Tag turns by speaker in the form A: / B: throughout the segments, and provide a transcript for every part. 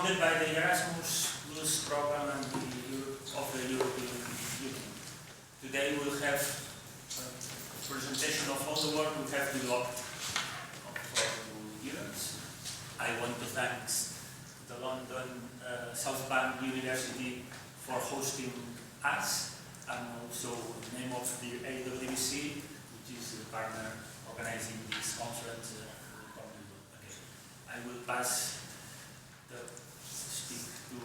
A: funded by the Erasmus program and of the European Union. Today we'll have a presentation of all the work we have developed for 2 years. I want to thank the London South Bank University for hosting us, and also in the name of the AEEBC, which is the partner organizing this conference. I will pass the speak to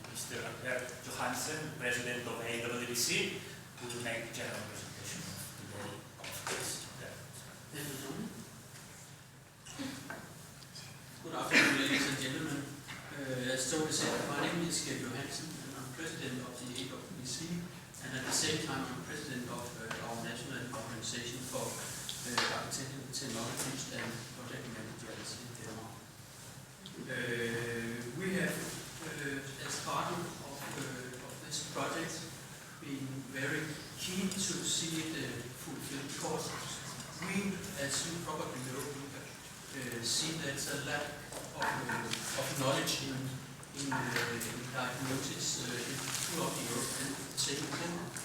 A: Mr. Albert Johansen, President of AEEBC, who will make general presentation of today's conference.
B: Good afternoon, ladies and gentlemen. As Tony said, my name is Albert Johansen, and I'm President of the AEEBC, and at the same time I'm President of our National Organization for Architectural Technologies and Project Managers in Denmark. We have, as part of this project, been very keen to see it fulfilled, because we, as you probably know, see there's a lack of knowledge in diagnosis throughout Europe, and same in Denmark.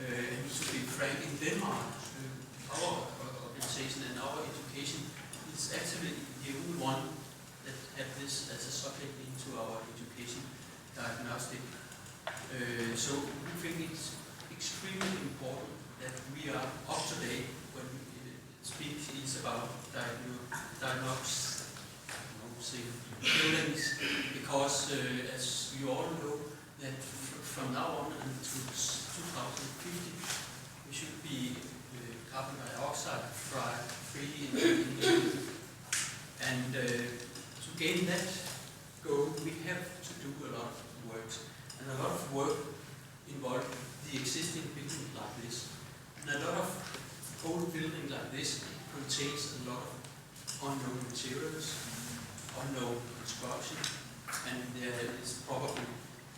B: And to be frank, in Denmark, our organization and our education is actually the only one that have this as a subject into our education diagnostic. So we think it's extremely important that we are up to date when we speak about diagnosis buildings, because as you all know, that from now on until 2050 we should be carbon dioxide free in the and to gain that goal, we have to do a lot of work, and a lot of work involves the existing building like this, and a lot of old building like this contains a lot of unknown materials, unknown construction, and there is probably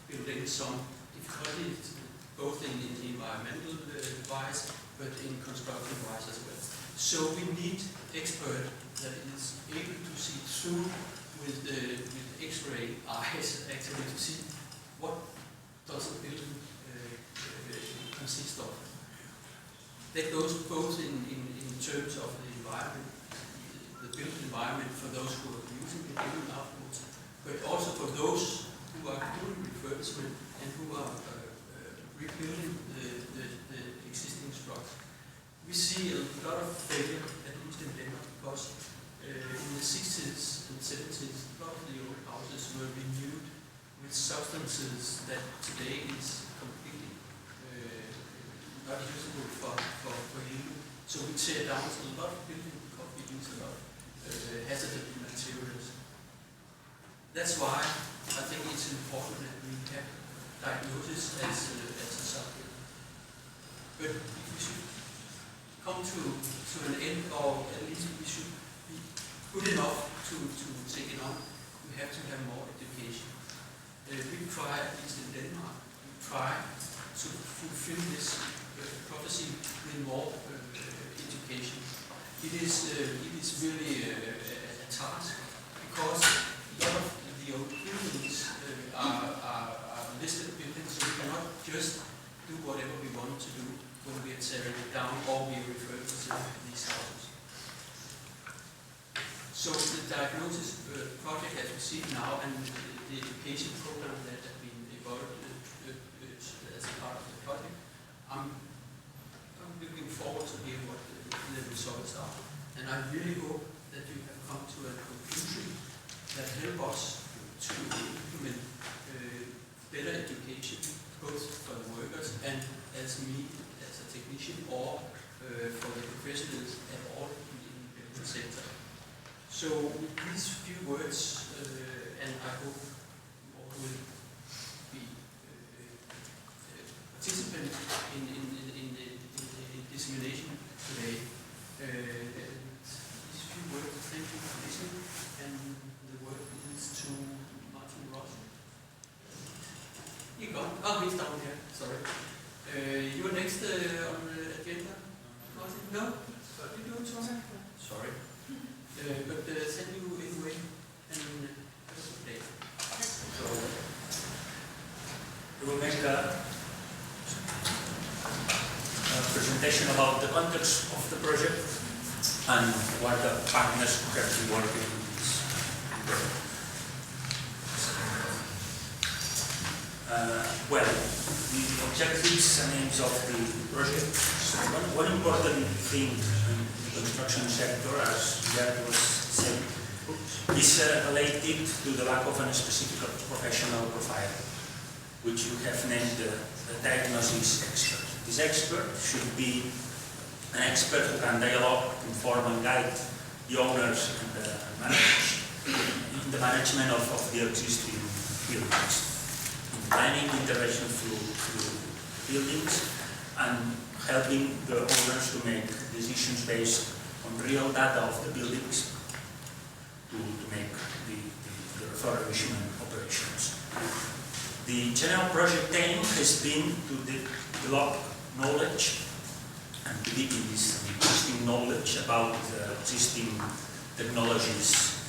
B: building some difficulties both in environmental wise, but in construction wise as well. So we need expert that is able to see through with X-ray eyes actually to see what does a building consist of. That goes both in terms of the environment, the built environment for those who are using the building afterwards, but also for those who are doing refurbishment and who are rebuilding the existing structure. We see a lot of failure, at least in Denmark, because in the 60s and 70s, a lot of the old houses were renewed with substances that today is completely not usable for you. So we tear down a lot of buildings because we use a lot of hazardous materials. That's why I think it's important that we have diagnosis as a subject. But if we should come to an end, or at least we should be good enough to take it on, we have to have more education. We try, at least in Denmark, we try to fulfill this prophecy with more education. It is really a task, because a lot of the old buildings are listed buildings, so we cannot just do whatever we want to do when we are tearing it down or we refer to these houses. So the diagnosis project as we see it now, and the education program that has been evolved as a part of the project, I'm looking forward to hear what the results are. And I really hope that you have come to a conclusion that help us to implement better education, both for the workers and as me as a technician, or for the professionals at all in the building sector. So with these few words, and I hope you all will be participants in the dissemination today. These few words, thank you for listening, and the word is to Martin Ross. You go. Oh, he's down here. Sorry. You're next on the agenda? Martin? No? You do it, sorry. But thank you anyway, and have a good day.
A: about the context of the project and what the partners who have been working on this project. Well, the objectives and aims of the project. So one important thing in the construction sector, as Jack was saying, is related to the lack of a specific professional profile, which we have named the diagnosis expert. This expert should be an expert who can dialogue, inform and guide the owners and the managers in the management of the existing buildings, in planning intervention through buildings, and helping the owners to make decisions based on real data of the buildings to make the refurbishment operations. The general project aim has been to develop knowledge and to deepen this existing knowledge about existing technologies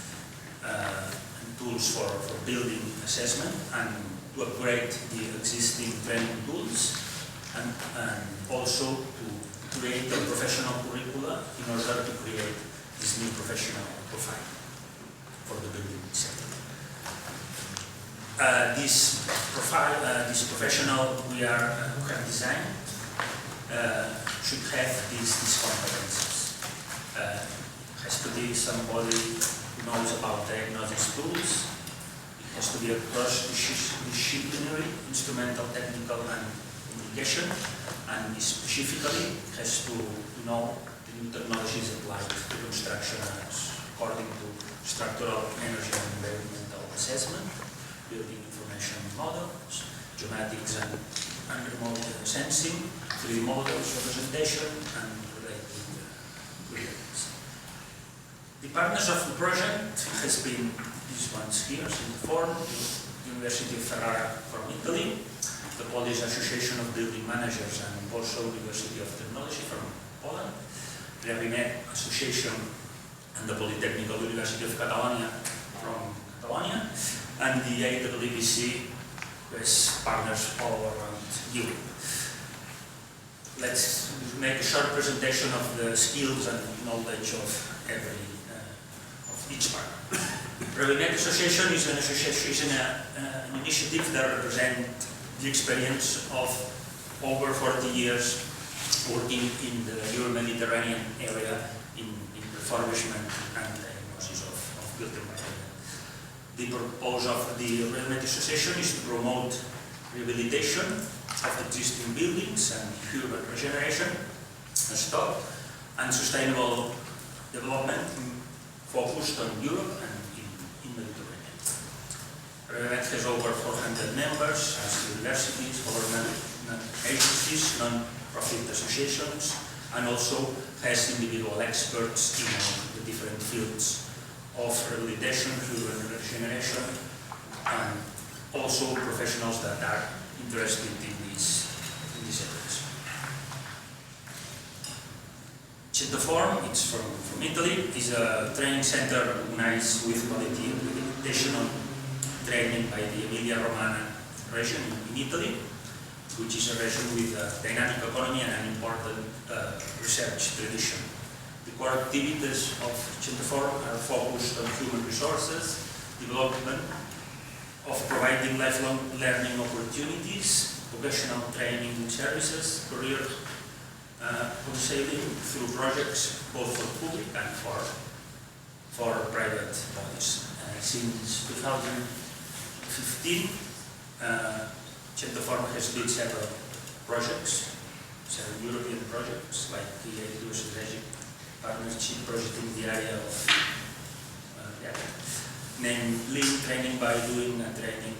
A: and tools for building assessment, and to upgrade the existing training tools, and also to create a professional curricula in order to create this new professional profile for the building sector. This profile, this professional we have designed should have these competencies. Has to be somebody who knows about diagnosis tools. It has to be a cross-disciplinary, instrumental, technical, and communication, and specifically has to know the new technologies applied to construction according to structural, energy, and environmental assessment, building information models, geomatics and remote sensing, 3D models, representation, and related relations. The partners of the project has been these ones here, in the form, the University of Ferrara from Italy, the Polish Association of Building Managers, and also University of Technology from Poland, the Revimet Association and the Polytechnical University of Catalonia from Catalonia, and the AEEBC, who has partners all around Europe. Let's make a short presentation of the skills and knowledge of each partner. Revimet Association is an initiative that represents the experience of over 40 years working in the Euro-Mediterranean area in refurbishment and diagnosis of built environment. The purpose of the Revimet Association is to promote rehabilitation of existing buildings and urban regeneration, stock, and sustainable development focused on Europe and in Mediterranean. Revimet has over 400 members as universities, government agencies, non-profit associations, and also has individual experts in the different fields of rehabilitation, urban regeneration, and also professionals that are interested in these areas. Centoform, it's from Italy, is a training center organized with quality educational training by the Emilia-Romagna region in Italy, which is a region with a dynamic economy and an important research tradition. The core activities of Centoform are focused on human resources, development, of providing lifelong learning opportunities, vocational training services, career counseling through projects both for public and for private bodies. Since 2015, Centoform has led several projects, several European projects, like the AEEBC strategic partnership project in the area of named Lean Training by Doing and Training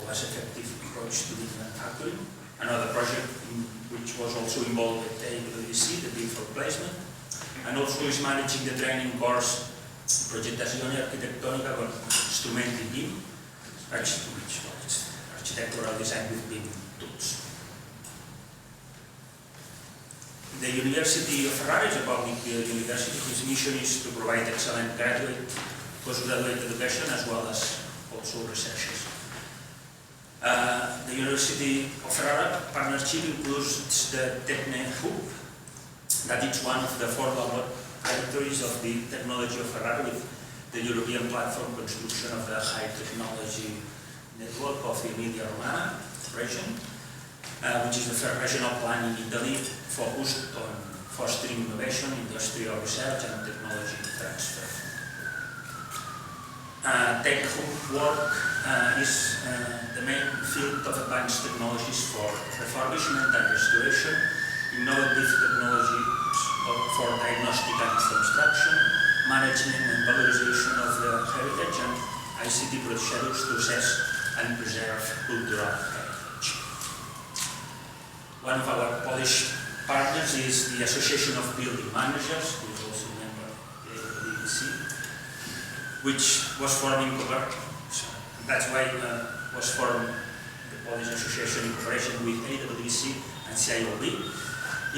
A: was effective approach to lean manufacturing. Another project which was also involved at AEEBC, the Bill for Placement, and also is managing the training course Progettazione Architettonica con Strumenti BIM, which was architectural design with BIM tools. The University of Ferrara is a public university whose mission is to provide excellent graduate, postgraduate education as well as also researchers. The University of Ferrara partnership includes the Techne Hub, that it's one of the 4 laboratories of the technology of Ferrari, with the European platform construction of the high technology network of the Emilia-Romagna region, which is the first regional plan in Italy focused on fostering innovation, industrial research and technology transfer. Tech work is the main field of advanced technologies for refurbishment and restoration, innovative technologies for diagnostic and construction, management and valorization of the heritage, and ICT procedures to assess and preserve cultural heritage. One of our Polish partners is the Association of Building Managers, who is also a member of the AEEBC, which was formed in that's why was formed the Polish Association in cooperation with AEEBC and CIOB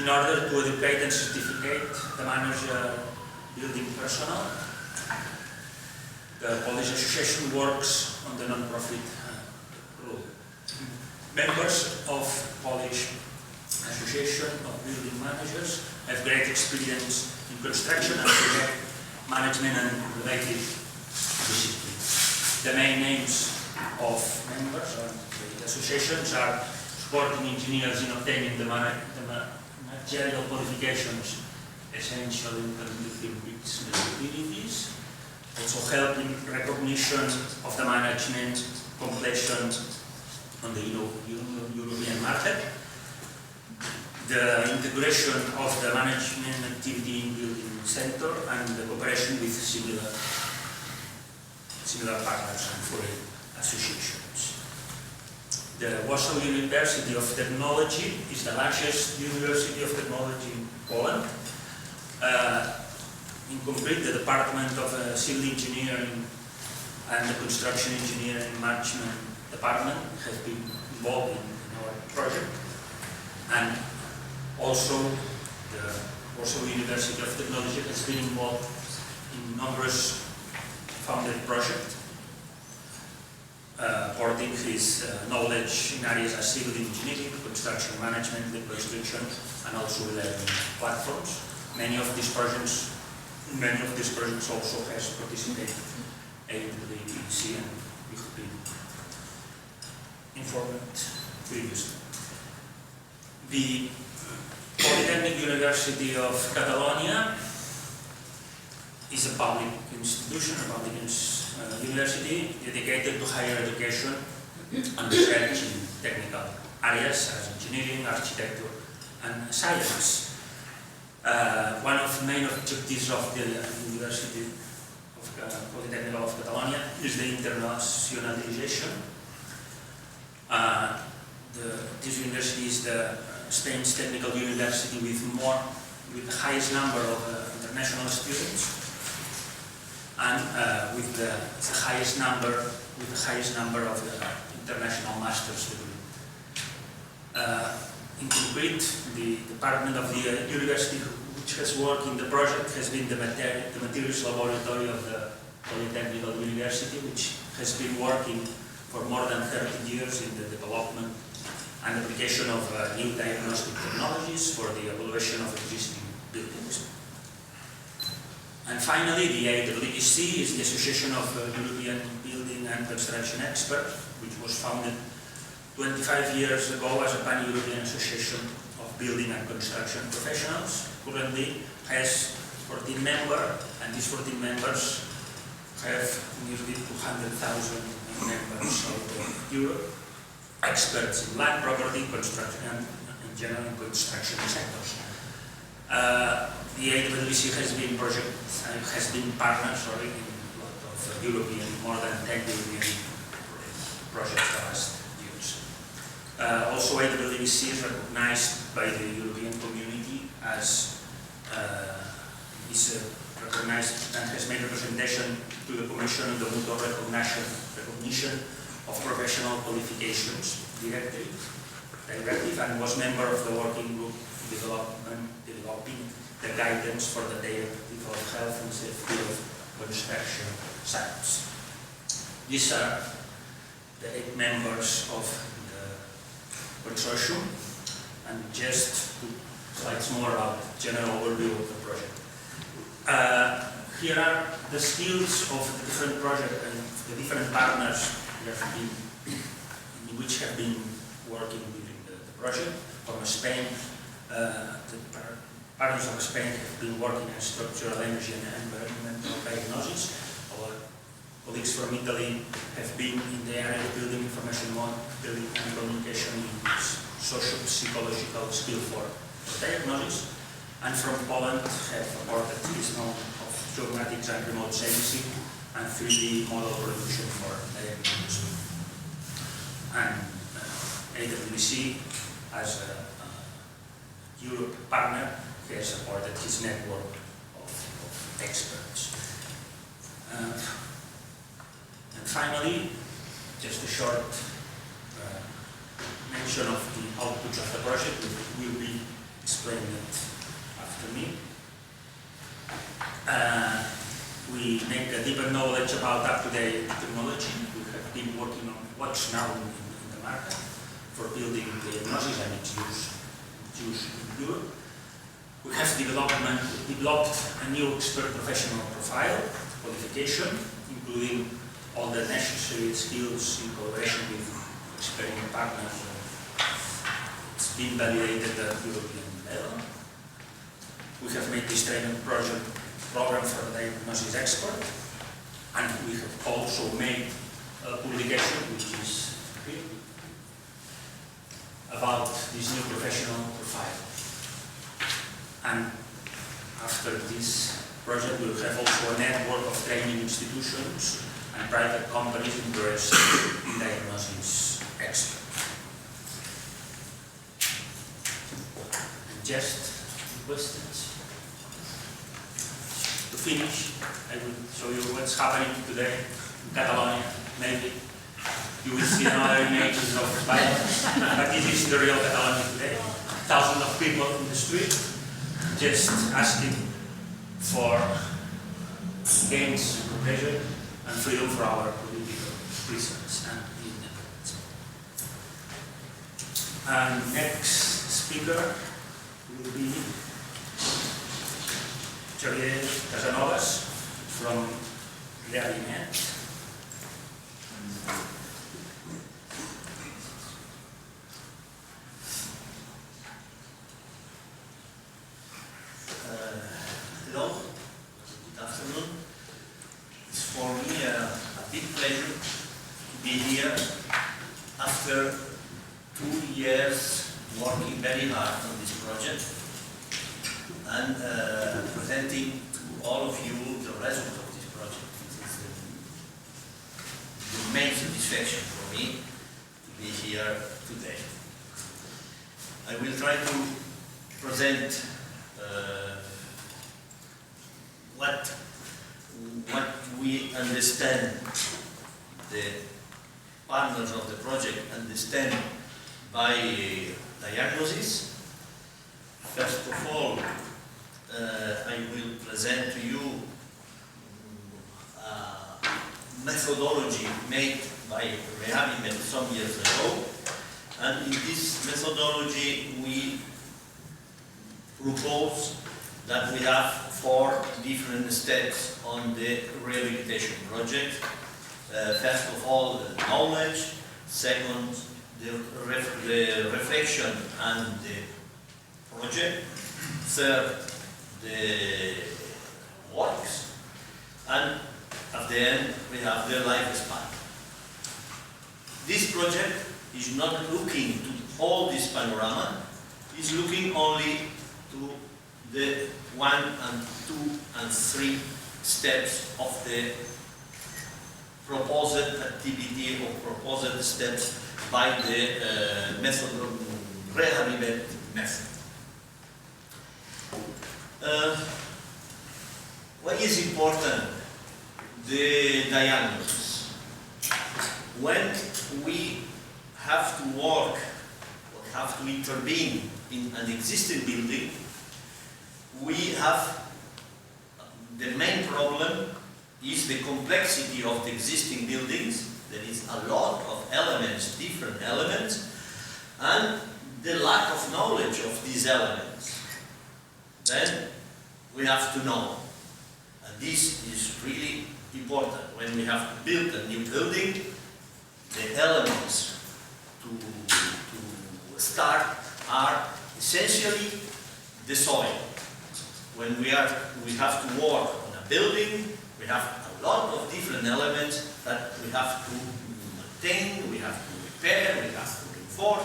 A: in order to educate and certificate the manager building personnel. The Polish Association works on the non-profit rule. Members of Polish Association of Building Managers have great experience in construction and project management and related disciplines. The main names of members of the associations are supporting engineers in obtaining the managerial qualifications essential in conducting business activities, also helping recognition of the management completion on the European market, the integration of the management activity in building sector, and the cooperation with similar partners and foreign associations. The Warsaw University of Technology is the largest university of technology in Poland. In complete, the Department of Civil Engineering and the Construction Engineering Management Department has been involved in our project, and also the Warsaw University of Technology has been involved in numerous founded projects, porting his knowledge in areas as civil engineering, construction management, construction, and also learning platforms. Many of these projects also has participated in the AEEBC, and we have been informed previously. The Polytechnic University of Catalonia is a public institution, a public university dedicated to higher education and research in technical areas as engineering, architecture, and science. One of the main objectives of the University of Polytechnic of Catalonia is the internationalization. This university is Spain's technical university with the highest number of international students, and with the highest number of international master's degree. In concrete, the department of the university which has worked in the project has been the materials laboratory of the Polytechnical University, which has been working for more than 30 years in the development and application of new diagnostic technologies for the evaluation of existing buildings. And finally, the AEEBC is the Association of European Building and Construction Experts, which was founded 25 years ago as a pan-European association of building and construction professionals. Currently has 14 members, and these 14 members have nearly 200,000 members of Europe, experts in land, property, construction, and in general construction sectors. The AEEBC has been partner in a lot of European, more than 10 European projects the last years. Also, AEEBC is recognized by the European community as recognized and has made representation to the Commission on the mutual recognition of professional qualifications directive, and was member of the working group developing the guidance for the directive of health and safety of construction sites. These are the 8 members of the consortium, and just to slides more about general overview of the project. Here are the skills of the different projects and the different partners which have been working within the project. From Spain, the partners of Spain have been working on structural energy and environmental diagnosis. Our colleagues from Italy have been in the area of building information modeling and communication in socio-psychological skill for diagnosis. And from Poland have awarded this knowledge of geomatics and remote sensing and 3D model production for diagnosis. And AEEBC, as a Europe partner, has supported his network of experts. And finally, just a short mention of the outputs of the project, which will be explained after me. We make a deeper knowledge about up-to-date technology. We have been working on what's now in the market for building diagnosis and its use in Europe. We have developed a new expert professional profile, qualification, including all the necessary skills in collaboration with experienced partners. It's been validated at European level. We have made this training program for the diagnosis expert, and we have also made a publication which is here about this new professional profile. And after this project, we will have also a network of training institutions and private companies interested in diagnosis experts. And just questions. To finish, I will show you what's happening today in Catalonia. Maybe you will see another images of violence, but this is the real Catalonia today. Thousands of people in the street just asking for gains, progression, and freedom for our political prisoners and independence. And next speaker will be Xavier Casanovas from Realinet.
C: Hello, good afternoon. It's for me a big pleasure to be here after 2 years working very hard on this project and presenting to all of you the result of this project. It is the main satisfaction for me to be here today. I will try to present what we understand, the partners of the project understand by diagnosis. First of all, I will present to you a methodology made by Realinet some years ago, and in this methodology we propose that we have 4 different steps on the rehabilitation project. First of all, the knowledge. Second, the reflection and the project. Third, the works. And at the end, we have the lifespan. This project is not looking to all this panorama, it's looking only to the 1 and 2 and 3 steps of the proposed activity or proposed steps by the Realinet method. What is important? The diagnosis. When we have to work or have to intervene in an existing building, we have the main problem is the complexity of the existing buildings. There is a lot of elements, different elements, and the lack of knowledge of these elements. then we have to know. And this is really important. When we have to build a new building, the elements to start are essentially the soil. When we have to work on a building, we have a lot of different elements that we have to maintain, we have to repair, we have to reinforce.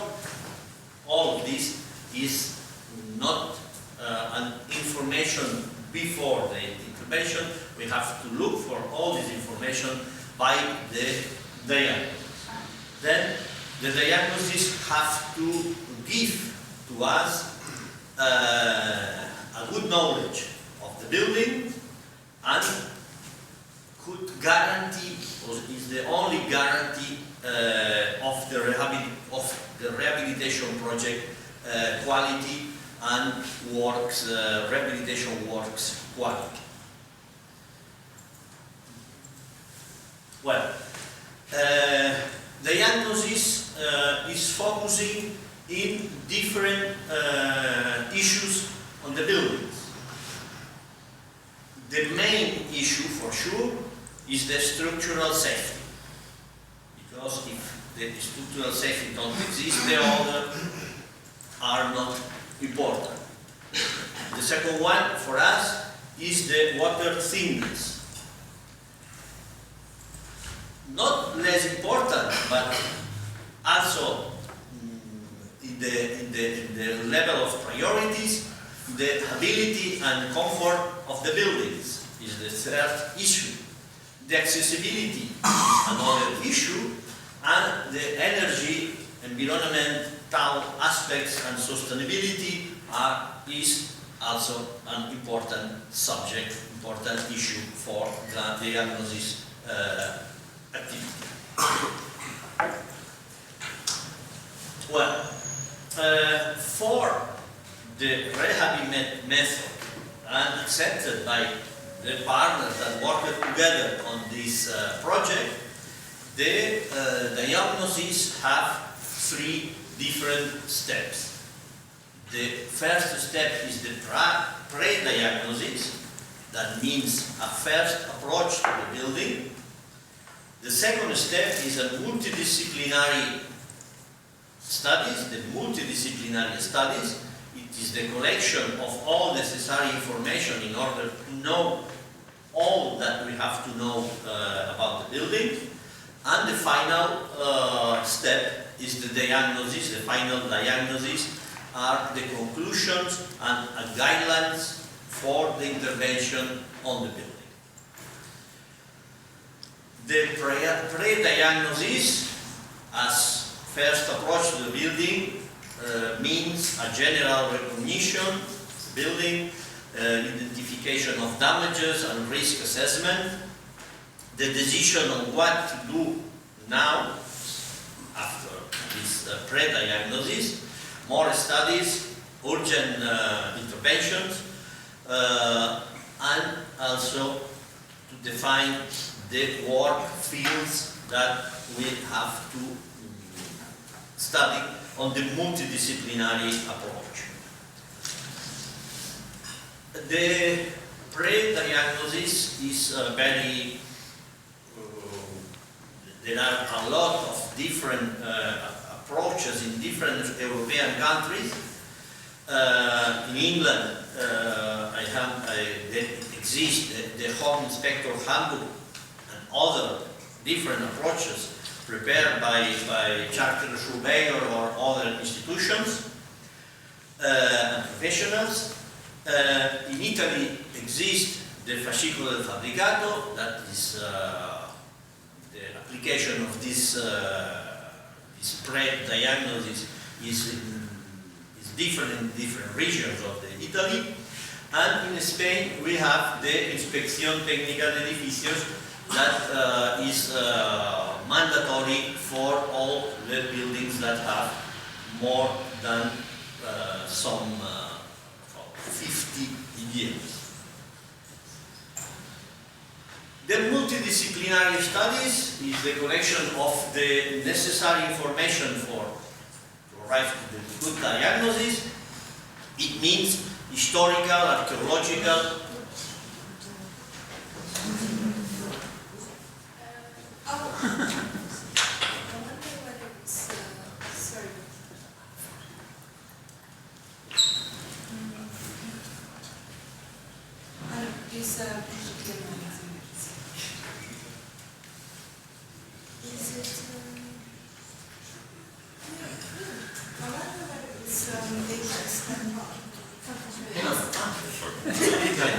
C: All of this is not an information before the intervention. We have to look for all this information by the diagnosis. Then the diagnosis have to give to us a good knowledge of the building and could guarantee, or is the only guarantee of the rehabilitation project quality and works, rehabilitation works quality. Well, diagnosis is focusing in different issues on the buildings. The main issue, for sure, is the structural safety. Because if the structural safety don't exist, the other are not important. The second one, for us, is the water thickness. Not less important, but also in the level of priorities, the ability and comfort of the buildings is the third issue. The accessibility is another issue, and the energy, environmental aspects and sustainability is also an important subject, important issue for the diagnosis activity. Well, for the rehab method and accepted by the partners that worked together on this project, the diagnosis have three different steps. The first step is the pre-diagnosis, that means a first approach to the building. The second step is a multidisciplinary studies, the multidisciplinary studies. It is the collection of all necessary information in order to know all that we have to know about the building. And the final step is the diagnosis. The final diagnosis are the conclusions and guidelines for the intervention on the building. The pre-diagnosis, as first approach to the building, means a general recognition of the building, identification of damages and risk assessment, the decision on what to do now after this pre-diagnosis, more studies, urgent interventions, and also to define the work fields that we have to study on the multidisciplinary approach. The pre-diagnosis is very, there are a lot of different approaches in different European countries. In England, there exists the Home Inspector Handbook and other different approaches prepared by chartered surveyor or other institutions and professionals. In Italy exists the fascicolo del fabbricato, that is the application of this pre-diagnosis is different in different regions of Italy. And in Spain we have the Inspección Técnica de Edificios that is mandatory for all the buildings that have more than 50 years. The multidisciplinary studies is the collection of the necessary information to arrive to the good diagnosis. It means historical, archaeological.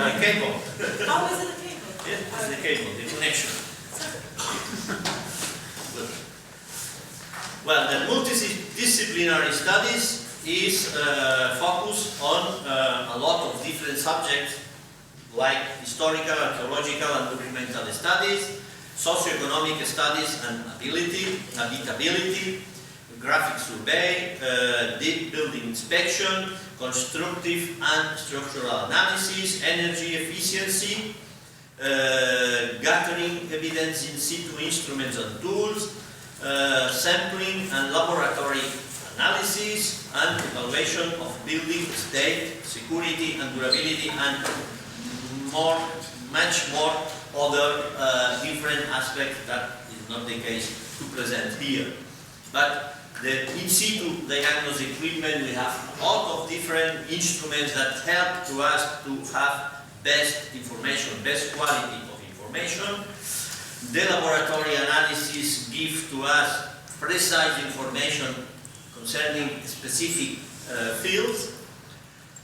C: The cable.
D: How is it a cable?
C: Yeah, it's the cable, the connection. Good. Well, the multidisciplinary studies is focused on a lot of different subjects like historical, archaeological and documental studies, socioeconomic studies and habitability, graphic survey, deep building inspection, constructive and structural analysis, energy efficiency, gathering evidence in situ instruments and tools, sampling and laboratory analysis, and evaluation of building state, security and durability, and much more other different aspects that is not the case to present here. But the in situ diagnosis equipment, we have a lot of different instruments that help to us to have best information, best quality of information. The laboratory analysis gives to us precise information concerning specific fields,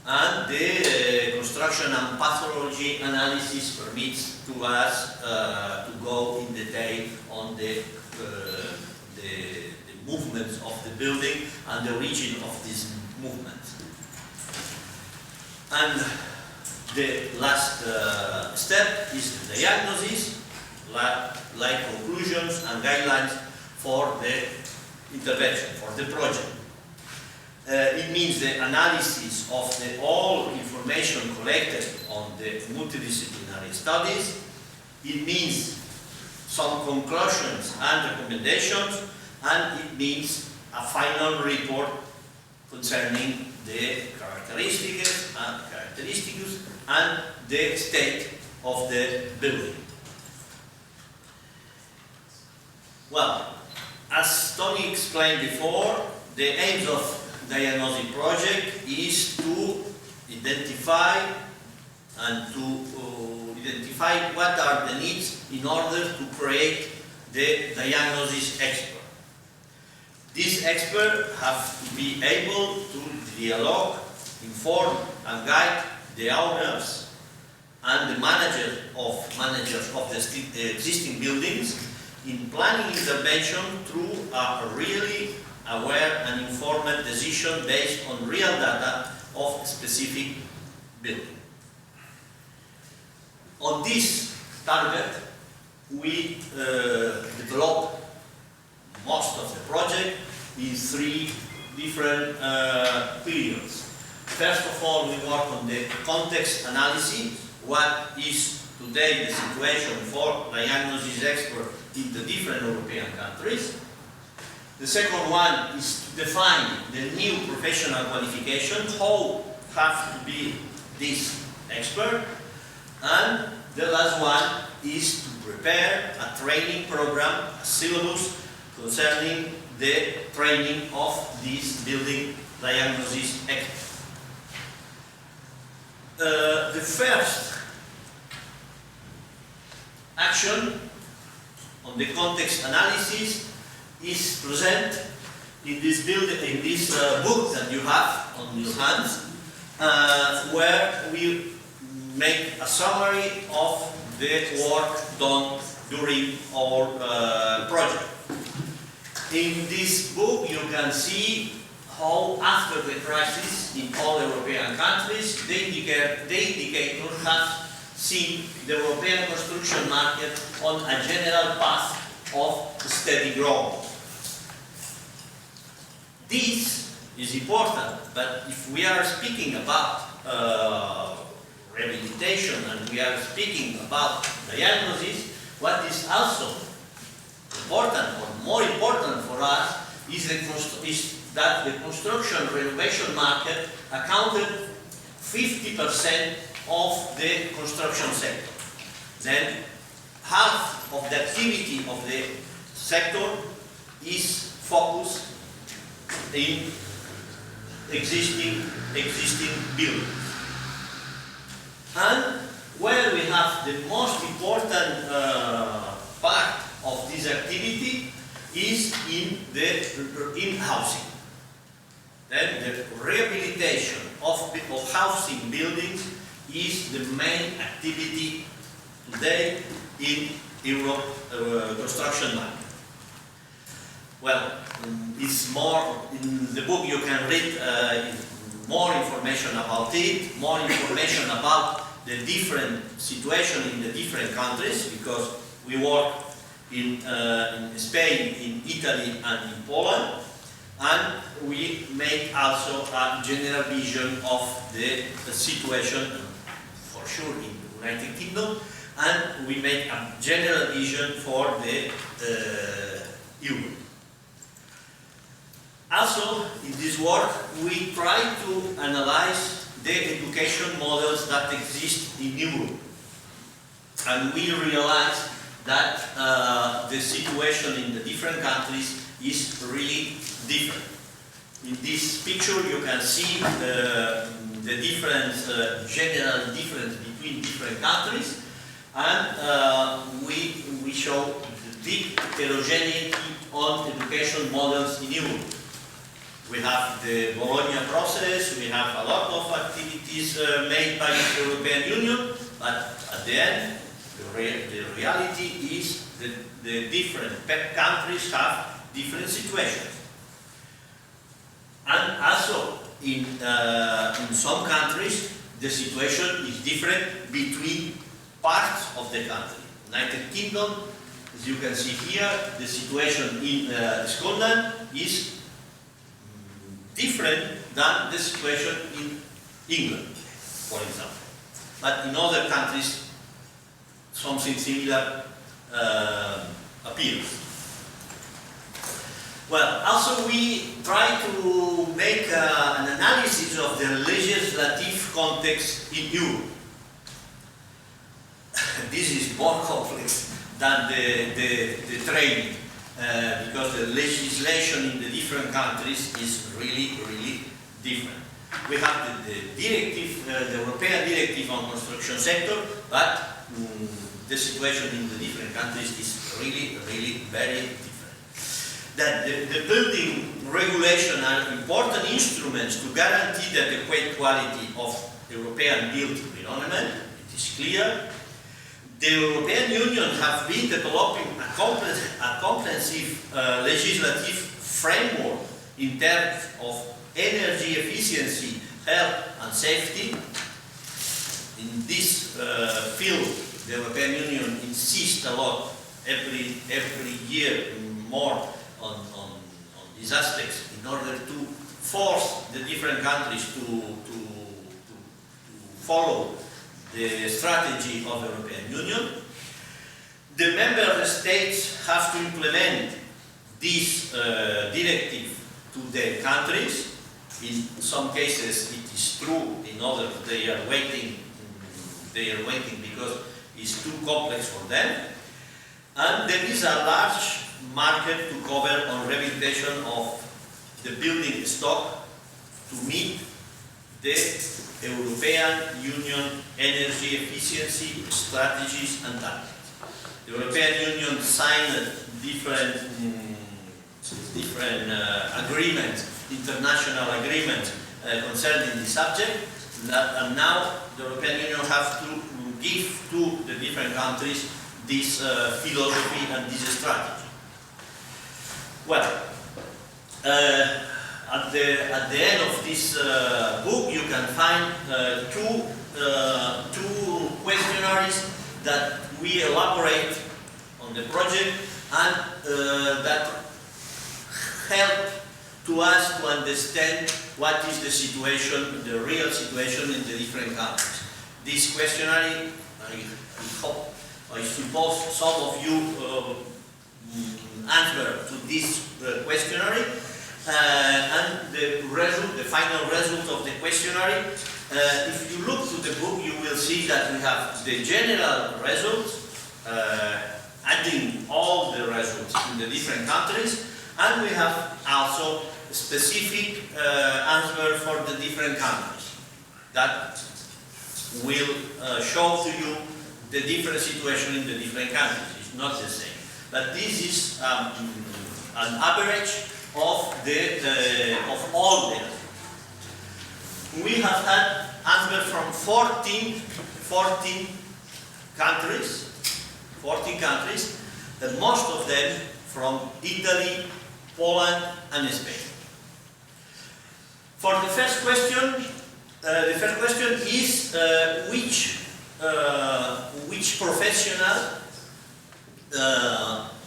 C: and the construction and pathology analysis permits to us to go in detail on the movements of the building and the origin of these movements. And the last step is the diagnosis, like conclusions and guidelines for the intervention, for the project. It means the analysis of the all information collected on the multidisciplinary studies. It means some conclusions and recommendations, and it means a final report concerning the characteristics and the state of the building. Well, as Tony explained before, the aims of diagnostic project is to identify what are the needs in order to create the diagnosis expert. These experts have to be able to dialogue, inform and guide the owners and the managers of the existing buildings in planning intervention through a really aware and informed decision based on real data of a specific building. On this target, we develop most of the project in 3 different periods. First of all, we work on the context analysis. What is today the situation for diagnosis experts in the different European countries? The second one is to define the new professional qualification, how have to be this expert, and the last one is to prepare a training program, a syllabus concerning the training of this building diagnosis expert. The first action on the context analysis is present in this book that you have on your hands, where we make a summary of the work done during our project. In this book you can see how after the crisis in all European countries, the indicators have seen the European construction market on a general path of steady growth. This is important, but if we are speaking about rehabilitation and we are speaking about diagnosis, what is also important or more important for us is that the construction renovation market accounted 50% of the construction sector. Then half of the activity of the sector is focused in existing buildings. And where we have the most important part of this activity is in housing. Then the rehabilitation of housing buildings is the main activity today in Europe construction market. Well, it's more, in the book you can read more information about it, more information about the different situation in the different countries, because we work in Spain, in Italy and in Poland, and we make also a general vision of the situation, for sure in the United Kingdom, and we make a general vision for the Europe. Also, in this work, we try to analyze the education models that exist in Europe. And we realize that the situation in the different countries is really different. In this picture, you can see the difference, general difference between different countries, and we show the big heterogeneity on education models in Europe. We have the Bologna process, we have a lot of activities made by the European Union, but at the end, the reality is that the different countries have different situations. And also, in some countries, the situation is different between parts of the country. United Kingdom, as you can see here, the situation in Scotland is different than the situation in England, for example. But in other countries, something similar appears. Well, also we try to make an analysis of the legislative context in Europe. This is more complex than the training. Because the legislation in the different countries is really different. We have the directive, the European directive on construction sector, but the situation in the different countries is really very different. That the building regulation are important instruments to guarantee the adequate quality of European built environment. It is clear. The European Union have been developing a comprehensive legislative framework in terms of energy efficiency, health and safety. In this field, the European Union insists a lot every year more on these aspects in order to force the different countries to follow the strategy of the European Union. The member states have to implement this directive to their countries. In some cases it is true, in others they are waiting because it's too complex for them. And there is a large market to cover on rehabilitation of the building stock to meet the European Union energy efficiency strategies and targets. The European Union signed different agreements, international agreements concerning the subject, and now the European Union has to give to the different countries this philosophy and this strategy. Well, at the end of this book, you can find two questionnaires that we elaborate on the project and that help to us to understand what is the situation, the real situation in the different countries. This questionnaire, I suppose some of you answer to this questionnaire. And the final result of the questionnaire If you look to the book, you will see that we have the general results, adding all the results in the different countries, and we have also specific answer for the different countries that will show to you the different situation in the different countries. It's not the same, but this is an average of all the. We have had answers from 14 countries, and most of them from Italy, Poland, and Spain. For the first question is which professional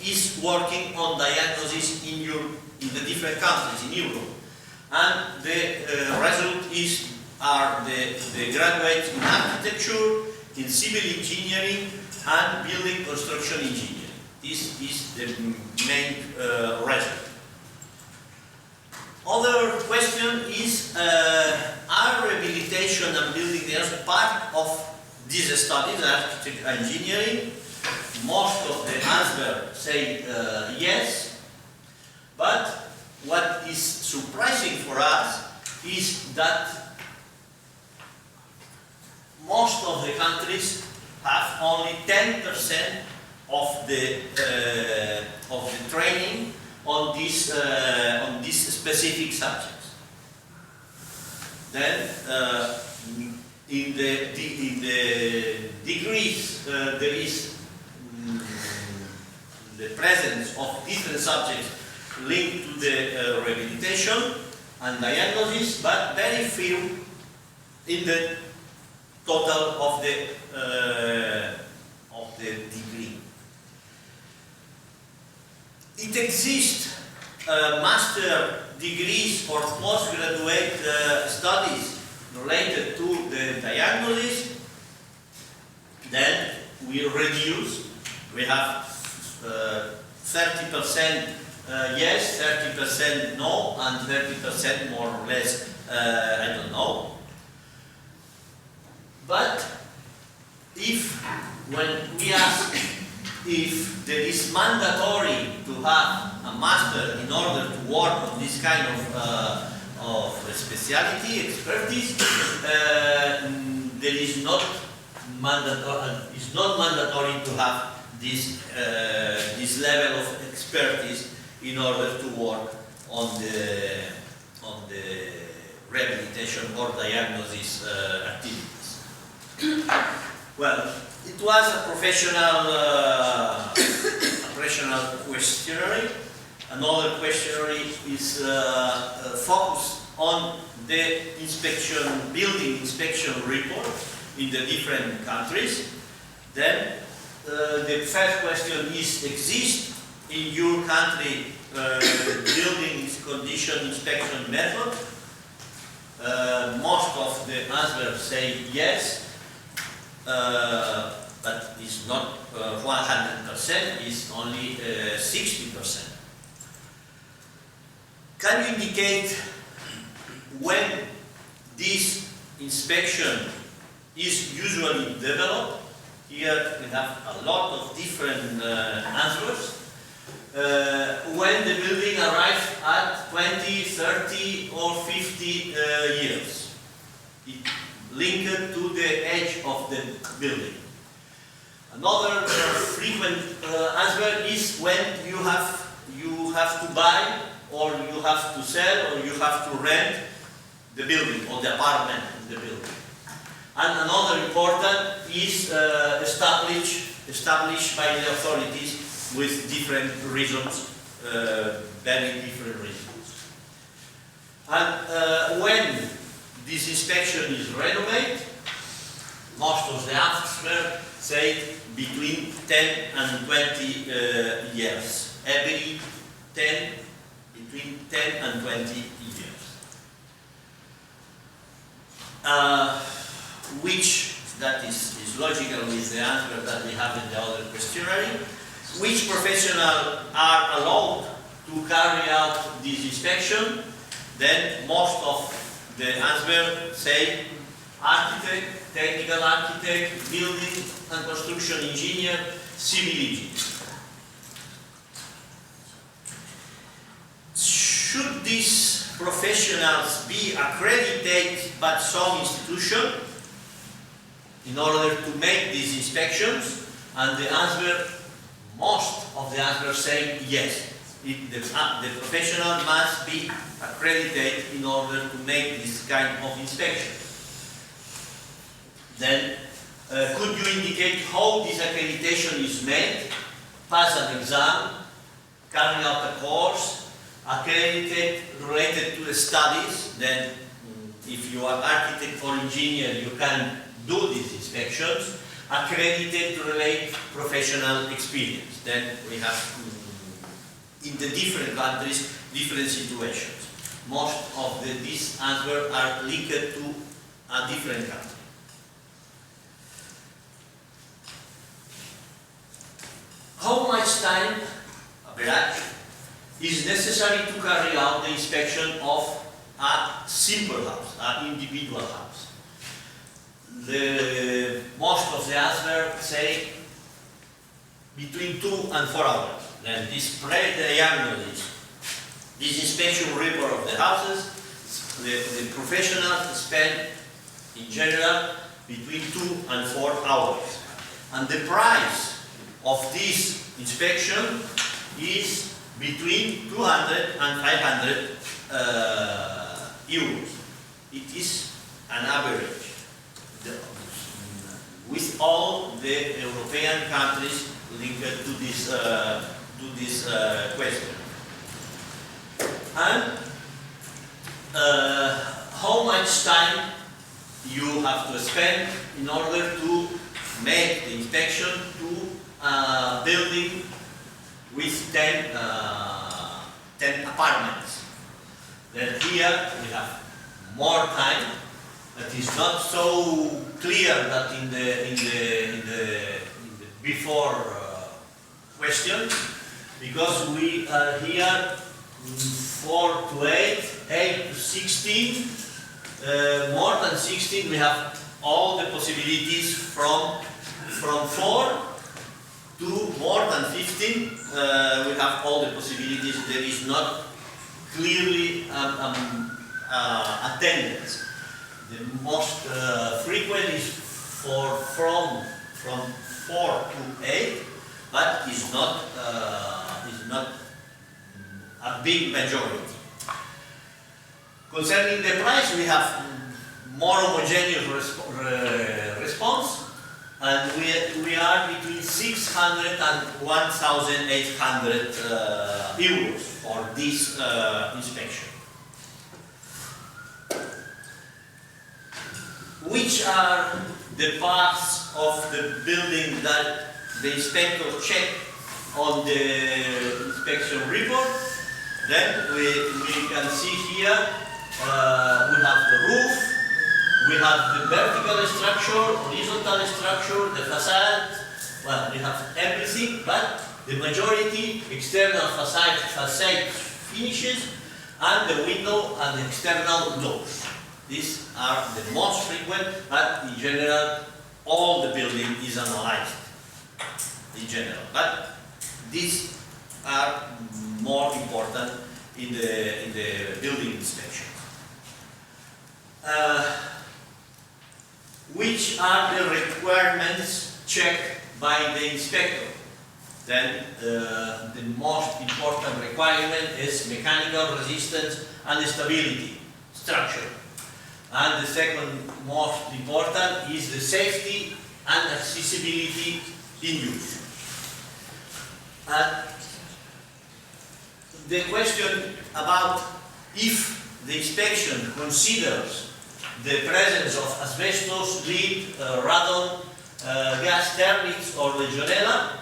C: is working on diagnosis in the different countries in Europe, and the result are the graduates in architecture, in civil engineering, and building construction engineering. This is the main result. Other question is, are rehabilitation and building part of these studies, architecture and engineering? Most of the answers say yes, but what is surprising for us is that most of the countries have only 10% of the training on these specific subjects. Then in the degrees there is the presence of different subjects linked to the rehabilitation and diagnosis, but very few in the total of the degree. It exists master degrees or postgraduate studies related to the diagnosis. Then we reduce. We have 30% yes, 30% no, and 30% more or less I don't know. But when we ask if there is mandatory to have a master in order to work on this kind of speciality, expertise, there is not mandatory. It's not mandatory to have this level of expertise in order to work on the rehabilitation or diagnosis activities. Well, it was a professional questionnaire. Another questionnaire is focused on the building inspection report in the different countries. Then the first question is: exist in your country building condition inspection method? Most of the answers say yes. But it's not 100%, it's only 60%. Can you indicate when this inspection is usually developed? Here we have a lot of different answers. When the building arrives at 20, 30 or 50 years. Linked to the edge of the building. Another frequent answer is when you have to buy, or you have to sell, or you have to rent the building or the apartment in the building. And another important is established by the authorities with different reasons, very different reasons. And when this inspection is renovated, most of the answers say between 10 and 20 years. Between 10 and 20 years. Which, that is logical with the answer that we have in the other questionnaire. Which professionals are allowed to carry out this inspection? Then most of the answers say architect, technical architect, building and construction engineer, civil engineer. Should these professionals be accredited by some institution in order to make these inspections? And the answer, most of the answers say yes. The professional must be accredited in order to make this kind of inspection. Then, could you indicate how this accreditation is made? Pass an exam, carry out a course, accredited related to the studies. Then, if you are architect or engineer, you can do these inspections. Accredited to relate professional experience. Then we have, in the different countries, different situations. Most of these answers are linked to a different country. How much time, average, is necessary to carry out the inspection of a simple house, an individual house? Most of the answers say between 2 and 4 hours. Then this pre-diagnosis, this inspection report of the houses, the professionals spend in general between 2 and 4 hours. And the price of this inspection is between 200 and 500 euros. It is an average. With all the European countries linked to this question. And how much time you have to spend in order to make the inspection to a building with 10 apartments. Then here we have more time. That is not so clear that in the before question, because we are here 4 to 8, 8 to 16, more than 16. We have all the possibilities from 4 to more than 15. We have all the possibilities. There is not clearly attendance. The most frequent is from 4 to 8, but is not a big majority. Concerning the price, we have more homogeneous response, and we are between 600 and 1,800 euros for this inspection. Which are the parts of the building that the inspector checked on the inspection report? Then we can see here, we have the roof, we have the vertical structure, horizontal structure, the facade. Well, we have everything, but the majority external facade finishes, and the window and the external doors. These are the most frequent, but in general, all the building is analyzed. In general, but these are more important in the building inspection. Which are the requirements checked by the inspector? Then the most important requirement is mechanical resistance and stability, structure. And the second most important is the safety and accessibility in use. The question about if the inspection considers the presence of asbestos, lead, radon, gas termites or Legionella,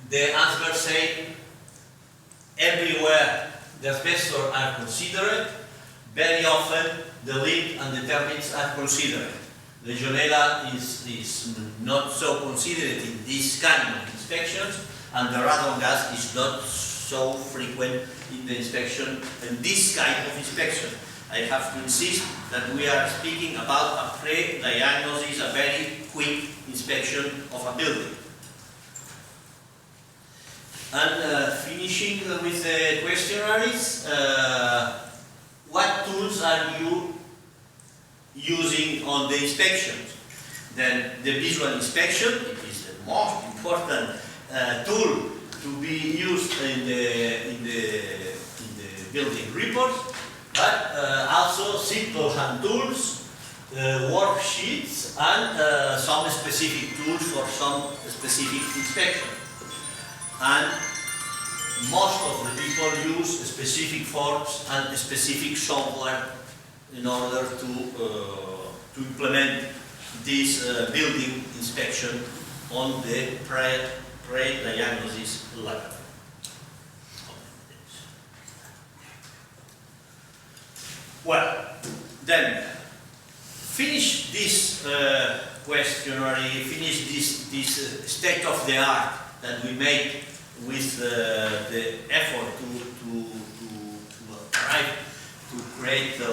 C: the answer say everywhere the asbestos are considered. Very often the lead and the termites are considered. Legionella is not so considered in this kind of inspections, and the radon gas is not so frequent in the inspection, in this kind of inspection. I have to insist that we are speaking about a pre-diagnosis, a very quick inspection of a building. And finishing with the questionnaires, what tools are you using on the inspections? Then the visual inspection, it is the most important tool to be used in the building reports, but also simple hand tools, worksheets, and some specific tools for some specific inspection. And most of the people use specific forms and specific software in order to implement this building inspection on the pre-diagnosis level. Well, then, finish this questionnaire, finish this state of the art that we make with the effort to create the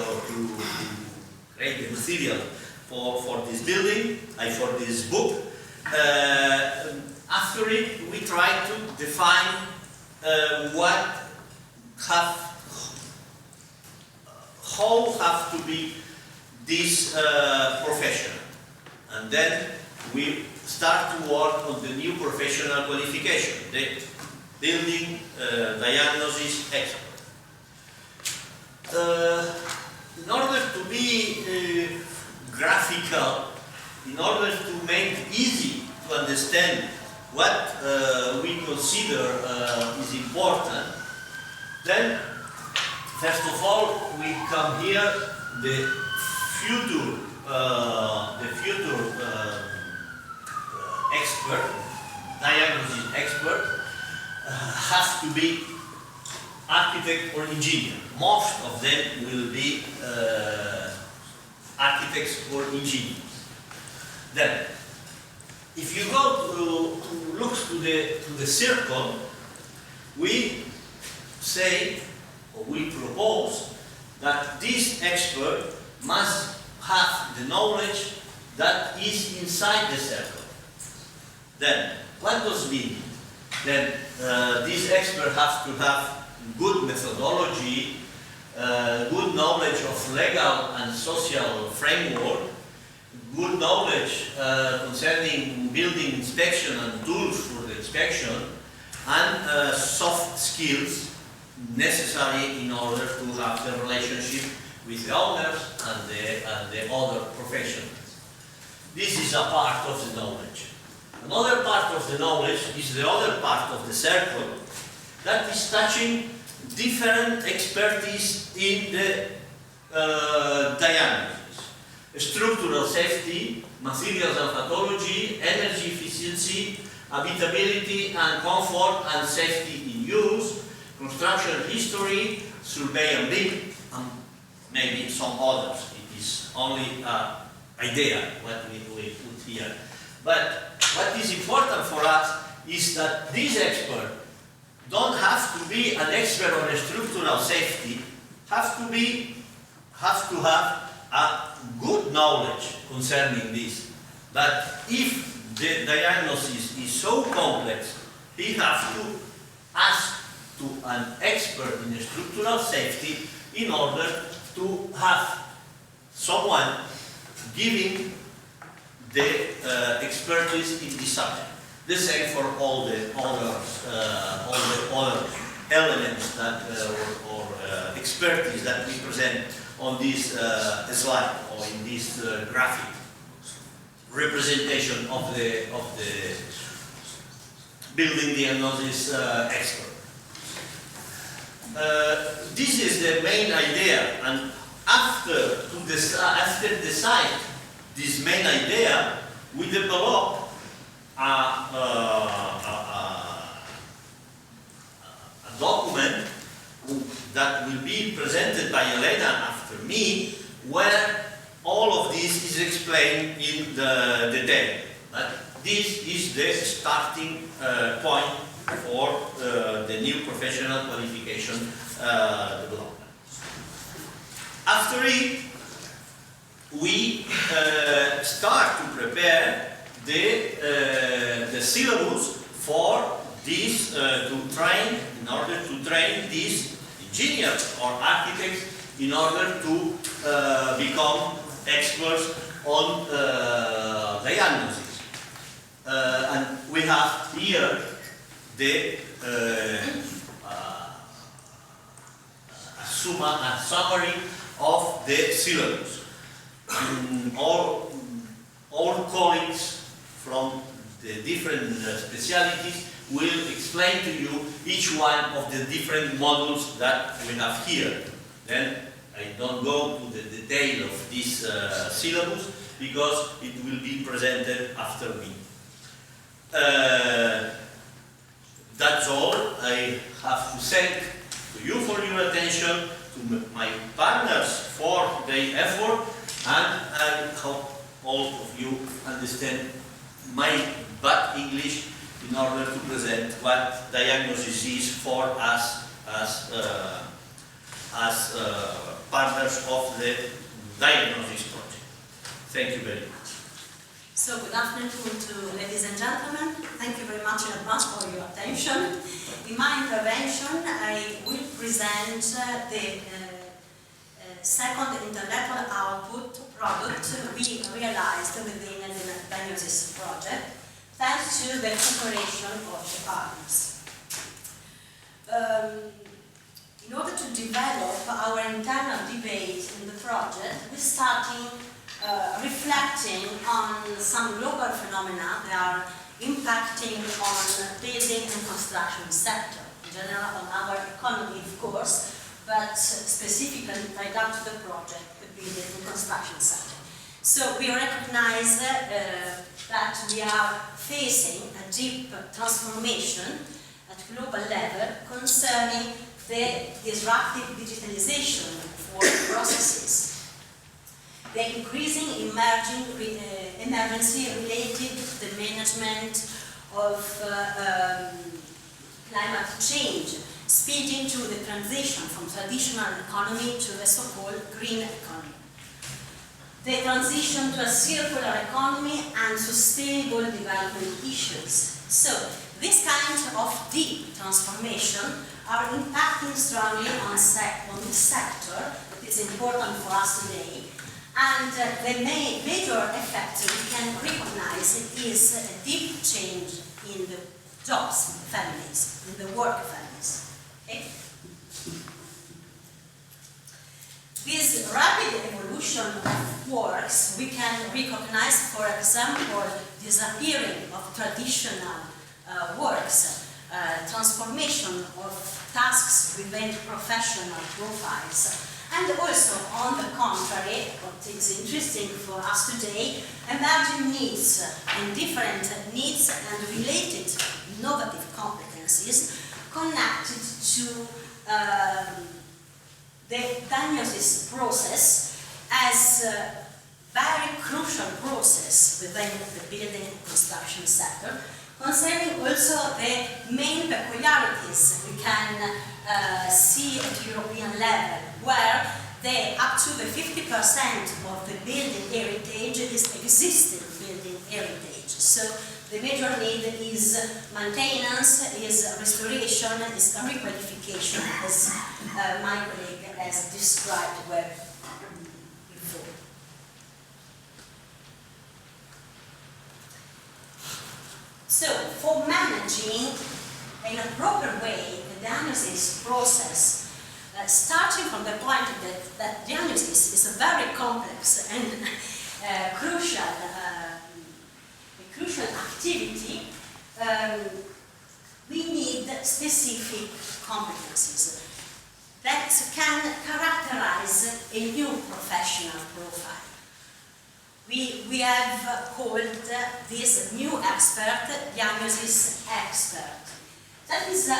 C: material for this building and for this book. After it, we try to define how have to be this professional, and then we start to work on the new professional qualification, the building diagnosis expert. In order to be graphical, in order to make it easy to understand what we consider is important, then first of all we come here the future expert, diagnosis expert, has to be architect or engineer. Most of them will be architects or engineers. Then, if you go to look to the circle, we say, or we propose, that this expert must have the knowledge that is inside the circle. Then, what does it mean? Then, this expert has to have good methodology, good knowledge of legal and social framework, good knowledge concerning building inspection and tools for the inspection, and soft skills necessary in order to have the relationship with the owners and the other professionals. This is a part of the knowledge. Another part of the knowledge is the other part of the circle that is touching different expertise in the diagnosis. Structural safety, materials and pathology, energy efficiency, habitability and comfort and safety in use, construction history, survey and build, and maybe some others. It is only an idea what we put here. But what is important for us is that this expert don't have to be an expert on structural safety, have to have a good knowledge concerning this. But if the diagnosis is so complex, he has to ask to an expert in structural safety in order to have someone giving the expertise in this subject. The same for all the other elements that or expertise that we present on this slide or in this graphic representation of the building diagnosis expert. This is the main idea, and after decide this main idea, we develop a document that will be presented by Elena after me, where all of this is explained in the detail. But this is the starting point for the new professional qualification development. After it, we start to prepare the syllabus for this, in order to train these engineers or architects in order to become experts on diagnosis. And we have here the summary of the syllabus. All colleagues from the different specialities will explain to you each one of the different modules that we have here. Then I don't go to the detail of this syllabus because it will be presented after me. That's all I have to thank to you for your attention, to my partners for their effort, and I hope all of you understand my bad English in order to present what diagnosis is for us as partners of the diagnosis project. Thank you very much.
D: So good afternoon to ladies and gentlemen. Thank you very much in advance for your attention. In my intervention, I will present the second intellectual output product we realized within the diagnosis project, thanks to the cooperation of the partners. In order to develop our internal debate in the project, we started reflecting on some global phenomena that are impacting on building and construction sector, in general on our economy, of course, but specifically tied up to the project, the building and construction sector. So we recognize that we are facing a deep transformation at global level concerning the disruptive digitalization of work processes, the increasing emergency related to the management of climate change, speeding to the transition from traditional economy to the so-called green economy, the transition to a circular economy and sustainable development issues. So, this kind of deep transformation are impacting strongly on the sector that is important for us today. And the major effect we can recognize is a deep change in the jobs, families, in the work families. Okay? This rapid evolution of works we can recognize, for example, disappearing of traditional works, transformation of tasks within professional profiles. And also, on the contrary, what is interesting for us today, emerging needs and different needs and related innovative competencies connected to the diagnosis process as a very crucial process within the building and construction sector, concerning also the main peculiarities we can see at European level, where up to the 50% of the building heritage is existing building heritage. So the major need is maintenance, is restoration, is requalification, as my colleague has described well before. So for managing in a proper way the diagnosis process, starting from the point that diagnosis is a very complex and crucial activity, we need specific competencies that can characterize a new professional profile. We have called this new expert diagnosis expert. That is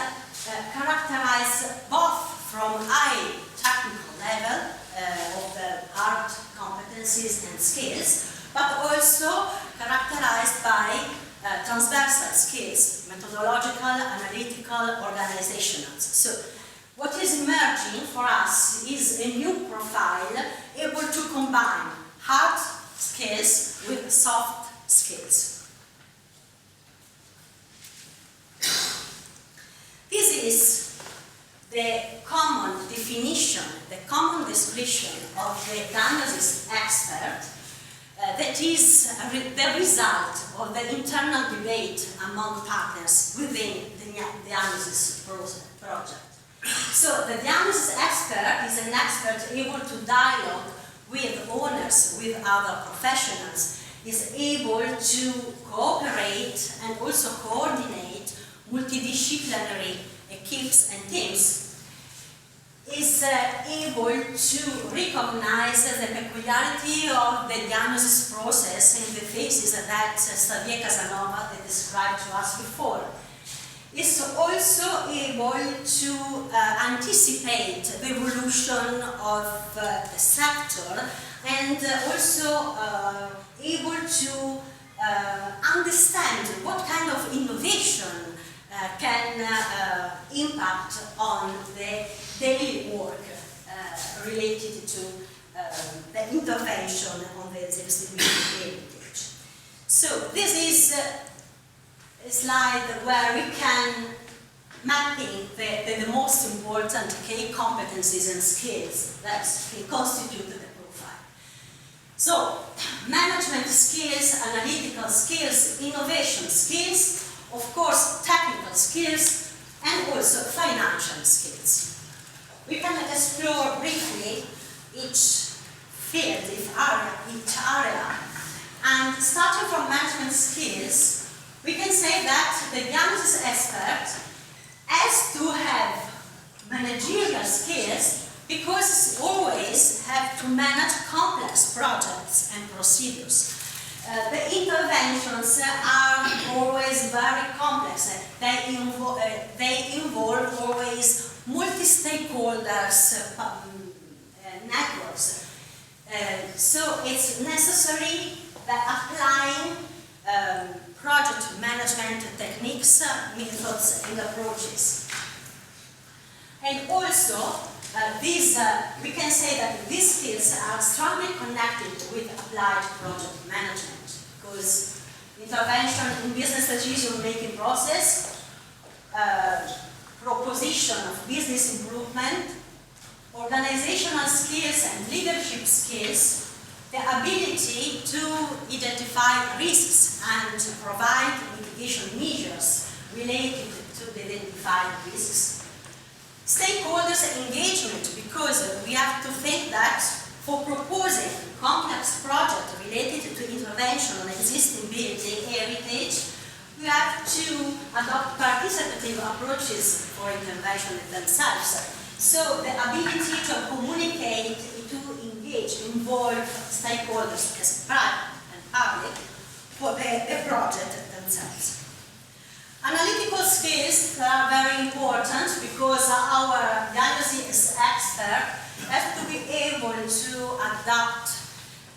D: characterized both from high technical level of the hard competencies and skills, but also characterized by transversal skills, methodological, analytical, organizational. So What is emerging for us is a new profile able to combine hard skills with soft skills. This is the common definition, the common description of the diagnosis expert that is the result of the internal debate among partners within the diagnosis project. So the diagnosis expert is an expert able to dialogue with owners, with other professionals, is able to cooperate and also coordinate multidisciplinary equipes and teams, is able to recognize the peculiarity of the diagnosis process in the phases that Xavier Casanova described to us before. Is also able to anticipate the evolution of the sector and also able to understand what kind of innovation can impact on the daily work related to the intervention on the sustainability heritage. So this is a slide where we can mapping the most important key competencies and skills that constitute the profile. So, management skills, analytical skills, innovation skills, of course, technical skills, and also financial skills. We can explore briefly each field, each area, and starting from management skills, we can say that the diagnosis expert has to have managerial skills because always have to manage complex projects and procedures. The interventions are always very complex. They involve always multi-stakeholders networks. So it's necessary that applying project management techniques, methods, and approaches. And also, we can say that these skills are strongly connected with applied project management, because intervention in business decision-making process, proposition of business improvement, organizational skills and leadership skills, the ability to identify risks and to provide mitigation measures related to the identified risks. Stakeholders engagement, because we have to think that for proposing complex projects related to intervention on existing building heritage, we have to adopt participative approaches for intervention themselves. So the ability to communicate, to engage, involve stakeholders as private and public for the project themselves. Analytical skills are very important because our diagnosis expert has to be able to adapt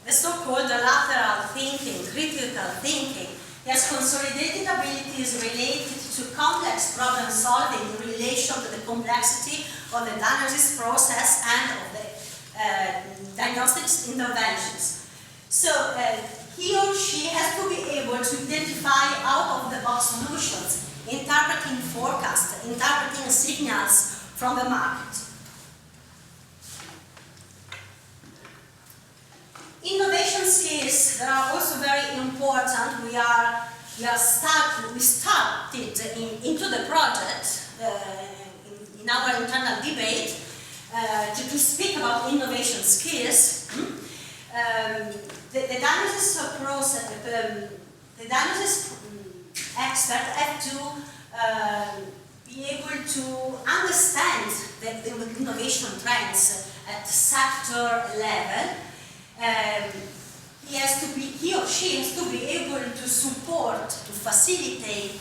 D: the so-called lateral thinking, critical thinking. He has consolidated abilities related to complex problem solving in relation to the complexity of the diagnosis process and of the diagnostics interventions. So he or she has to be able to identify out-of-the-box solutions, interpreting forecasts, interpreting signals from the market. Innovation skills that are also very important. We started into the project in our internal debate to speak about innovation skills. The diagnosis process, the diagnosis expert have to be able to understand the innovation trends at sector level. He or she has to be able to support, to facilitate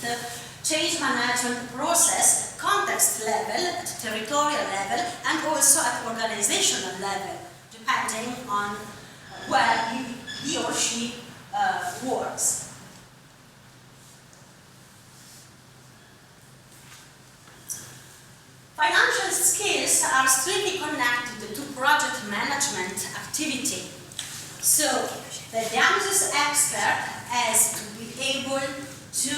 D: change management process at context level, at territorial level, and also at organizational level, depending on where he or she works. Financial skills are strictly connected to project management activity. So, the diagnosis expert has to be able to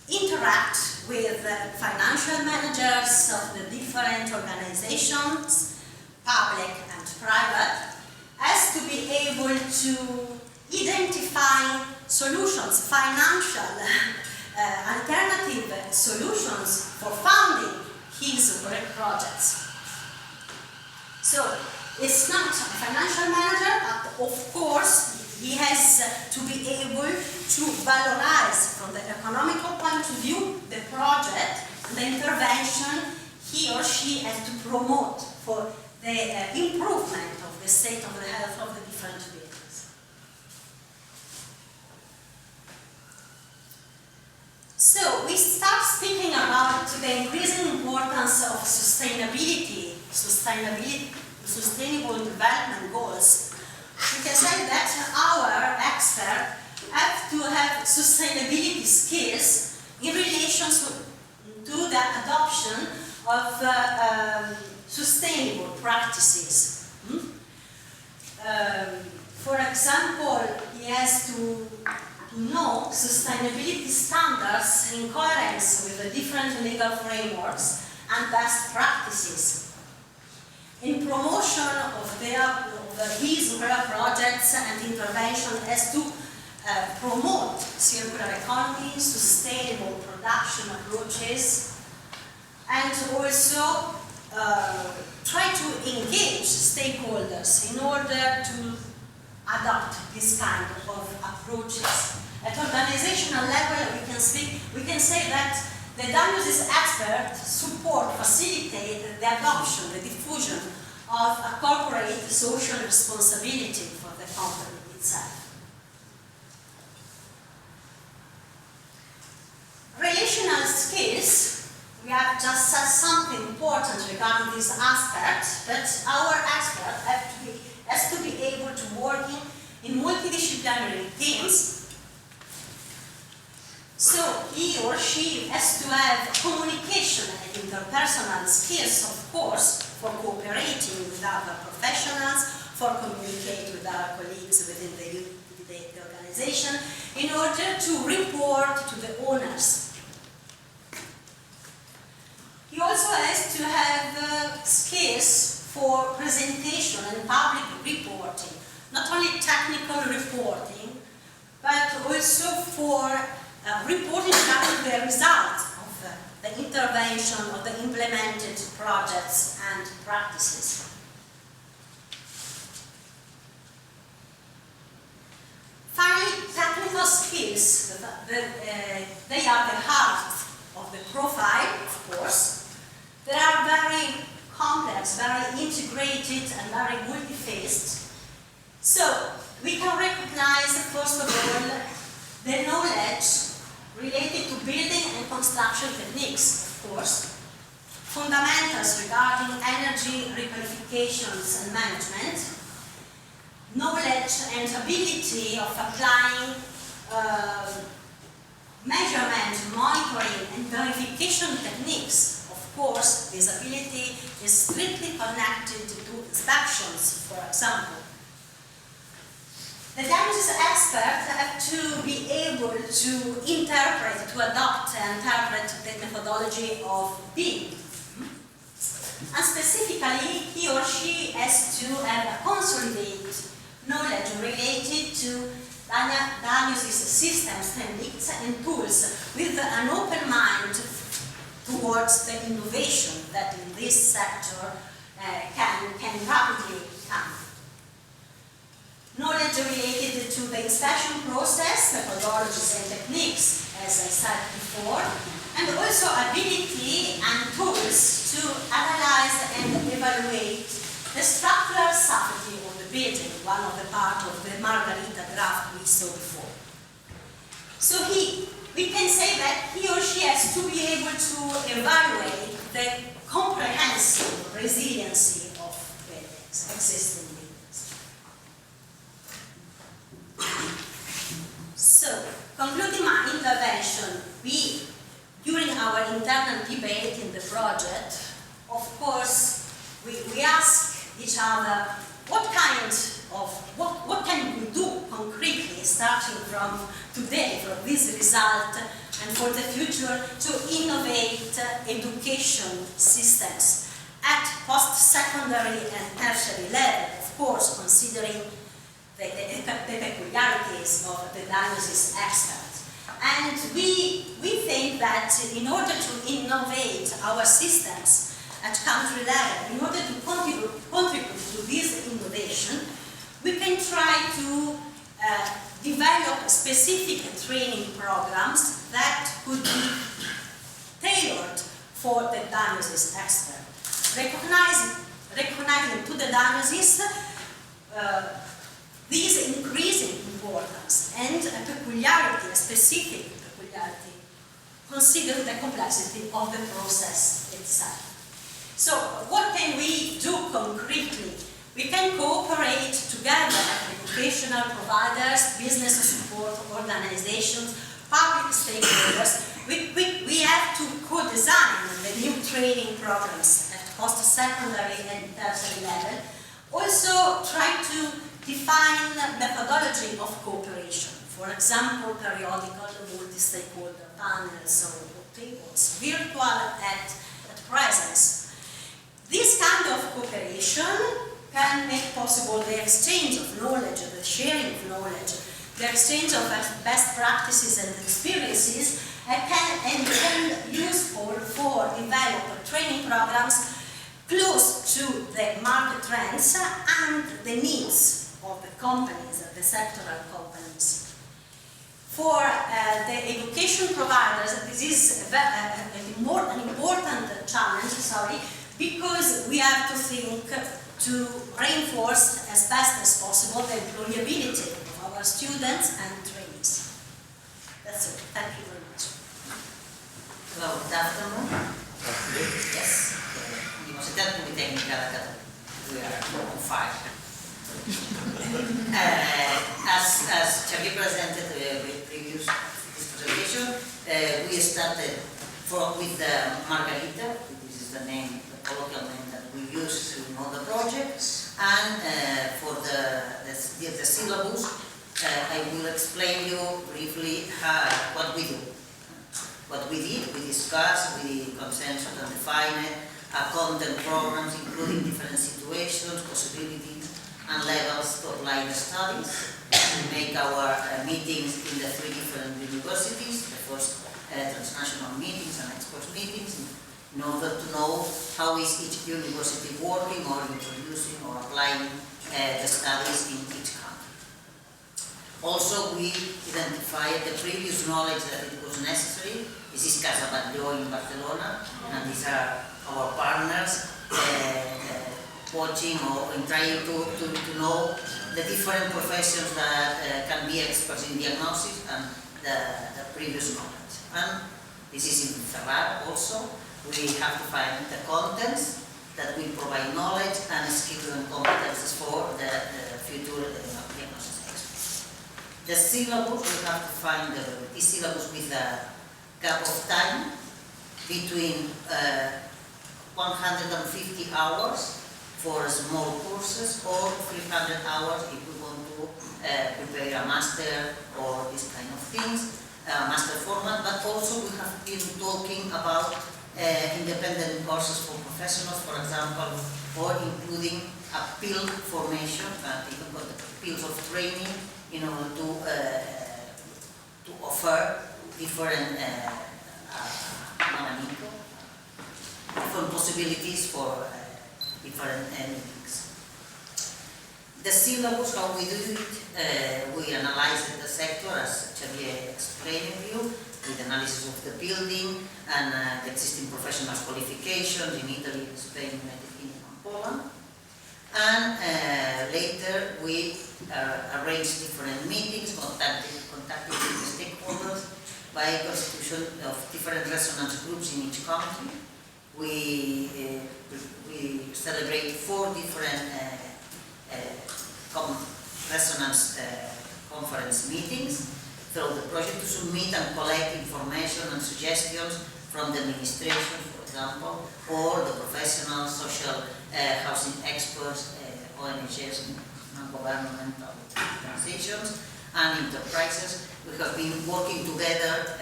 D: interact with financial managers of the different organizations, public and private, has to be able to identify solutions, financial alternative solutions for funding his or her projects. So, it's not a financial manager, but of course he has to be able to valorize from the economical point of view the project and the intervention he or she has to promote for the improvement of the state of the health of the different buildings. So we start speaking about the increasing importance of sustainable development goals. We can say that our experts have to have sustainability skills in relation to the adoption of sustainable practices. For example, he has to know sustainability standards in coherence with the different legal frameworks and best practices. In promotion of his or her projects and intervention has to promote circular economy, sustainable production approaches, and also try to engage stakeholders in order to adopt this kind of approaches. At organizational level, we can say that the diagnosis experts support, facilitate the adoption, the diffusion of a corporate social responsibility for the company itself. Relational skills, we have just said something important regarding this aspect, that our expert has to be able to work in multidisciplinary teams. So he or she has to have communication and interpersonal skills, of course, for cooperating with other professionals, for communicating with other colleagues within the organization, in order to report to the owners. He also has to have skills for presentation and public reporting, not only technical reporting, but also for reporting about the results of the intervention of the implemented projects and practices. Finally, technical skills, they are the heart of the profile, of course. They are very complex, very integrated, and very multi-faced. So, we can recognize, first of all, the knowledge related to building and construction techniques, of course, fundamentals regarding energy requalifications and management, knowledge and ability of applying measurement, monitoring, and verification techniques. Of course, this ability is strictly connected to inspections, for example. The diagnosis experts have to be able to interpret, to adopt and interpret the methodology of BIM. And specifically, he or she has to have a consolidated knowledge related to diagnosis systems, techniques, and tools with an open mind towards the innovation that in this sector can rapidly come. Knowledge related to the inspection process, methodologies and techniques, as I said before, and also ability and tools to analyze and evaluate the structural safety of the building, one of the parts of the Margarita graph we saw before. So we can say that he or she has to be able to evaluate the comprehensive resiliency of buildings, existing buildings. So, concluding my intervention, during our internal debate in the project, for the future to innovate education systems at post-secondary and tertiary level, of course, considering the peculiarities of the diagnosis expert. And we think that in order to innovate our systems at country level, in order to contribute to this innovation, we can try to develop specific training programs that could be tailored for the diagnosis expert. Recognizing to the diagnosis this increasing importance and a peculiarity, a specific peculiarity, considering the complexity of the process itself. So what can we do concretely? We can cooperate together, educational providers, business support organizations, public stakeholders. We have to co-design the new training programs at post-secondary and tertiary level. Also try to define methodology of cooperation. For example, periodical multi-stakeholder panels or tables, virtual at presence. This kind of cooperation can make possible the exchange of knowledge, the sharing of knowledge, the exchange of best practices and experiences, and can be useful for developing training programs close to the market trends and the needs of the companies, the sectoral companies. For the education providers, this is an important challenge, because we have to think to reinforce as best as possible the employability of our students and trainees. That's it. Thank you very much.
E: Hello, good afternoon. Yes. Università Politecnica da Catalunya. We are on fire. As Xavier presented with previous presentation, we started with Margarita. This is the name, the colloquial name that we use to know the project. And for the syllabus, I will explain you briefly what we do. What we did, we discussed, we consensus and defined content programs including different situations, possibilities, and levels to apply the studies. We make our meetings in the 3 different universities, the first transnational meetings and expert meetings, in order to know how is each university working or introducing or applying the studies in each country. Also, we identified the previous knowledge that it was necessary. This is Casa Batlló in Barcelona, and these are our partners watching or trying to know the different professions that can be experts in diagnosis and the previous knowledge. And this is in Ferrar also. We have to find the contents that will provide knowledge and skills and competences for the future diagnosis experts. The syllabus, we have to find the syllabus with a gap of time between 150 hours for small courses or 300 hours if we want to prepare a master or this kind of things, master format, but also we have been talking about independent courses for professionals, for example, or including a field formation, even got the fields of training in order to offer different different possibilities for different meetings. The syllabus, how we do it, we analyze the sector, as Xavier explained to you, with analysis of the building and the existing professional qualifications in Italy, Spain, United Kingdom, and Poland. And later we arrange different meetings, contacting with the stakeholders by constitution of different resonance groups in each country. We celebrate 4 different resonance conference meetings through the project to submit and collect information and suggestions from the administration, for example, or the professional, social housing experts, ONGs, non-governmental organizations, and enterprises. We have been working together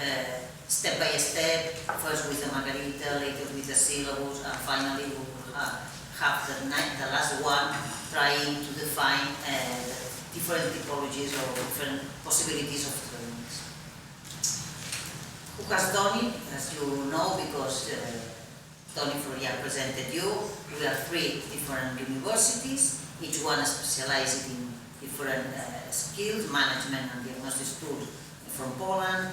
E: step by step, first with the Margarita, later with the syllabus, and finally we will have the last one trying to define different typologies or different possibilities of trainings. Who has done it? As you know, because Tony Florian presented you, we are 3 different universities, each one specialized in different skills, management and diagnosis tools from Poland,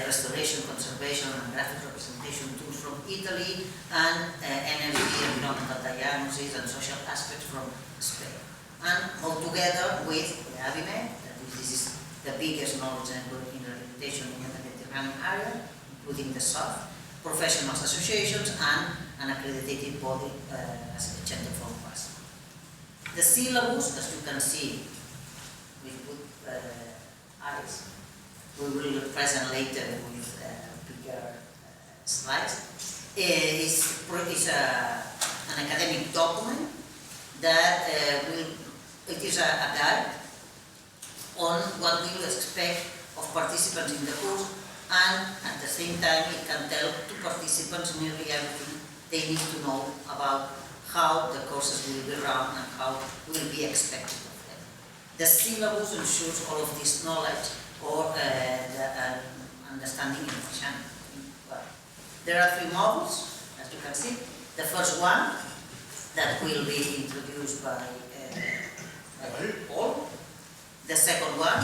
E: restoration, conservation and graphic representation tools from Italy, and energy, environmental diagnosis and social aspects from Spain. And all together with the AEEBC, this is the biggest knowledge network in rehabilitation in the Mediterranean area, including the South, professionals associations and an accredited body as a center for us. The syllabus, as you can see with good eyes, we will present later with bigger slides, is an academic document that it is a guide on what we will expect of participants in the course, and at the same time it can tell to participants nearly everything they need to know about how the courses will be run and how will be expected of them. The syllabus ensures all of this knowledge or the understanding in Russian. Well, there are 3 modules, as you can see. The first one that will be introduced by Paul. The second one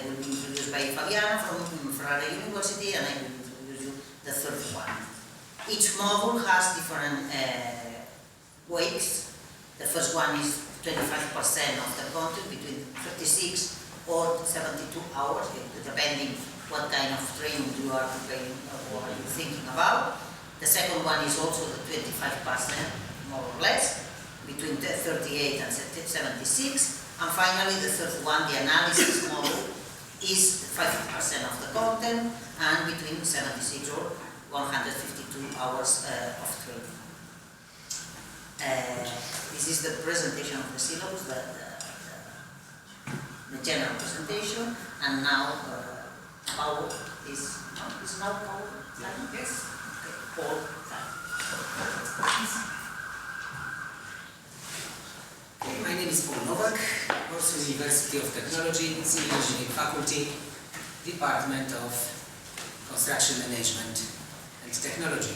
E: will be introduced by Fabiano from Ferrara University, and I will introduce you the third one. Each module has different weights. The first one is 25% of the content, between 36 or 72 hours, depending what kind of training you are preparing or are you thinking about. The second one is also the 25%, more or less, between 38 and 76. And finally, the third one, the analysis module, is 50% of the content and between 76 or 152 hours of training. This is the presentation of the syllabus, the general presentation, and now Paul is now Paul? Yes. Okay. Paul.
F: My name is Paul Novak, Warsaw University of Technology, Civil Engineering Faculty, Department of Construction Management and Technology.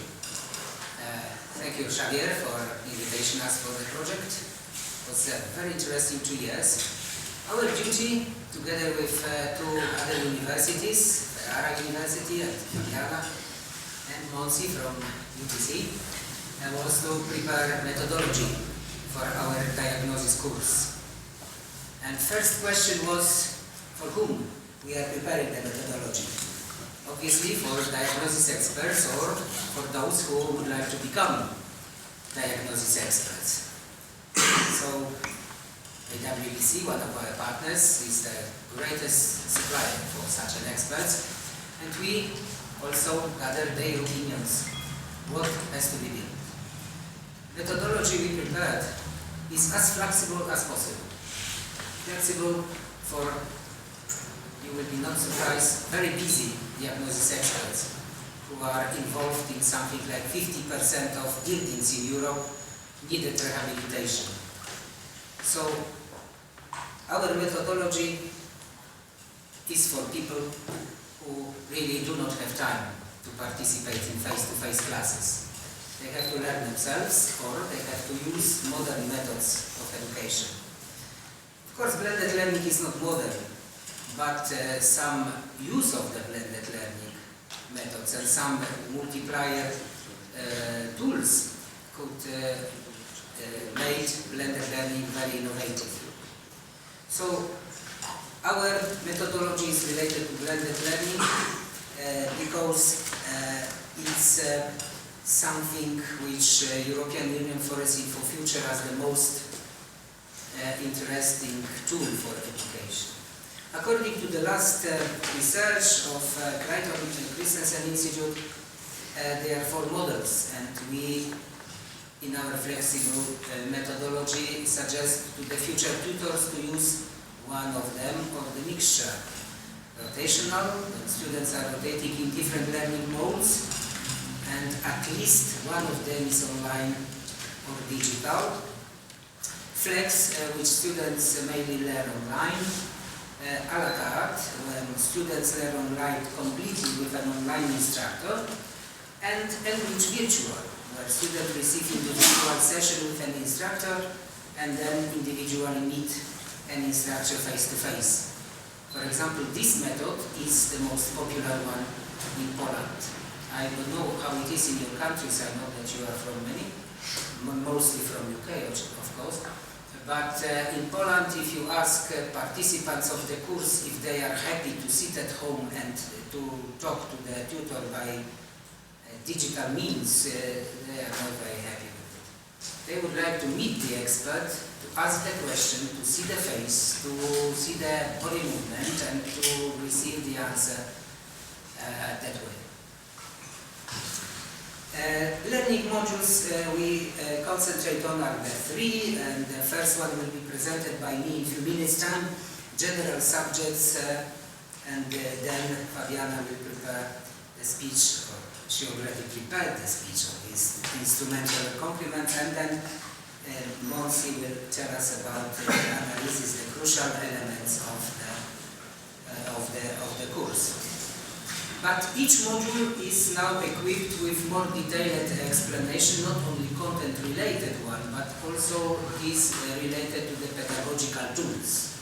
F: Thank you, Xavier, for inviting us for the project. It was very interesting 2 years. Our duty, together with 2 other universities, Ferrara University and Fabiana and Monsi from UTC, was to prepare methodology for our diagnosis course. And first question was, for whom we are preparing the methodology? Obviously for diagnosis experts or for those who would like to become diagnosis experts. So AEEBC, one of our partners, is the greatest supplier for such an expert, and we also gather their opinions, what has to be done. Methodology we prepared is as flexible as possible. Flexible for, you will be not surprised, very busy diagnosis experts who are involved in something like 50% of buildings in Europe needed rehabilitation. So our methodology is for people who really do not have time to participate in face-to-face classes. They have to learn themselves, or they have to use modern methods of education. Of course, blended learning is not modern, but some use of the blended learning methods and some multiplier tools could make blended learning very innovative. So our methodology is related to blended learning because it's something which European Union foresees for future as the most interesting tool for education. According to the last research of Creighton and Christensen Institute, there are 4 models, and we, in our flexible methodology, suggest to the future tutors to use one of them or the mixture. rotational, and students are rotating in different learning modes, and at least one of them is online or digital. Flex, which students mainly learn online. A la carte, when students learn online completely with an online instructor. And Enrich Virtual, where students receive individual session with an instructor and then individually meet an instructor face-to-face. For example, this method is the most popular one in Poland. I don't know how it is in your countries. I know that you are from many, mostly from UK, of course. But in Poland, if you ask participants of the course if they are happy to sit at home and to talk to the tutor by digital means, they are not very happy with it. They would like to meet the expert, to ask the question, to see the face, to see the body movement, and to receive the answer that way. Learning modules we concentrate on are the three, and the first one will be presented by me in a few minutes' time, general subjects, and then Fabiana will prepare the speech, or she already prepared the speech of his instrumental accompaniment, and then Monsi will tell us about the analysis, the crucial elements of the course. But each module is now equipped with more detailed explanation, not only content-related one, but also is related to the pedagogical tools.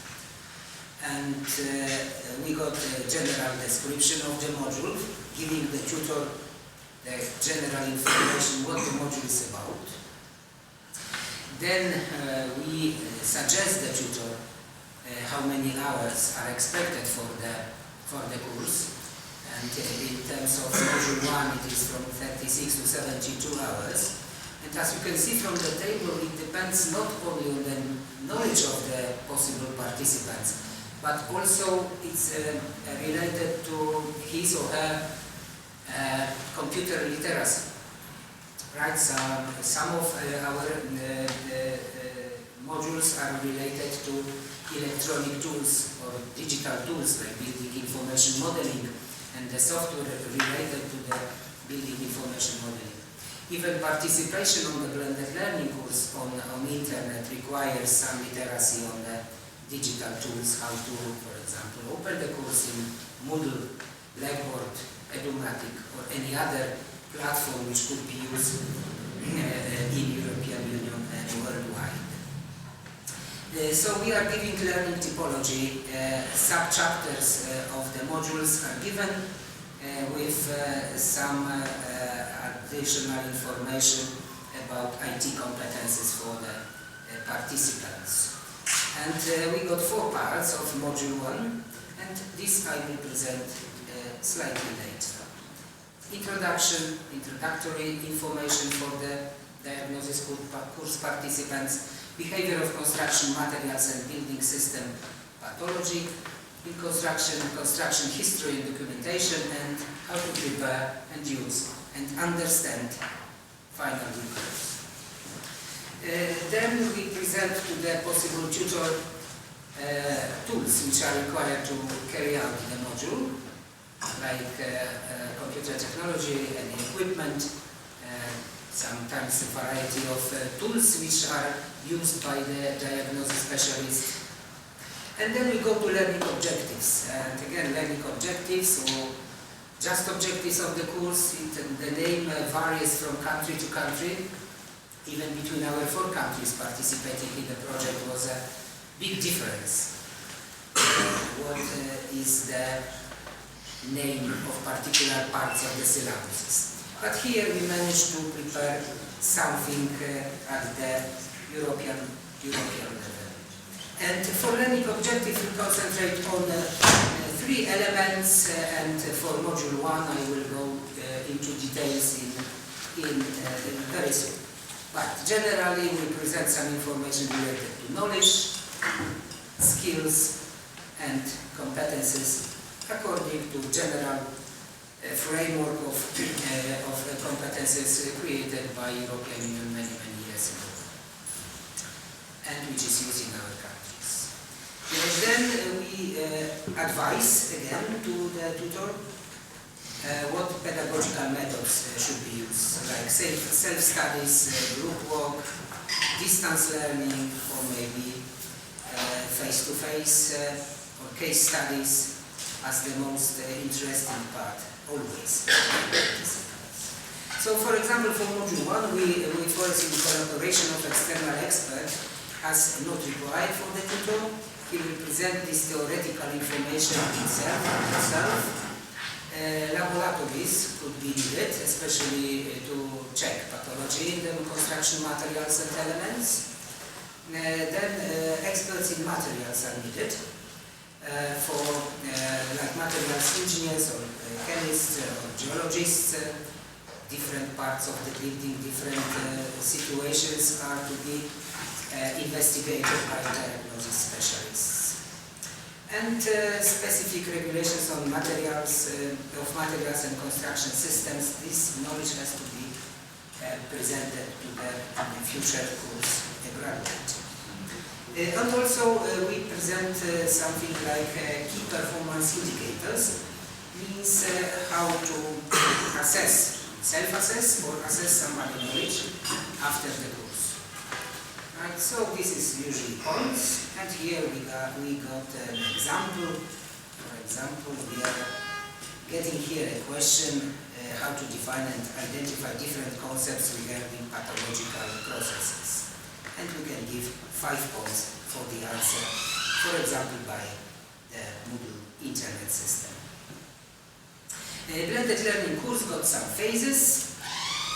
F: And we got a general description of the module, giving the tutor the general information what the module is about. Then we suggest the tutor how many hours are expected for the course. And in terms of module 1, it is from 36 to 72 hours. And as you can see from the table, it depends not only on the knowledge of the possible participants, but also it's related to his or her computer literacy. Right? Some of our modules are related to electronic tools or digital tools like building information modeling, and the software related to the building information modeling. Even participation on the blended learning course on internet requires some literacy on the digital tools, how to, for example, open the course in Moodle, Blackboard, Edumatic, or any other platform which could be used in European Union and worldwide. So we are giving learning typology. Sub-chapters of the modules are given with some additional information about IT competences for the participants. And we got 4 parts of module 1, and this I will present slightly later. Introductory information for the diagnosis course participants, behavior of construction materials and building system pathology, in construction history and documentation, and how to prepare and use and understand final reports. Then we present to the possible tutor tools which are required to carry out the module, like computer technology and equipment, sometimes a variety of tools which are used by the diagnosis specialist. And then we go to learning objectives. And again, learning objectives, or just objectives of the course. The name varies from country to country. Even between our 4 countries participating in the project was a big difference. What is the name of particular parts of the syllabuses? But here we managed to prepare something at the European level. And for learning objectives, we concentrate on 3 elements, and for module 1 I will go into details in very soon. But generally we present some information related to knowledge, skills and competences according to general framework of competences created by European Union many years ago, and which is used in our countries. Then we advise again to the tutor what pedagogical methods should be used, like self-studies, group work, distance learning, or maybe face-to-face or case studies as the most interesting part, always. So, for example, for Module 1, we foresee the collaboration of external experts as not required for the tutor. He will present this theoretical information himself. Laboratories could be needed, especially to check pathology in the construction materials and elements. Then experts in materials are needed for like materials engineers or chemists or geologists. Different parts of the building, different situations are to be investigated by diagnosis specialists. And specific regulations on materials, and construction systems, this knowledge has to be presented to the future course graduate. And also we present something like key performance indicators, means how to assess, self-assess or assess somebody's knowledge after the course. Right, so this is usually points, and here we got an example. For example, we are getting here a question how to define and identify different concepts regarding pathological processes. And we can give 5 points for the answer, for example, by the Moodle internet system. The blended learning course got some phases,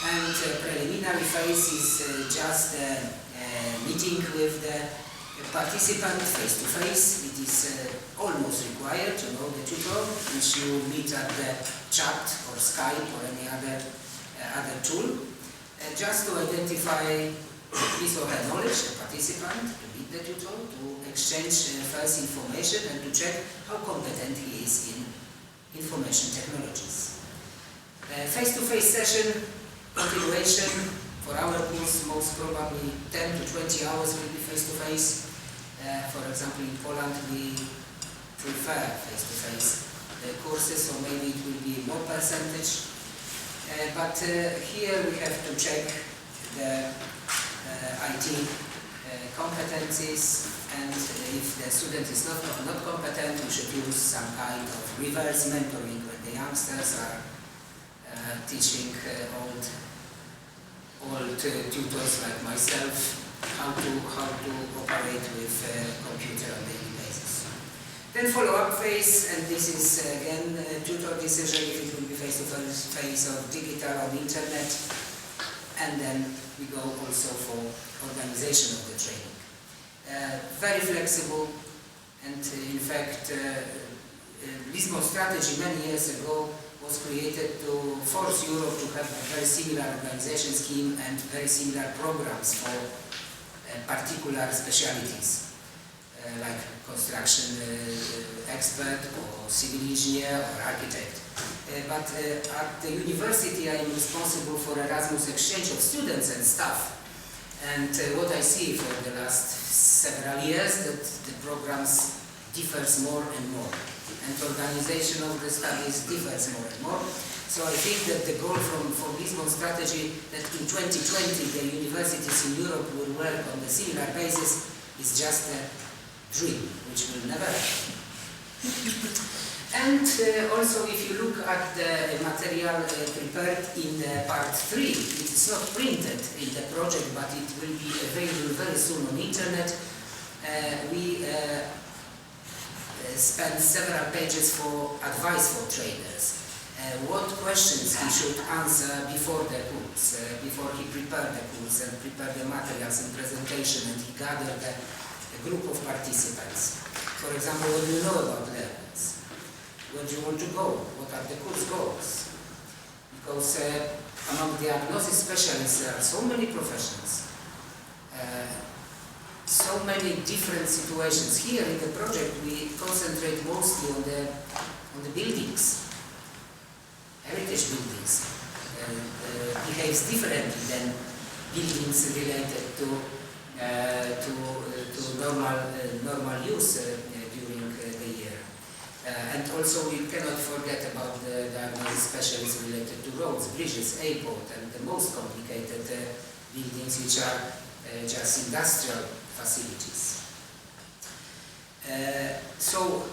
F: and preliminary phase is just meeting with the participant face-to-face. It is almost required to know the tutor, which you meet at the chat or Skype or any other tool, just to identify his or her knowledge, the participant, to meet the tutor, to exchange first information and to check how competent he is in information technologies. Face-to-face session continuation. For our course, most probably 10 to 20 hours will be face-to-face. For example, in Poland, we prefer face-to-face courses, so maybe it will be more percentage. But here we have to check the IT competencies, and if the student is not competent, we should use some kind of reverse mentoring when the youngsters are teaching old tutors like myself how to operate with computer on a daily basis. Then follow-up phase, and this is again tutor decision if it will be face-to-face or digital on internet, and then we go also for organization of the training. Very flexible, and in fact Lisbon strategy many years ago was created to force Europe to have a very similar organization scheme and very similar programs for particular specialities, like construction expert or civil engineer or architect. But at the university I am responsible for Erasmus exchange of students and staff. And what I see for the last several years that the programs differs more and more. And organization of the studies differs more and more. So I think that the goal for Lisbon strategy that in 2020 the universities in Europe will work on the similar basis is just a dream, which will never happen. And also if you look at the material prepared in part 3, it is not printed in the project, but it will be available very soon on internet. We spent several pages for advice for trainers. What questions he should answer before the course, before he prepared the course and prepared the materials and presentation, and he gathered a group of participants. For example, what do you know about levels? Where do you want to go? What are the course goals? Because among diagnosis specialists there are so many professions, so many different situations. Here in the project we concentrate mostly on the buildings. Heritage buildings behaves differently than buildings related to normal use during the year. And also we cannot forget about the diagnosis specialists related to roads, bridges, airport, and the most complicated buildings, which are just industrial facilities. So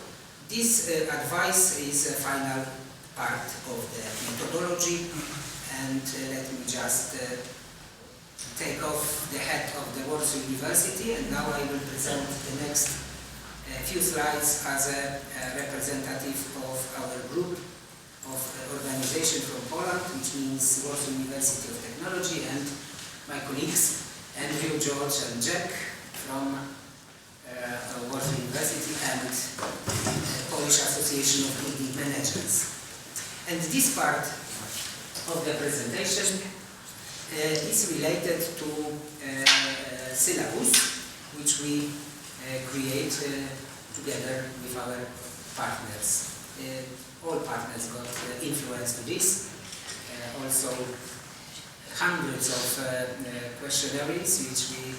F: this advice is a final part of the methodology, and let me just take off the hat of the Warsaw University, and now I will present the next few slides as a representative of our group of organization from Poland, which means Warsaw University of Technology, and my colleagues Andrew, George and Jack from Warsaw University and Polish Association of Building Managers. And this part of the presentation is related to syllabus, which we create together with our partners. All partners got influence to this. Also hundreds of questionnaires which we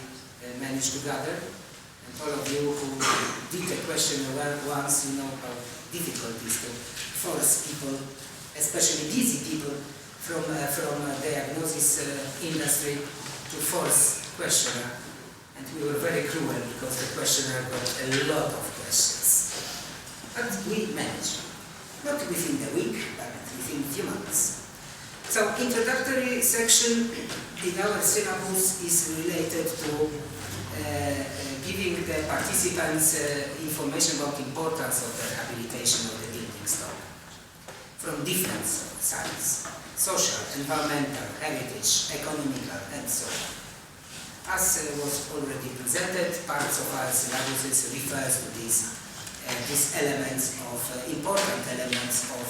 F: managed to gather. And all of you who did the questionnaire once, you know how difficult it is to force people, especially busy people from diagnosis industry, to force questionnaire. And we were very cruel because the questionnaire got a lot of questions. But we managed. Not within a week, but within a few months. So, introductory section in our syllabus is related to giving the participants information about the importance of the rehabilitation of the building stock from different sides: social, environmental, heritage, economical, and so on. As was already presented, parts of our syllabus refers to these elements of important elements of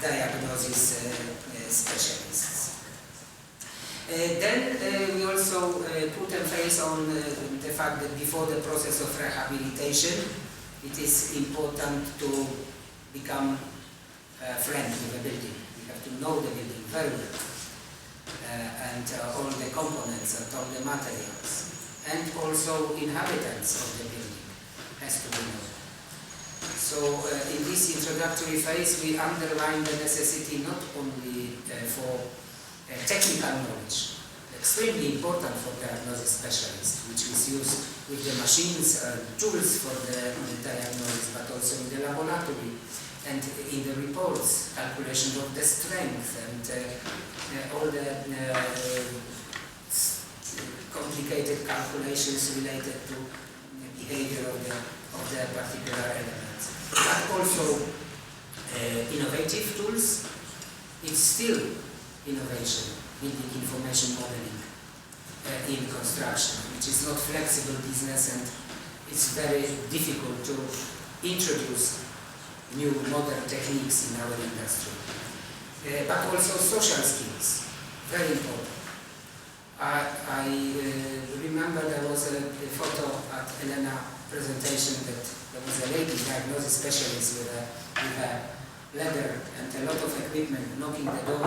F: diagnosis specialists. Then we also put emphasis on the fact that before the process of rehabilitation, it is important to become friends with the building. We have to know the building very well. And all the components and all the materials, and also inhabitants of the building has to be known. So in this introductory phase, we underline the necessity not only for technical knowledge, extremely important for diagnosis specialists, which is used with the machines and tools for the diagnosis, but also in the laboratory and in the reports, calculation of the strength and all the complicated calculations related to the behavior of the particular elements. But also innovative tools. It's still innovation, building information modeling in construction, which is not flexible business, and it's very difficult to introduce new modern techniques in our industry. But also social skills, very important. I remember there was a photo at Elena presentation that there was a lady diagnosis specialist with a ladder and a lot of equipment knocking the door.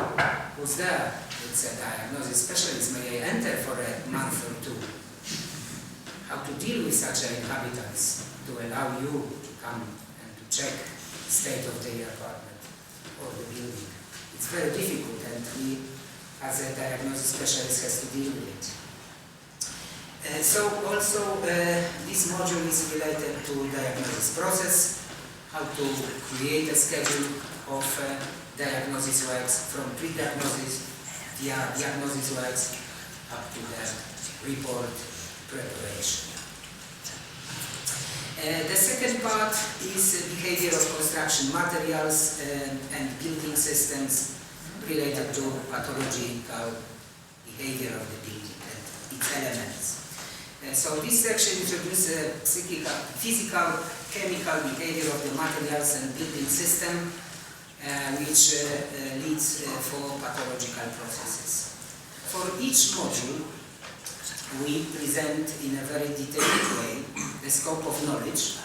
F: Who's there? It's a diagnosis specialist. May I enter for a month or two? How to deal with such inhabitants to allow you to come and to check state of the apartment or the building. It's very difficult, and we, as a diagnosis specialist, has to deal with it. So also this module is related to diagnosis process, how to create a schedule of diagnosis works from pre-diagnosis, diagnosis works, up to the report preparation. The second part is behavior of construction materials and building systems related to pathological behavior of the building and its elements. So this section introduces physical, chemical behavior of the materials and building system, which leads for pathological processes. For each module, we present in a very detailed way the scope of knowledge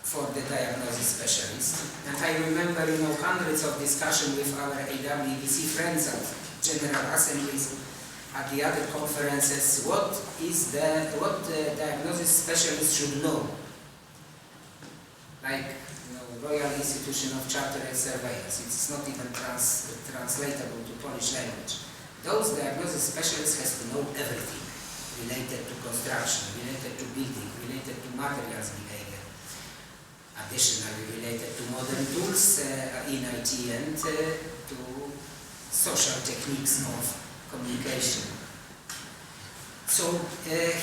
F: for the diagnosis specialist. And I remember, hundreds of discussions with our AEEBC friends at General Assemblies, at the other conferences, what the diagnosis specialist should know. Like, Royal Institution of Chartered Surveyors. It's not even translatable to Polish language. Those diagnosis specialists has to know everything related to construction, related to building, related to materials behavior, additionally related to modern tools in IT and to social techniques of communication. So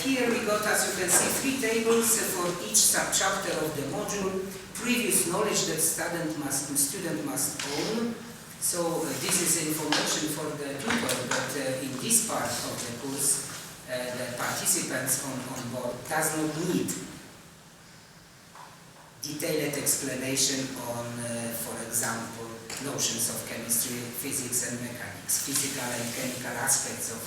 F: here we got, as you can see, 3 tables for each subchapter of the module. Previous knowledge that student must own. So this is information for the tutor that in this part of the course the participants on board does not need detailed explanation on, for example, notions of chemistry, physics and mechanics, physical and chemical aspects of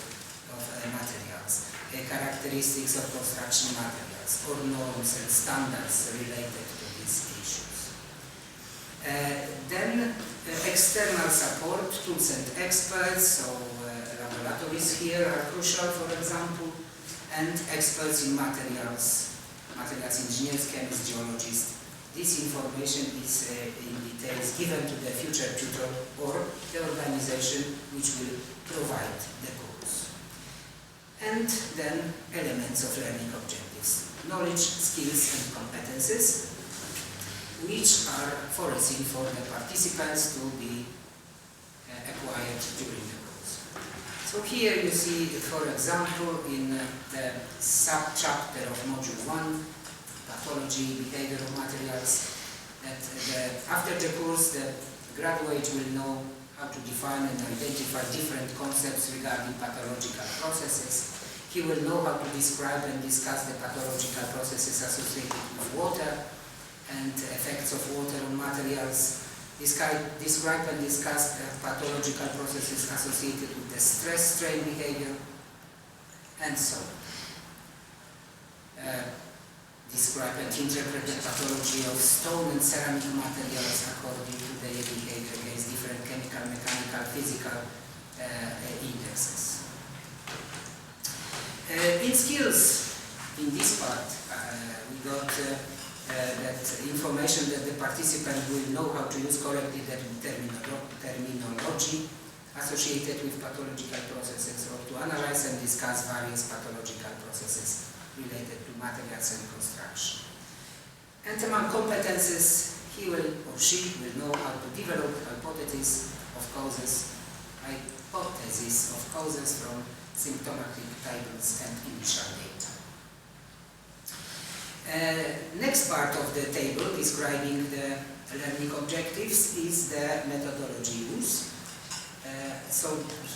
F: materials, characteristics of construction materials, or norms and standards related to these issues. Then external support, tools and experts, so laboratories here are crucial, for example, and experts in materials engineers, chemists, geologists. This information is in details given to the future tutor or the organization which will provide the course. And then elements of learning objectives, knowledge, skills and competences, which are foreseen for the participants to be acquired during the course. So here you see, for example, in the sub-chapter of Module 1, Pathology, Behavior of Materials, that after the course the graduate will know how to define and identify different concepts regarding pathological processes. He will know how to describe and discuss the pathological processes associated with water and effects of water on materials, describe and discuss pathological processes associated with the stress-strain behavior, and so on. Describe and interpret the pathology of stone and ceramic materials according to their behavior against different chemical, mechanical, physical indexes. In skills, in this part, we got that information that the participant will know how to use correctly the terminology associated with pathological processes, or to analyze and discuss various pathological processes related to materials and construction. And among competences, he will or she will know how to develop hypotheses of causes from symptomatic tables and initial data. Next part of the table describing the learning objectives is the methodology use. So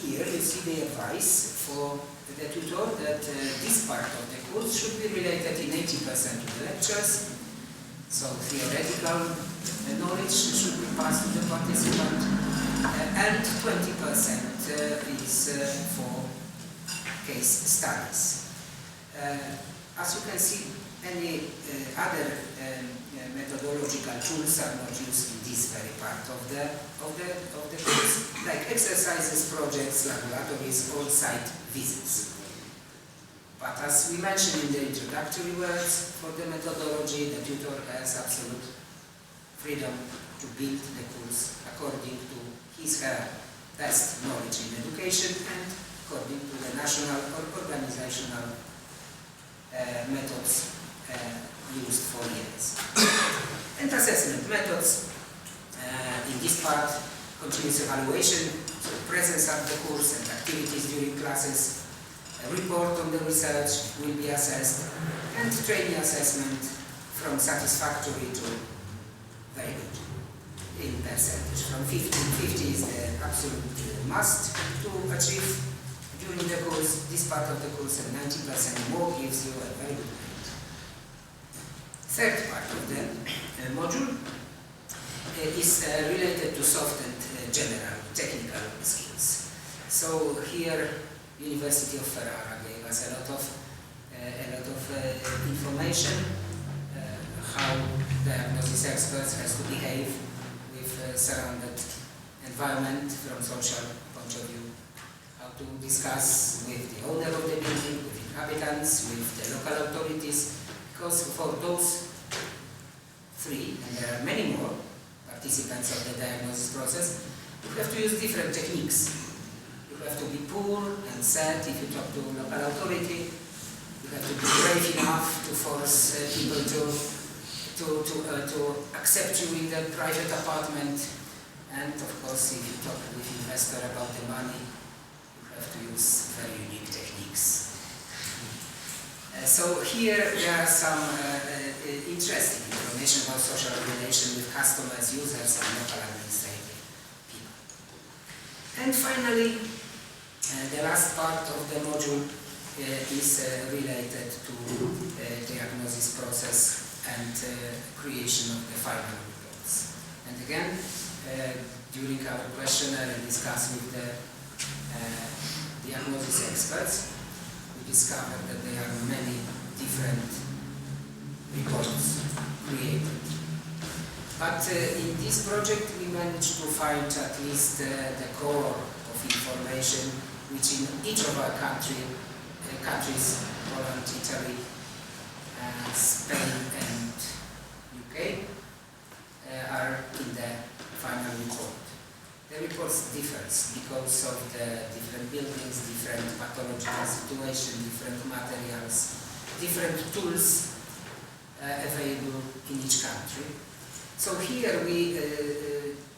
F: here you see the advice for the tutor that this part of the course should be related in 80% to the lectures. So theoretical knowledge should be passed to the participant, and 20% is for case studies. As you can see, any other methodological tools are not used in this very part of the course, like exercises, projects, laboratories, or site visits. But as we mentioned in the introductory words for the methodology, the tutor has absolute freedom to build the course according to his/her best knowledge in education and according to the national or organizational methods used for years. And assessment methods, in this part, continuous evaluation, so presence of the course and activities during classes, a report on the research will be assessed, and training assessment from satisfactory to very good in percentage. From 50 to 50 is the absolute must to achieve during the course, this part of the course, and 90% more gives you a very good grade. Third part of the module is related to soft and general technical skills. So here, University of Ferrara gave us a lot of information how diagnosis experts has to behave with surrounded environment from social point of view, how to discuss with the owner of the building, with inhabitants, with the local authorities, because for those 3, and there are many more participants of the diagnosis process, you have to use different techniques. You have to be poor and sad if you talk to local authority. You have to be brave enough to force people to accept you in the private apartment. And of course, if you talk with investor about the money, you have to use very unique techniques. So here there are some interesting information about social relation with customers, users, and local administrative people. And finally, the last part of the module is related to diagnosis process and creation of the final reports. And again, during our questionnaire and discuss with the diagnosis experts, we discovered that there are many different reports created. But in this project we managed to find at least the core of information which in each of our countries, Poland, Italy, Spain and UK, are in the final report. The report differs because of the different buildings, different pathological situation, different materials, different tools available in each country. So here we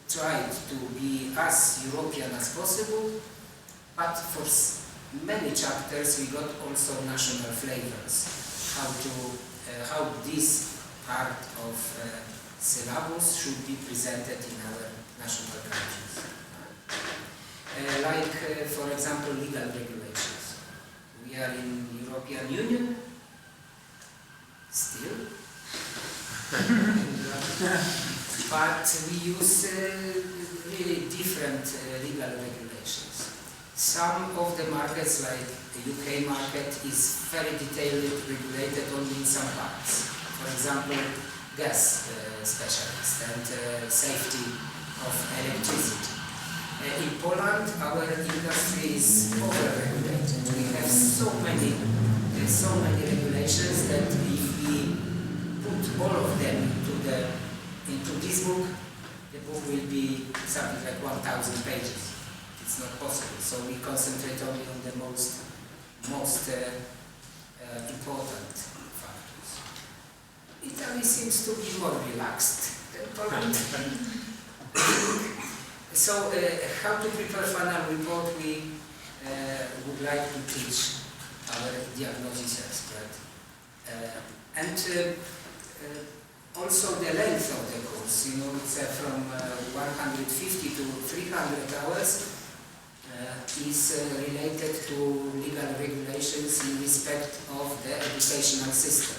F: tried to be as European as possible, but for many chapters we got also national flavors, how this part of syllabus should be presented in our national countries. For example, legal regulations. We are in European Union, still, but we use really different legal regulations. Some of the markets, like the UK market, is very detailed, regulated only in some parts. For example, gas specialist and safety of electricity. In Poland, our industry is over-regulated. We have so many regulations that if we put all of them into this book, the book will be something like 1,000 pages. It's not possible. So we concentrate only on the most important factors. Italy seems to be more relaxed than Poland. So how to prepare final report, we would like to teach our diagnosis expert. Also the length of the course, it's from 150 to 300 hours, is related to legal regulations in respect of the educational system.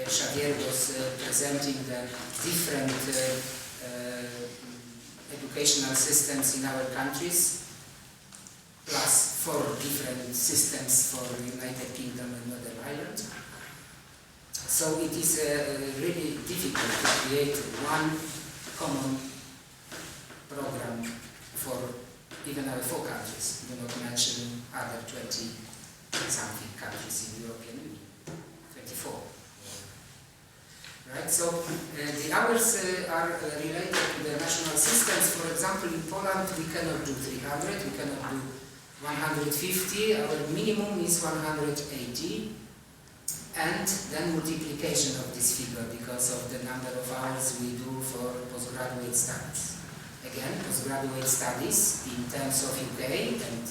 F: Xavier was presenting the different educational systems in our countries, plus 4 different systems for United Kingdom and Northern Ireland. So it is really difficult to create one common program for even our 4 countries, do not mention other 20-something countries in the European Union, 24. Right, so the hours are related to the national systems. For example, in Poland we cannot do 300, we cannot do 150, our minimum is 180, and then multiplication of this figure because of the number of hours we do for postgraduate studies. Again, postgraduate studies in terms of UK and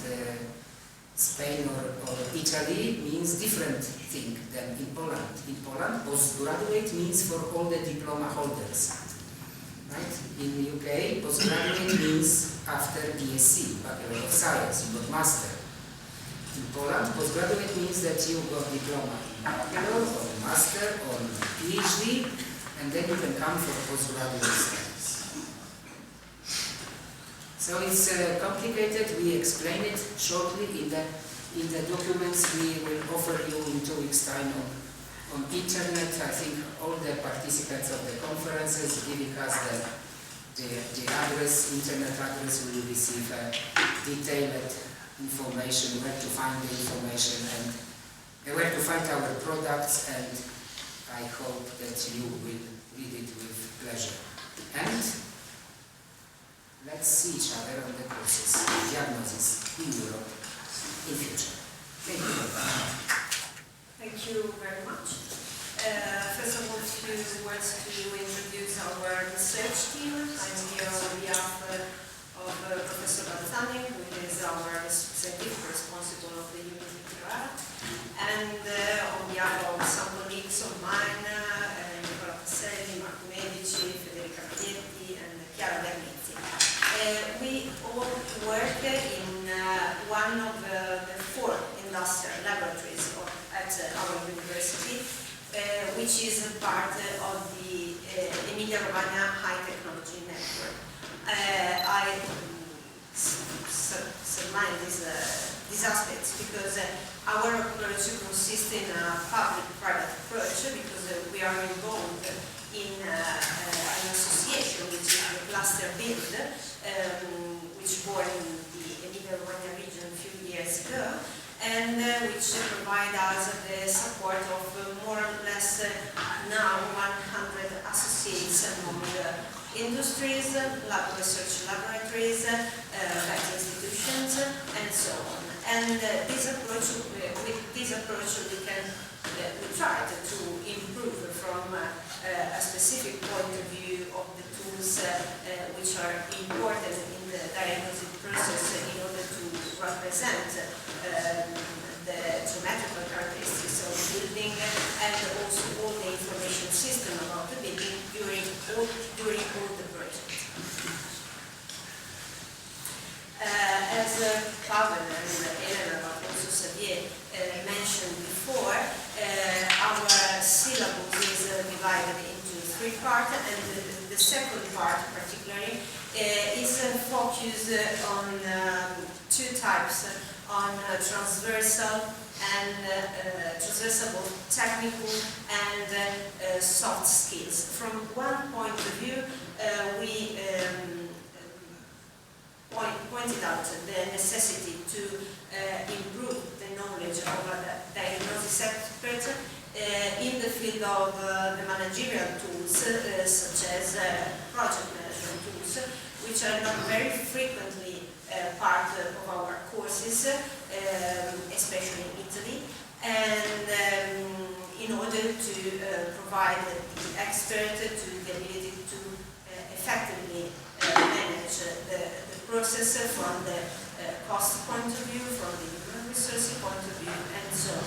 F: Spain or Italy means different thing than in Poland. In Poland, postgraduate means for all the diploma holders. Right? In the UK, postgraduate means after BSc, Bachelor of Science, you got master. In Poland, postgraduate means that you got diploma in bachelor or master or PhD, and then you can come for postgraduate studies. So it's complicated. We explain it shortly in the documents we will offer you in 2 weeks' time on internet. I think all the participants of the conferences giving us the address, internet address, will receive detailed information, where to find the information and where to find our products, and I hope that you will read it with pleasure. And let's see each other on the courses, diagnosis in Europe in future. Thank you.
G: Thank you very much. First of all, a few words to introduce our research team. I'm here on behalf of Professor Balzani, who is our scientific responsible of the unit in Ferrara, and on behalf of some colleagues of mine, Nicola Passelli, Marco Medici, Federica Minetti, and Chiara Bernetti. We all work in one of the 4 industrial laboratories at our university, which is a part of the Emilia-Romagna High Technology Network. I subline these aspects because our approach consists in a public-private approach, because we are involved in an association which is the Cluster Build, which born in the Emilia-Romagna region a few years ago, and which provide us the support of more or less now 100 associates among industries, research laboratories, vet institutions, and so on. And with this approach we try to improve from a specific point of view of the tools which are important in the diagnostic process in order to represent the geometrical characteristics of the building, and also all the information system about the building during all the project. As Pavel and Elena, but also Xavier mentioned before, our syllabus is divided into 3 parts, and the second part particularly is focused on 2 types, on transversal and transversal technical and soft skills. From one point of view, we pointed out the necessity to improve the knowledge of a diagnosis expert in the field of the managerial tools, such as project management tools, which are not very frequently part of our courses, especially in Italy, and in order to provide the expert to the ability to effectively manage the process from the cost point of view, from the human resource point of view, and so on.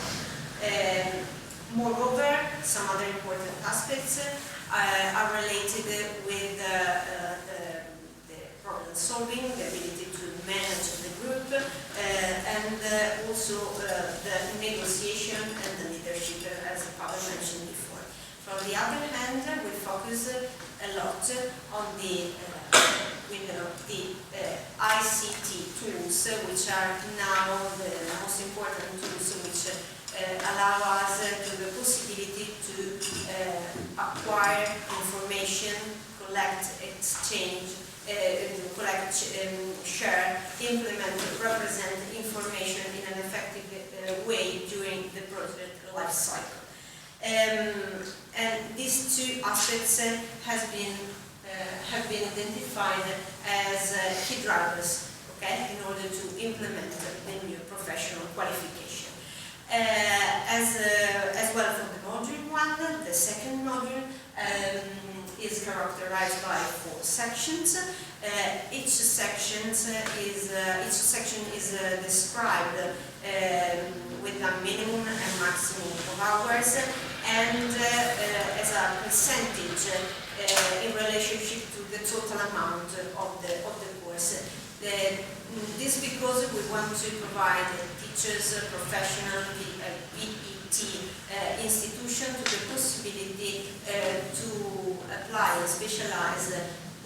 G: Moreover, some other important aspects are related with the problem solving, the ability to manage the group, and also the negotiation and the leadership, as Pavel mentioned before. From the other hand, we focus a lot on the ICT tools, which are now the most important tools which allow us the possibility to acquire information, collect, exchange, share, implement, represent information in an effective way during the project life cycle. And these 2 aspects have been identified as key drivers, okay, in order to implement the new professional qualification. As well for the module 1, the second module is characterized by 4 sections. Each section is described with a minimum and maximum of hours, and as a percentage in relationship to the total amount of the course. This because we want to provide teachers, professional, VET institution to the possibility to apply and specialize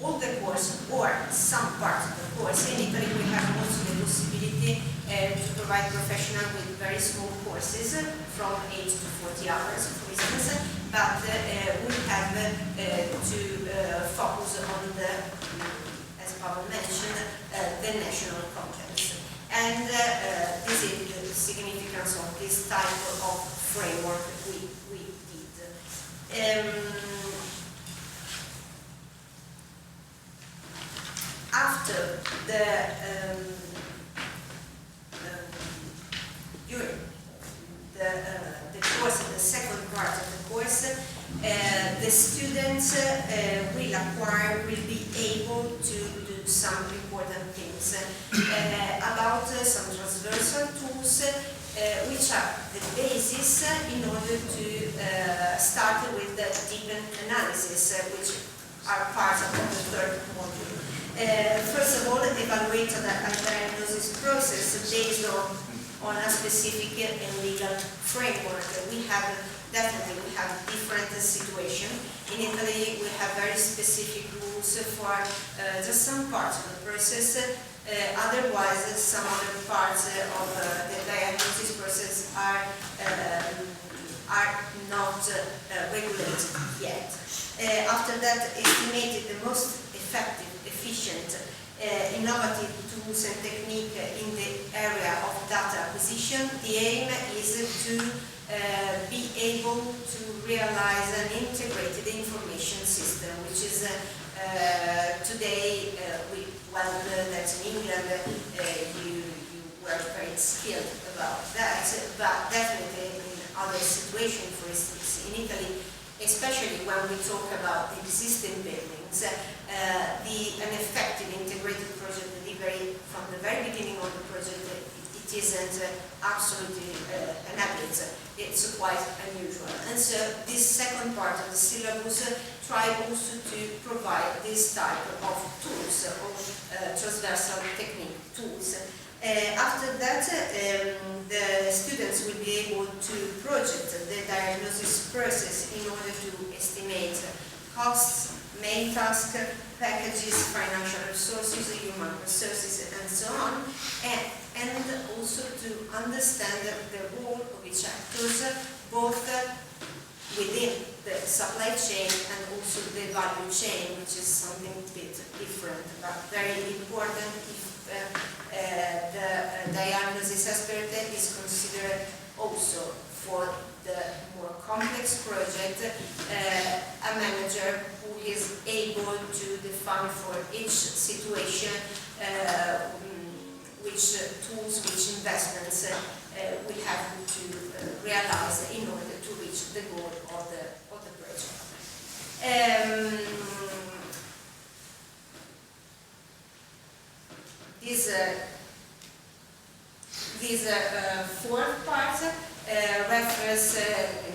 G: all the course or some part of the course. In Italy we have also the possibility to provide professional with very small courses from 8 to 40 hours, for instance, but we have to focus on the, as Pavel mentioned, the national contents. And this is the significance of this type of framework we did. part of the course, the students will be able to do some important things about some transversal tools which are the basis in order to start with the deepened analysis, which are part of the third module. First of all, evaluate the diagnosis process based on a specific and legal framework. We have different situations. In Italy, we have very specific rules for just some parts of the process. Otherwise, some other parts of the diagnosis process are not regulated yet. After that, estimated the most effective, efficient, innovative tools and technique in the area of data acquisition. The aim is to be able to realize an integrated information system, which is today well known that in England you were very skilled about that, but definitely in other situations, for instance in Italy, especially when we talk about the existing buildings, an effective integrated project delivery from the very beginning of the project, it isn't absolutely an habit. It's quite unusual. And so this second part of the syllabus try also to provide this type of tools, of transversal technique tools. After that, the students will be able to project the diagnosis process in order to estimate costs, main task, packages, financial resources, human resources, and so on, and also to understand the role of each actors, both within the supply chain and also the value chain, which is something a bit different, but very important if the diagnosis expert is considered also for the more complex project, a manager who is able to define for each situation which tools, which investments we have to realize in order to reach the goal of the project. This fourth part refers,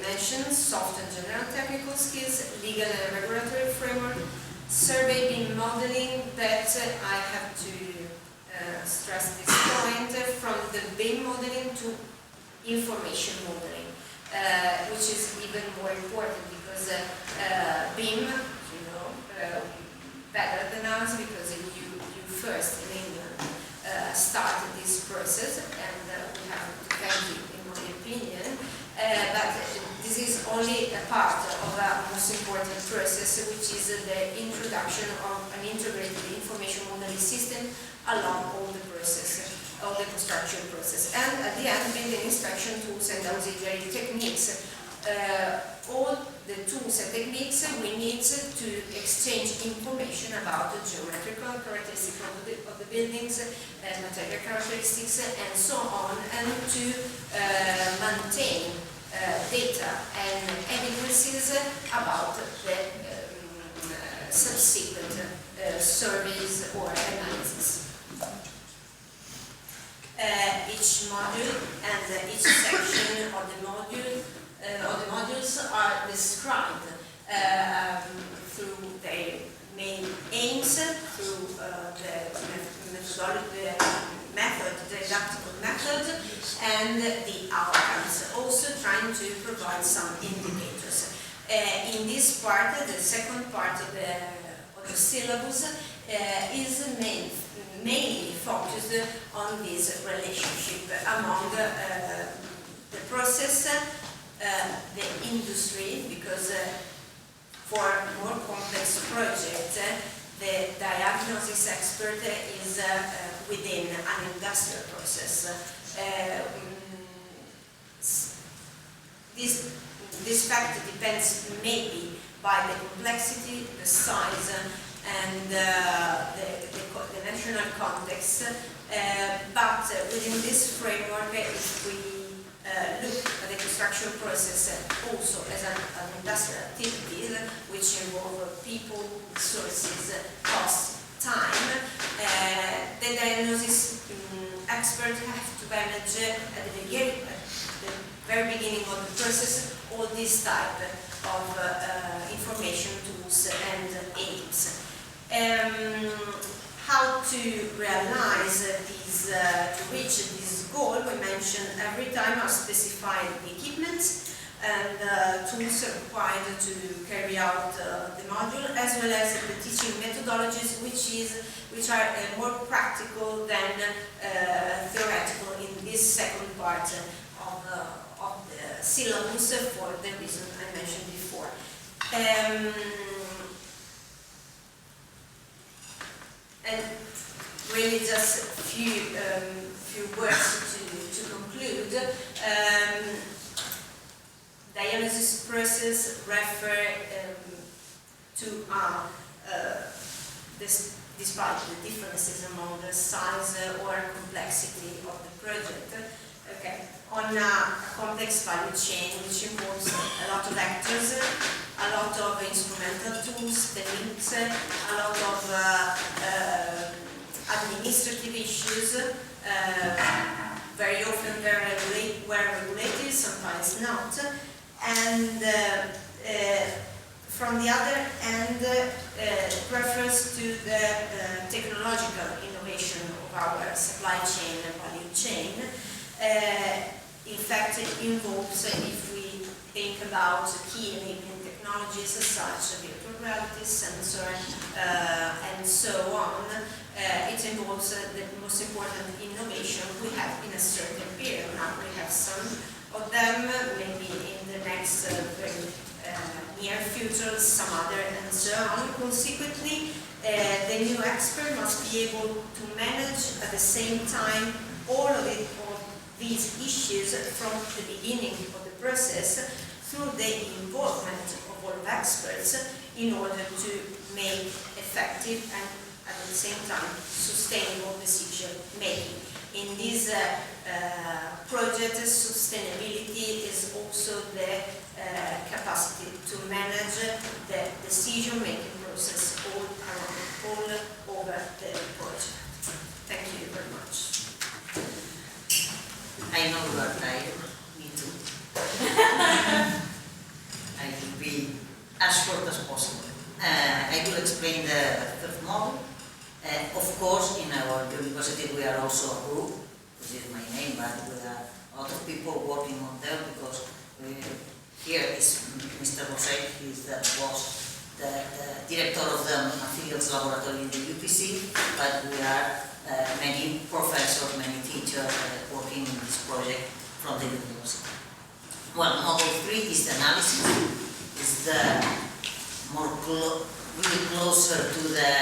G: mentions soft and general technical skills, legal and regulatory framework, survey BIM modeling, that I have to stress this point, from the BIM modeling to information modeling, which is even more important because BIM, you know, better than us because you first in England started this process, and we have to thank you in my opinion, but this is only a part of a most important process, which is the introduction of an integrated information modeling system along all the process, all the construction process, and at the end building inspection tools and auxiliary techniques. All the tools and techniques we need to exchange information about the geometrical characteristics of the buildings, material characteristics, and so on, and to maintain data and evidences about the subsequent surveys or analysis. Each module and each section of the modules are described through their main aims, through the didactical method, and the outcomes, also trying to provide some indicators. In this part, the second part of the syllabus is mainly focused on this relationship among the process, the industry, because for more complex projects, the diagnosis expert is within an industrial process. This fact depends maybe by the complexity, the size, and the national context, but within this framework, if we look at the construction process also as resources, cost, time. The diagnosis expert has to manage at the very beginning of the process all these type of information tools and aids. How to realize these, to reach this goal, we mentioned every time are specified equipment and tools required to carry out the module, as well as the teaching methodologies, which are more practical than theoretical in this second part of the syllabus for the reason I mentioned before. And really just a few words to conclude. Diagnosis process refer to despite the differences among the size or complexity of the project. Okay, on a complex value chain which involves a lot of actors, a lot of instrumental tools, techniques, a lot of administrative issues, very often well regulated, sometimes not, and from the other end, refers to the technological innovation of our supply chain and value chain. In fact, it involves, if we think about key enabling technologies such as virtual reality, sensor, and so on, it involves the most important innovation we have in a certain period. Now we have some of them, maybe in the next very near future, some other, and so on. Consequently, the new expert must be able to manage at the same time all of these issues from the beginning of the process through the involvement of all experts in order to make effective and at the same time sustainable decision making. In this project, sustainability is also the capacity to manage the decision-making process all over the project. Thank you very much.
E: I know you are tired, me too. I will be as short as possible. I will explain the third model. Of course, in our university we are also a group, which is my name, but we are a lot of people working on there because here is Mr. Jose, he was the director of the materials laboratory in the UPC, but we are many professors, many teachers working in this project from the university. Well, model 3 is the analysis, is the more really closer to the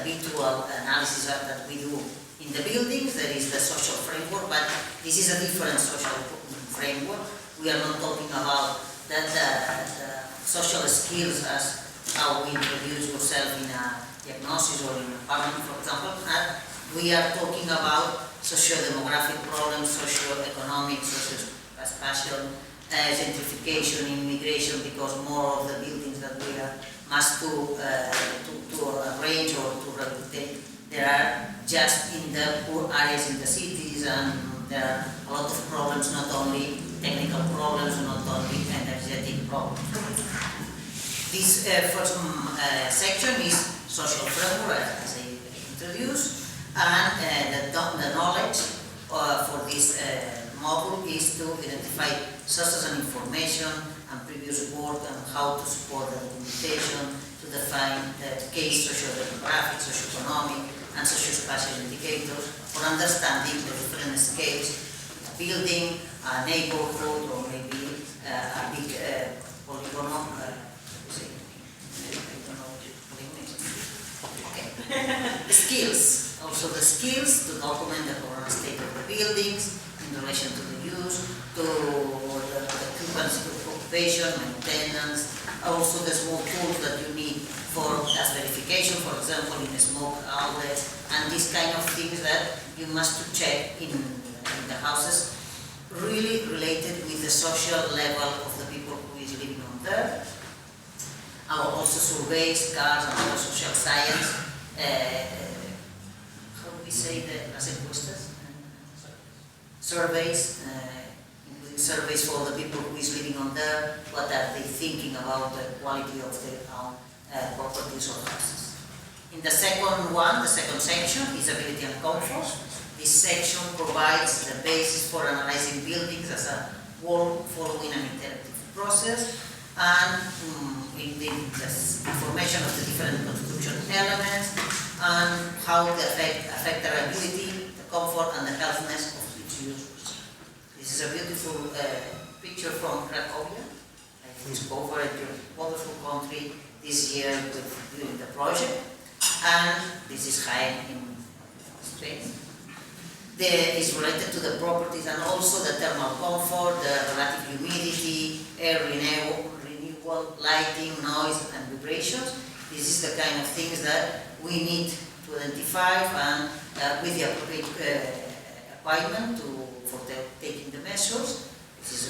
E: virtual analysis that we do in the buildings. There is the social framework, but this is a different social framework. We are not talking about the social skills as how we introduce yourself in a diagnosis or in a parliament, for example. We are talking about socio-demographic problems, socio-economic, socio-spatial, gentrification, immigration, because more of the buildings that we are must to arrange or to rehabilitate, they are just in the poor areas in the cities, and there are a lot of problems, not only technical problems, not only energetic problems. This first section is social framework, as I introduced, and the knowledge for this module is to identify sources and information and previous work and how to support the documentation, to define the case socio-demographic, socio-economic, and socio-spatial indicators for understanding the different scales, a building, a neighborhood, or maybe a big polygon. The skills, also the skills to document the current state of the buildings in relation to the use, to the occupation, maintenance, also the small tools that you need for gas verification, for example, in a smoke outlet, and these kind of things that you must check in the houses, really related with the social level of the people who is living on there. also surveys, cars, and other social science. How do we say las encuestas? Surveys, including surveys for the people who is living on there, what are they thinking about the quality of their own properties or houses. In the second one, the second section, usability and comfort. This section provides the basis for analyzing buildings as a whole following an interactive process, and in the information of the different construction elements and how they affect their ability, the comfort and the healthiness of its users. This is a beautiful picture from Cracovia. I discovered a wonderful country this year during the project, and this is Jaén in Spain. Is related to the properties and also the thermal comfort, the relative humidity, air renewal, lighting, noise and vibrations. This is the kind of things that we need to identify and with the appropriate equipment for taking the measures. This is,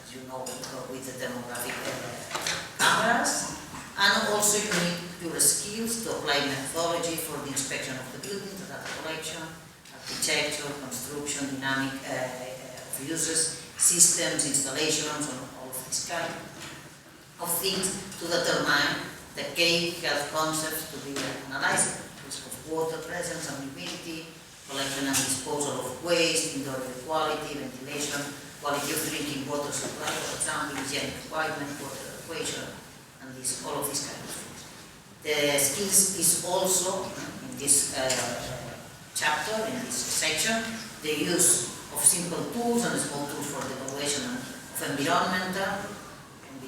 E: as you know, with the thermographic cameras. And also you need your skills to apply methodology for the inspection of the building, the data collection, architecture, construction, dynamic of uses, systems, installations, and all of this kind of things to determine the key health concepts to be analyzed: risk of water presence and humidity, collection and disposal of waste, indoor air quality, ventilation, quality of drinking water supply, for example, hygienic equipment, water equation, and all of these kind of things. The skills is also in this chapter, in this section, the use of simple tools and small tools for the evaluation of environmental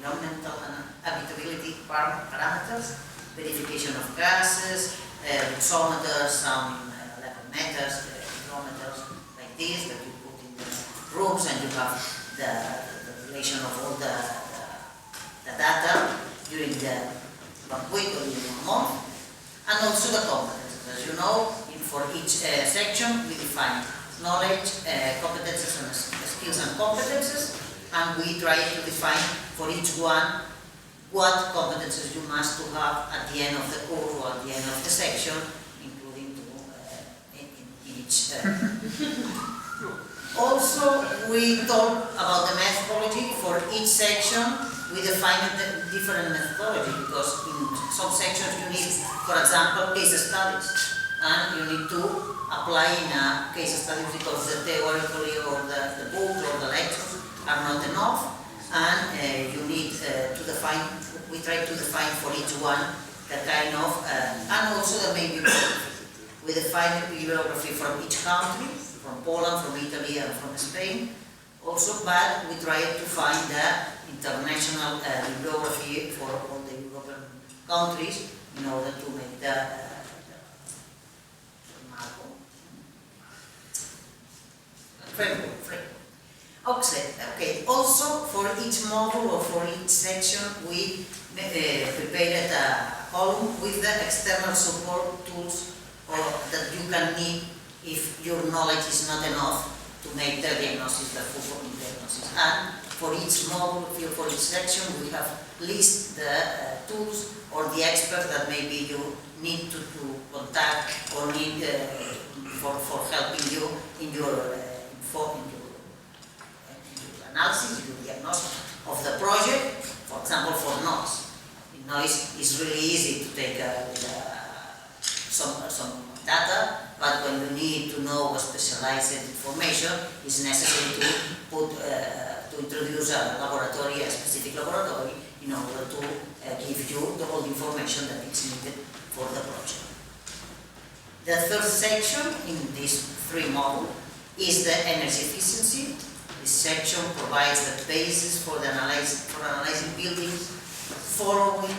E: and habitability parameters, verification of gases, luxometers, some level meters, hydrometers like this that you put in the rooms, and you have the relation of all the data during the 1 week or during 1 month, and also the competences. As you know, for each section we define knowledge, competences and skills and competences, and we try to define for each one what competences you must to have at the end of the course or at the end of the section, including in each. Also, we talk about the methodology for each section. We define the different methodology because in some sections you need, for example, case studies, and you need to apply in a case study because the theoretically or the books or the lectures are not enough, and you need to define. We try to define for each one the kind of, and also the main bibliography. We define the bibliography from each country, from Poland, from Italy, and from Spain. Also, but we try to find the international bibliography for all the European countries in order to make the framework. Okay. Also, for each module or for each section, we prepared a column with the external support tools that you can need if your knowledge is not enough to make the diagnosis, the full diagnosis. And for each module, for each section, we have list the tools or the experts that maybe you need to contact or need for helping you in your analysis, your diagnosis of the project. For example, for noise. In noise, it's really easy to take some data, but when you need to know specialized information, it's necessary to put to introduce a laboratory, a specific laboratory, in order to give you all the information that is needed for the project. The third section in this 3 module is the energy efficiency. This section provides the basis for analyzing buildings, following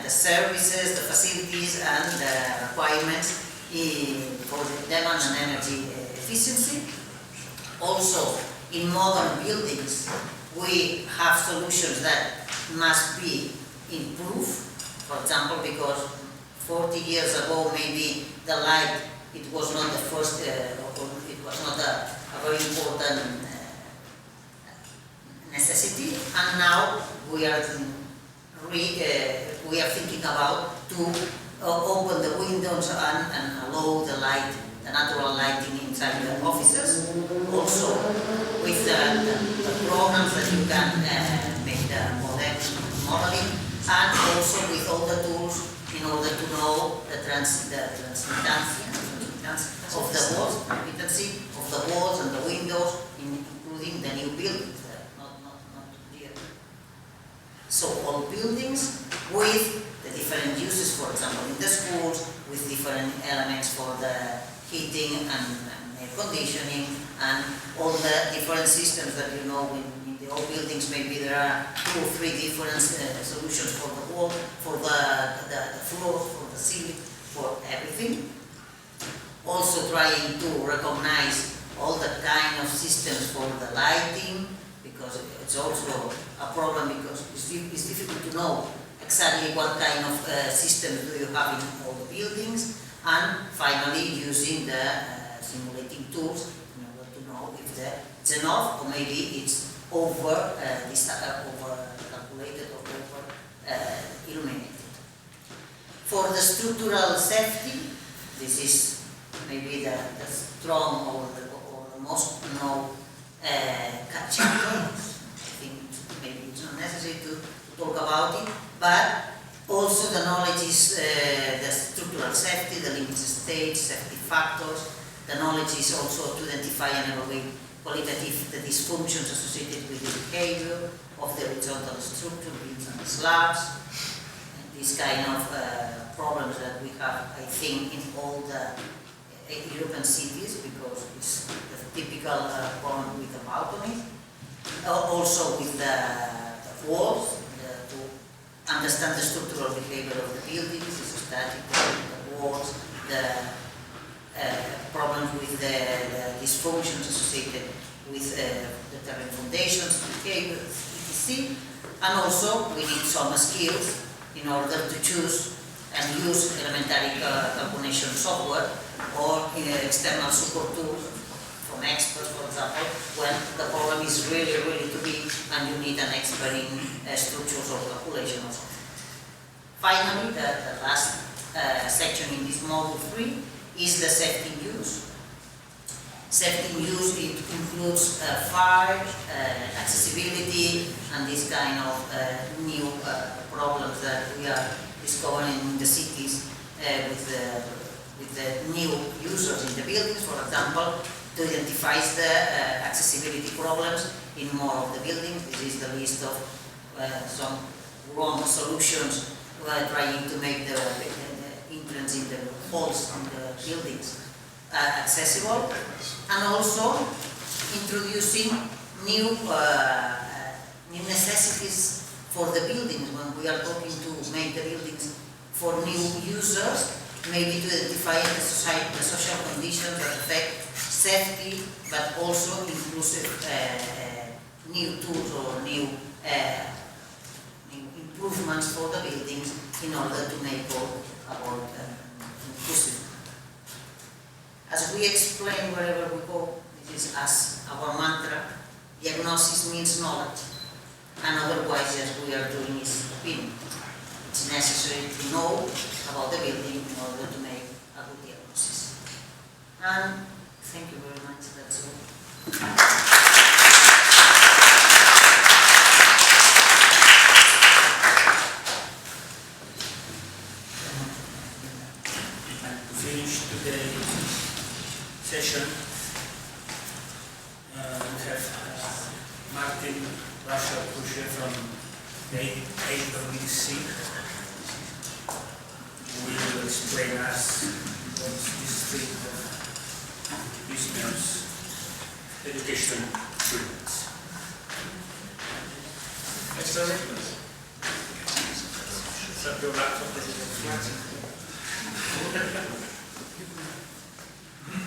E: the services, the facilities, and the requirements for the demand and energy efficiency. Also, in modern buildings, we have solutions that must be improved. For example, because 40 years ago, maybe the light, it was not the first, it was not a very important necessity, and now we are we are thinking about to open the windows and allow the light, the natural lighting inside the offices. Also, with the programs that you can make the modeling, and also with all the tools in order to know the transmittancy of the walls, transmittancy of the walls and the windows, including the new buildings, not here. So all buildings with the different uses, for example, in the schools, with different elements for the heating and air conditioning, and all the different systems that you know in the old buildings. Maybe there are 2 or 3 different solutions for the wall, for the floor, for the ceiling, for everything. Also trying to recognize all the kind of systems for the lighting, because it's also a problem, because it's difficult to know exactly what kind of systems do you have in all the buildings. And finally, using the simulating tools in order to know if it's enough or maybe it's over calculated or over illuminated. For the structural safety, this is maybe the strong or the most known chapter. I think maybe it's not necessary to talk about it, but also the knowledge is the structural safety, the limit stage, safety factors. The knowledge is also to identify and evaluate qualitative the dysfunctions associated with the behavior of the horizontal structure, beams and slabs. And these kind of problems that we have, I think, in all the European cities, because it's the typical problem with the balcony. Also with the walls, to understand the structural behavior of the buildings, the static, the walls, the problems with the dysfunctions associated with the terrain foundations, behavior, etc. And also we need some skills in order to choose and use elementary calculation software or external support tools from experts, for example, when the problem is really, really too big and you need an expert in structures or calculation or something. Finally, the last section in this module 3 is the safety in use. Safety in use, it includes fire, accessibility, and this kind of new problems that we are discovering in the cities with the new users in the buildings. For example, to identify the accessibility problems in more of the buildings. This is the list of some wrong solutions trying to make the entrance in the halls in the buildings accessible, and also introducing new necessities for the buildings. When we are talking to make the buildings for new users, maybe to identify the social conditions that affect safety, but also inclusive new tools or new improvements for the buildings in order to make all about inclusive. As we explain wherever we go, this is as our mantra, diagnosis means knowledge, and otherwise what we are doing is opinion. It's necessary to know about the building in order to make a good diagnosis. And thank you very much, that's all.
A: Session. We have Martin Russia from the AEEBC, who will explain us what this thing of business education treatments.
H: Next director. Set up your laptop.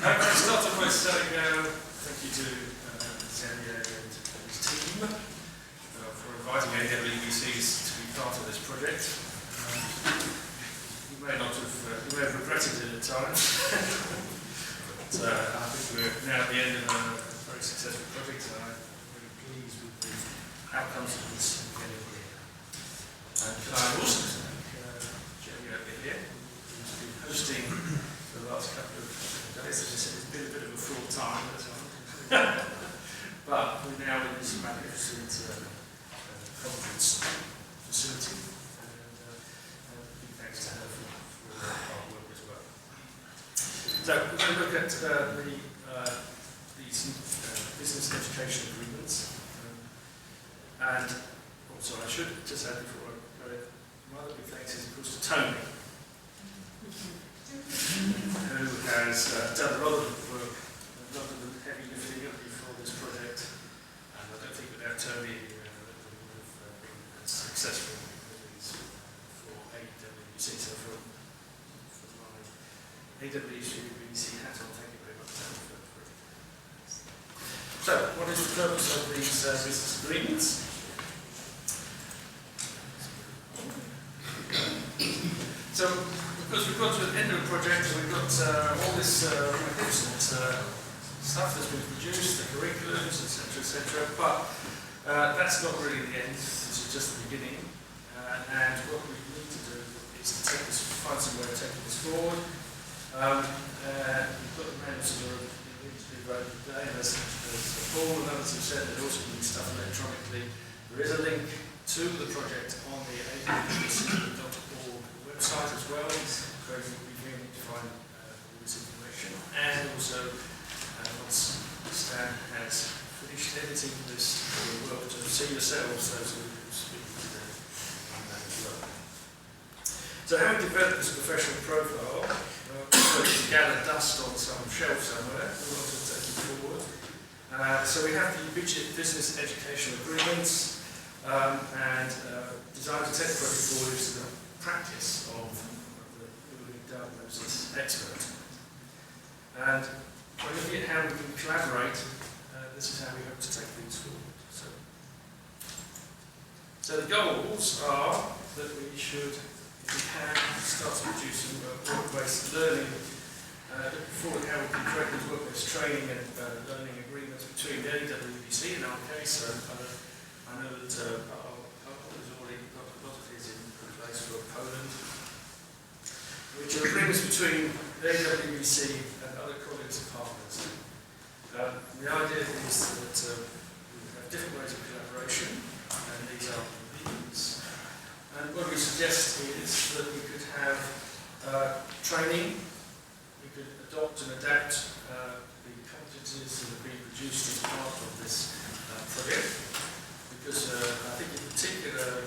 H: I'm going to start off by saying thank you to Xavier and his team for inviting AEEBCs to be part of this project. You may have regretted it at times, but I think we're now at the end of a very successful project, and I'm very pleased with the outcomes of this. And can I also thank Jenny over here, who's been hosting for the last couple of days. It's been a bit of a full time, but we're now in this magnificent conference facility, and big thanks to her for her hard work as well. So we're going to look at these business education agreements, and also I should just add before I go ahead, one of the big thanks is of course to Tony, who has done a lot of work, a lot of the heavy lifting for this project, and I don't think without Tony we would have been as successful with these for AEEBC. So for my AEEBC hat on, thank you very much, Tony, for it. So, what is the purpose of these business agreements? So, because we've got to the end of the project, we've got all this magnificent stuff that's been produced, the curriculums, etc., but that's not really the end. This is just the beginning. And what we need to do is to find some way of taking this forward. We've got the manuals that are to be wrote today, and as Paul and others have said, there also needs stuff electronically. There is a link to the project on the AEEBC.org website as well, where you can find all this information. And also, once Stan has finished editing this, we'll work to see yourselves, those who speak today, on that as well. So how we develop this professional profile, we gather dust on some shelf somewhere, we want to take it forward. So we have the business education agreements, and designed to take the project forward is the practice of the building diagnosis expert. And by looking at how we can collaborate, this is how we hope to take things forward. So the goals are that we should, if we can, start to produce some work-based learning, looking forward at how we can create these work-based training and learning agreements between the AEEBC in our case. So I know that there's already got a lot of these in place for Poland, which are agreements between the AEEBC and other colleagues and partners. The idea is that we have different ways of collaboration, and these are these. And what we suggest is that we could have training, we could adopt and adapt the competencies that have been produced as part of this project. Because I think in particular,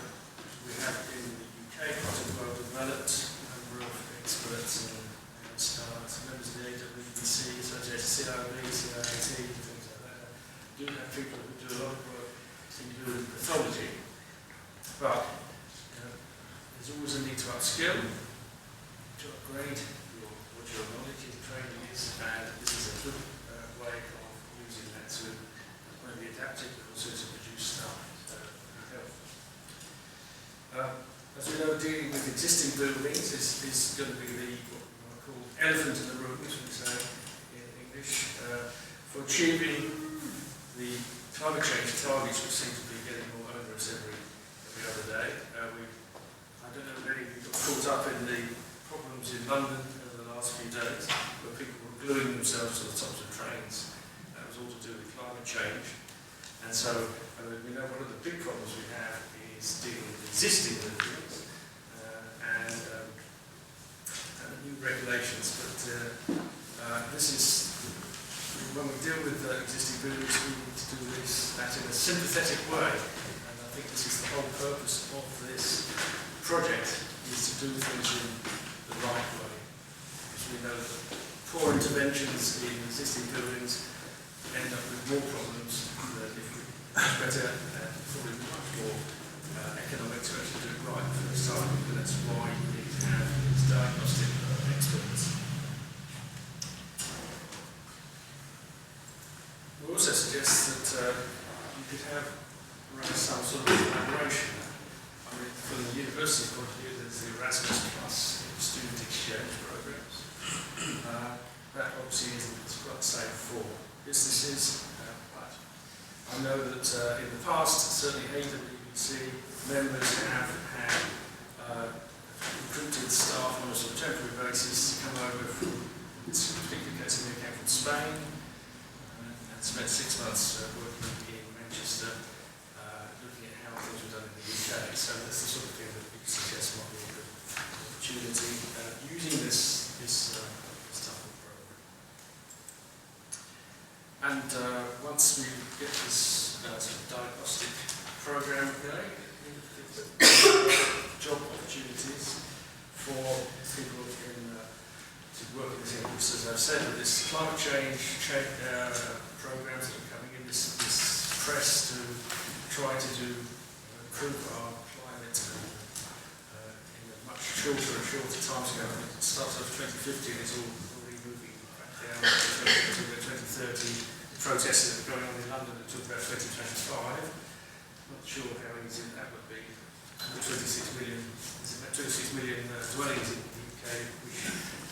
H: we have in the UK quite a well-developed number of experts and stars, members of the AEEBC, such as CIB, CIAT, things like that. Do have people who do a lot of work in doing pathology, but there's always a need to upskill, to upgrade what your knowledge and training is, and this is a good way of using that to not only adapt it, but also to produce stuff. As we know, dealing with existing buildings is going to be what I call elephant in the room, as we say in English, for achieving the climate change targets, which seem to be getting more onerous every other day. I don't know if any of you got caught up in the problems in London over the last few days, where people were gluing themselves to the tops of trains. That was all to do with climate change. And so we know one of the big problems we have is dealing with existing buildings and new regulations. But this is, when we deal with existing buildings, we need to do that in a sympathetic way. And I think this is the whole purpose of this project, is to do things in the right way. Because we know that poor interventions in existing buildings end up with more problems than if we much better and probably much more economic to actually do it right the first time. And that's why we need to have these diagnostic experts. We also suggest that you could have some sort of collaboration. I mean, from the university point of view, there's the Erasmus Plus student exchange programs. That obviously isn't quite the same for businesses, but I know that in the past, certainly AEEBC AEEBC members have had recruited staff on a sort of temporary basis to come over from, in this particular case, in the account from Spain, and spent 6 months working in Manchester, looking at how things were done in the UK. So that's the sort of thing that we suggest might be a good opportunity using this type of program. And once we get this sort of diagnostic program going, job opportunities for people to work in this industry. As I've said, with this climate change programs that are coming in, this press to try to improve our climate in a much shorter time scale. It starts off 2050 and it's already moving back down to 2030. Protests that are going on in London that talk about 2025. Not sure how easy that would be. The 26 million dwellings in the UK,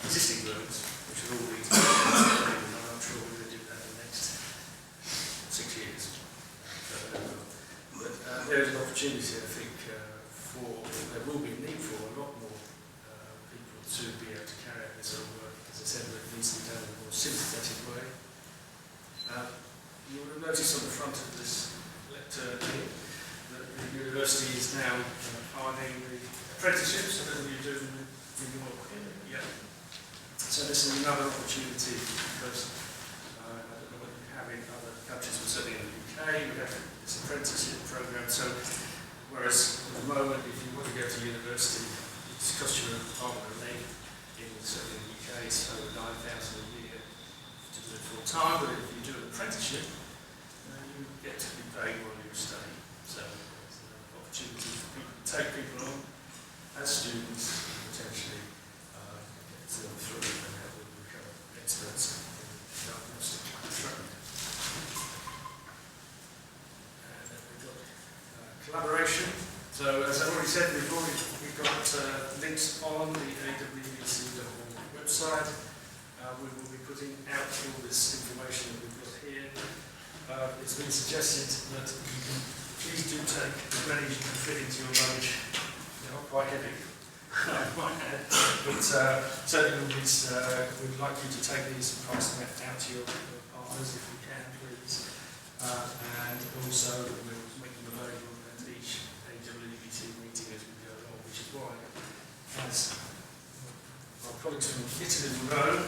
H: existing dwellings, which are all these. I'm not sure we're going to do that in the next 6 years. But there is an opportunity, I think, there will be a need for a lot more people to be able to carry out this sort of work. As I said, it needs to be done in a more sympathetic way. You will have noticed on the front of this lectern here that the university is now finding the apprenticeships that you do in your yeah. So this is another opportunity because I don't know what you have in other countries, but certainly in the UK we have this apprenticeship program. So whereas at the moment if you want to go to university, it costs you an arm and a leg certainly in the UK, it's over 9,000 a year to do it full time, but if you do an apprenticeship, you get to be paid while you stay. So it's an opportunity for people to take people on as students and potentially get them through and help them become experts in diagnostic training. And then we've got collaboration. So as I've already said, we've got links on the AEEBC.org website. We will be putting out all this information that we've got here. It's been suggested that you can please do take as many as you can fit into your luggage. They're not quite heavy, but certainly we'd like you to take these and pass them out to your partners if you can, please. And also we'll make them available at each AEEBC meeting as we go along, which is why, as our colleagues from Italy will know,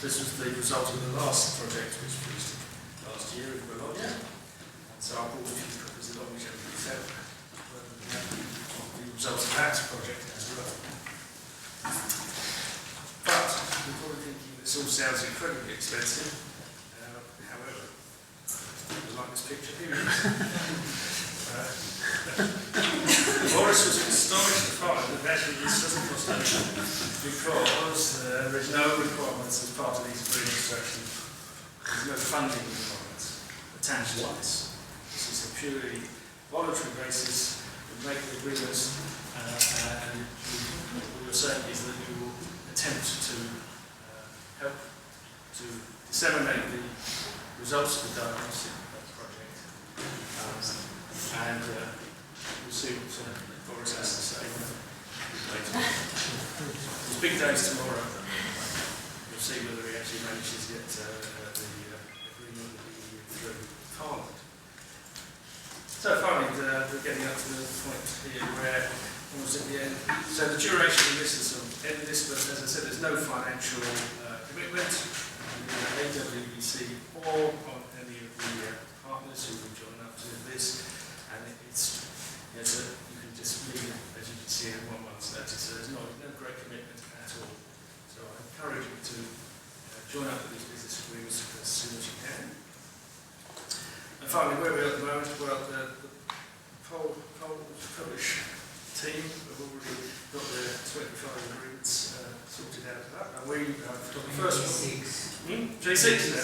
H: this was the result of the last project which finished last year in Bologna. And so I brought a few copies along which everybody said the results of that project as well. But you're probably thinking this all sounds incredibly expensive. However, I like this picture here. Boris was astonished to find that actually this doesn't cost anything because there is no requirements as part of these agreements to actually, there's no funding requirements attached to this. This is a purely voluntary basis. We make the agreements and what you're saying is that you will attempt to help to disseminate the results of the diagnostic project. And we'll see what Boris has to say later. There's big days tomorrow. We'll see whether he actually manages to get the agreement through Parliament. So finally, we're getting up to the point here where almost at the end. So the duration of this is sort of end this, but as I said, there's no financial commitment. AEEBC or on any of the partners who will join up to this. And you can just leave it, as you can see, in 1 month's notice. So there's no great commitment at all. So I encourage you to join up with these business agreements as soon as you can. And finally, where we are at the moment, well, the Polish team have already got their 25 agreements sorted out of that. And we have got the first one. 26 now.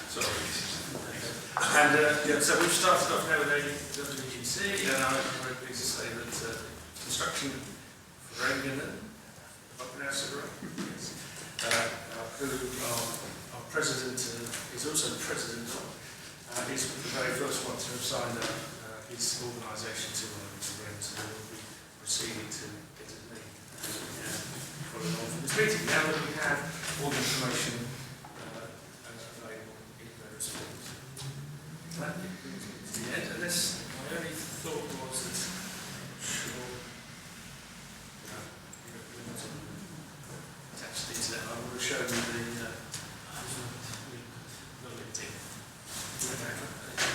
H: Sorry. And so we've started off now with AEEBC, and I'm very pleased to say that construction for Reagan, if I pronounce it right, yes, who our president is also the president of, is the very first one to have signed up his organisation to rent, so we'll be proceeding to get as many as we can following on from this meeting. Now that we have all the information available in various forms. That brings me to the end, unless my only thought was that attached to these, I will show you the LinkedIn.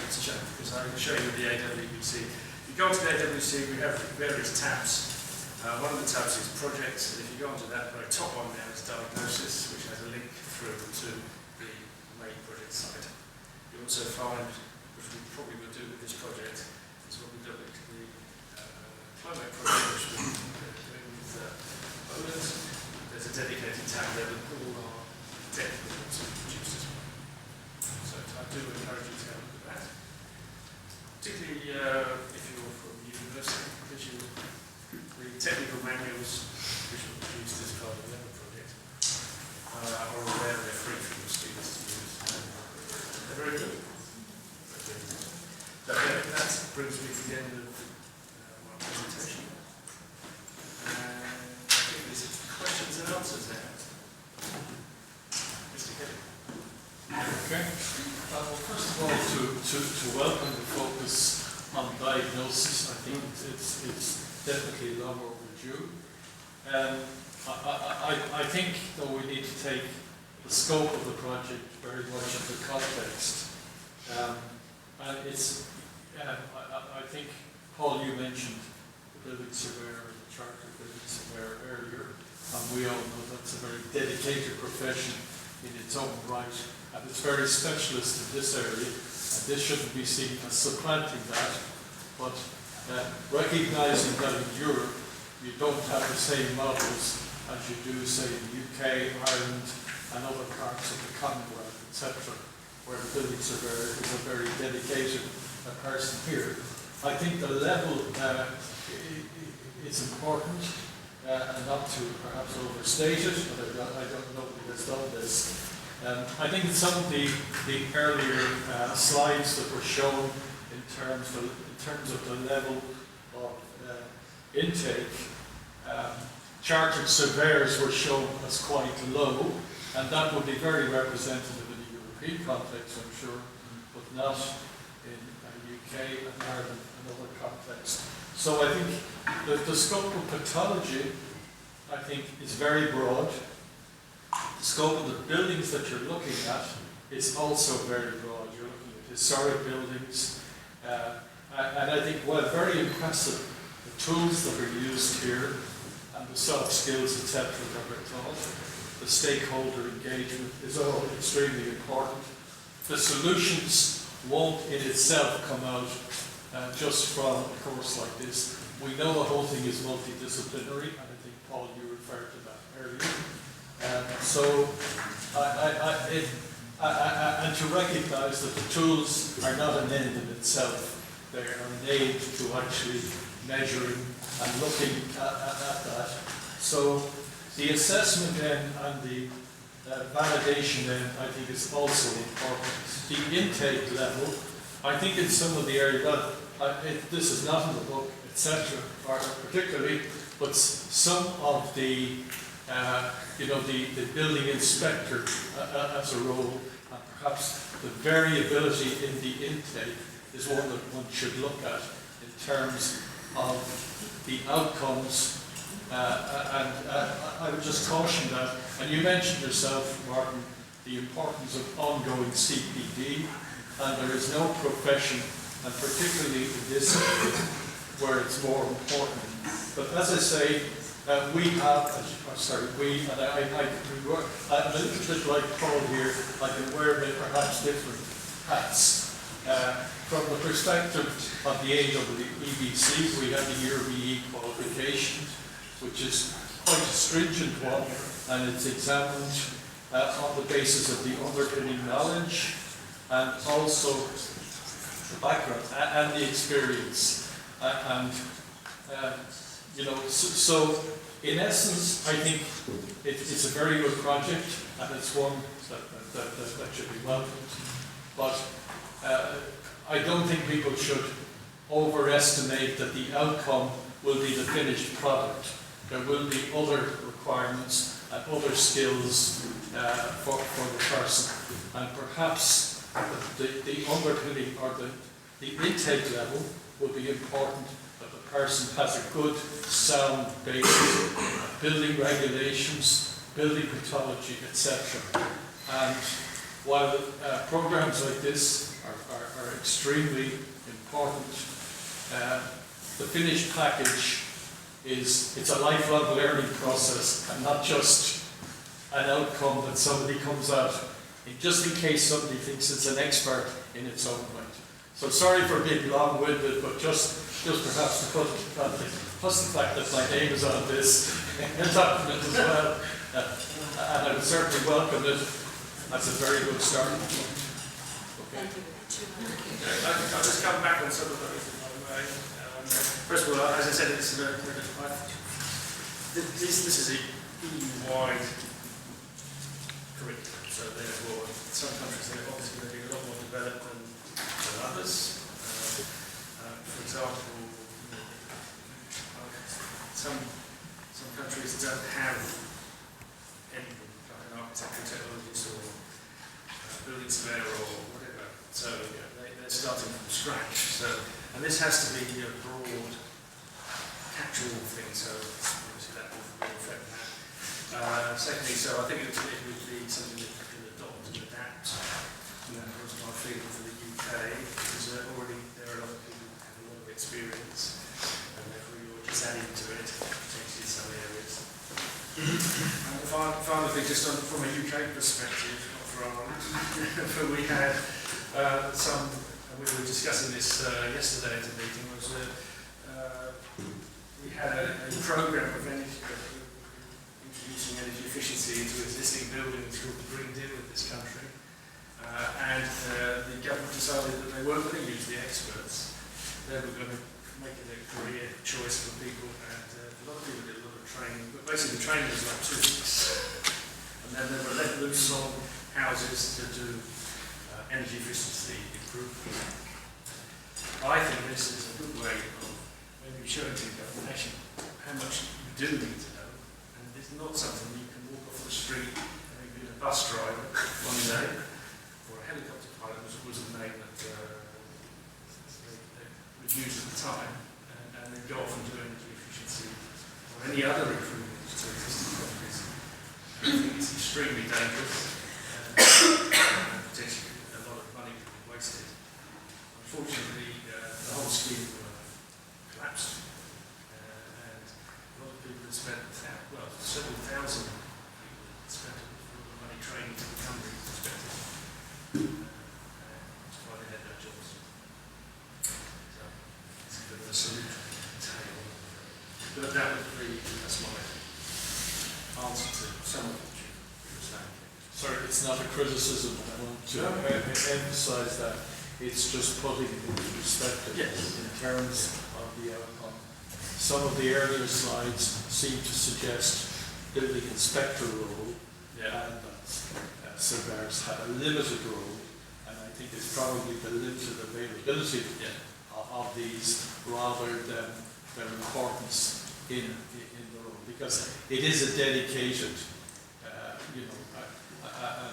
H: It's a joke because I will show you the AEEBC. If you go to the AEEBC, we have various tabs. One of the tabs is projects, and if you go onto that, the top one there is diagnosis, which has a link through to the main project site. You also find, which we probably will do with this project, is what we've done with the climate project, which we're doing with Poland. There's a dedicated tab there with all our technical reports we produce as well. So I do encourage you to have a look at that. Particularly if you're from university, because you the technical manuals which were produced as part of the other project are aware they're free for your students to use. They're very good. So that brings me to the end of my presentation. I think there's questions and answers there. Mr. Kelly.
I: Okay. Well, first of all, to welcome the focus on diagnosis, I think it's definitely long overdue. I think, though, we need to take the scope of the project very much into context. And it's, I think, Paul, you mentioned the building surveyor, the chartered building surveyor earlier, and we all know that's a very dedicated profession in its own right, and it's very specialist in this area, and this shouldn't be seen as supplanting that, but recognising that in Europe you don't have the same models as you do, say, in the UK, Ireland, and other parts of the Commonwealth, etc., where the building surveyor is a very dedicated person here. I think the level is important, and not to perhaps overstate it, but I don't know who has done this. I think in some of the earlier slides that were shown in terms of the level of intake, chartered surveyors were shown as quite low, and that would be very representative in the European context, I'm sure, but not in the UK and Ireland and other contexts. So I think the scope of pathology, I think, is very broad. The scope of the buildings that you're looking at is also very broad. You're looking at historic buildings, and I think, while very impressive, the tools that are used here and the soft skills, etc., that are taught, the stakeholder engagement is all extremely important. The solutions won't in itself come out just from a course like this. We know the whole thing is multidisciplinary, and I think, Paul, you referred to that earlier. And to recognise that the tools are not an end in itself. They are an aid to actually measuring and looking at that. So the assessment then and the validation then, I think, is also important. The intake level, I think in some of the areas, this is not in the book, etc., particularly, but some of the the building inspector as a role, and perhaps the variability in the intake is one that one should look at in terms of the outcomes. And I would just caution that. And you mentioned yourself, Martin, the importance of ongoing CPD, and there is no profession, and particularly in this area, where it's more important. But as I say, we have, and we work, I'm a little bit like Paul here, I can wear perhaps different hats. From the perspective of the AEEBC, we have the Year BE qualification, which is quite a stringent one, and it's examined on the basis of the underpinning knowledge and also the background and the experience. So in essence, I think it's a very good project, and it's one that should be welcomed. But I don't think people should overestimate that the outcome will be the finished product. There will be other requirements and other skills for the person. And perhaps the underpinning or the intake level will be important, that the person has a good, sound basis, building regulations, building pathology, etc. And while programs like this are extremely important, the finished package it's a lifelong learning process and not just an outcome that somebody comes out, just in case somebody thinks it's an expert in its own right. So sorry for being long-winded, but just perhaps to put plus the fact that my name is on this document as well, and I would certainly welcome it. That's a very good start. Okay.
H: I'll just come back on some of those, if I may. First of all, as I said, this is a EU-wide curriculum, so therefore some countries are obviously going to be a lot more developed than others. For example, some countries don't have anything like an architectural technologist or building surveyor or whatever, so they're starting from scratch. So, and this has to be a broad, catch-all thing, so obviously that will affect that. Secondly, so I think it would be something that you can adopt and adapt. And that was my feeling for the UK, because already there are a lot of people who have a lot of experience, and therefore you're just adding to it, potentially in some areas. And the final thing, just from a UK perspective, not for Ireland, but we had some, and we were discussing this yesterday at a meeting, was we had a program of introducing energy efficiency into existing buildings called the Green Deal in this country. And the government decided that they weren't going to use the experts. They were going to make it a career choice for people, and a lot of people did a lot of training, but basically the training was like 2 weeks. And then they were let loose on houses to do energy efficiency improvements. I think this is a good way of maybe showing to the government actually how much you do need to know, and it's not something you can walk off the street, maybe a bus driver one day, or a helicopter pilot was the name that they would use at the time, and then go off and do energy efficiency or any other improvements to existing properties. I think it's extremely dangerous and potentially a lot of money could be wasted. Unfortunately, the whole scheme collapsed, and a lot of people have spent, several thousand people spent a lot of money training to become these inspectors. That's why they had no jobs. So it's a bit of a salute tale. But that's my answer to some of what you were saying.
I: Sorry, it's not a criticism. I want to emphasize that. It's just putting it into perspective in terms of the outcome. Some of the earlier slides seem to suggest building inspector role, and that surveyors had a limited role, and I think it's probably the limited availability of these rather than their importance in the role, because it is a dedicated,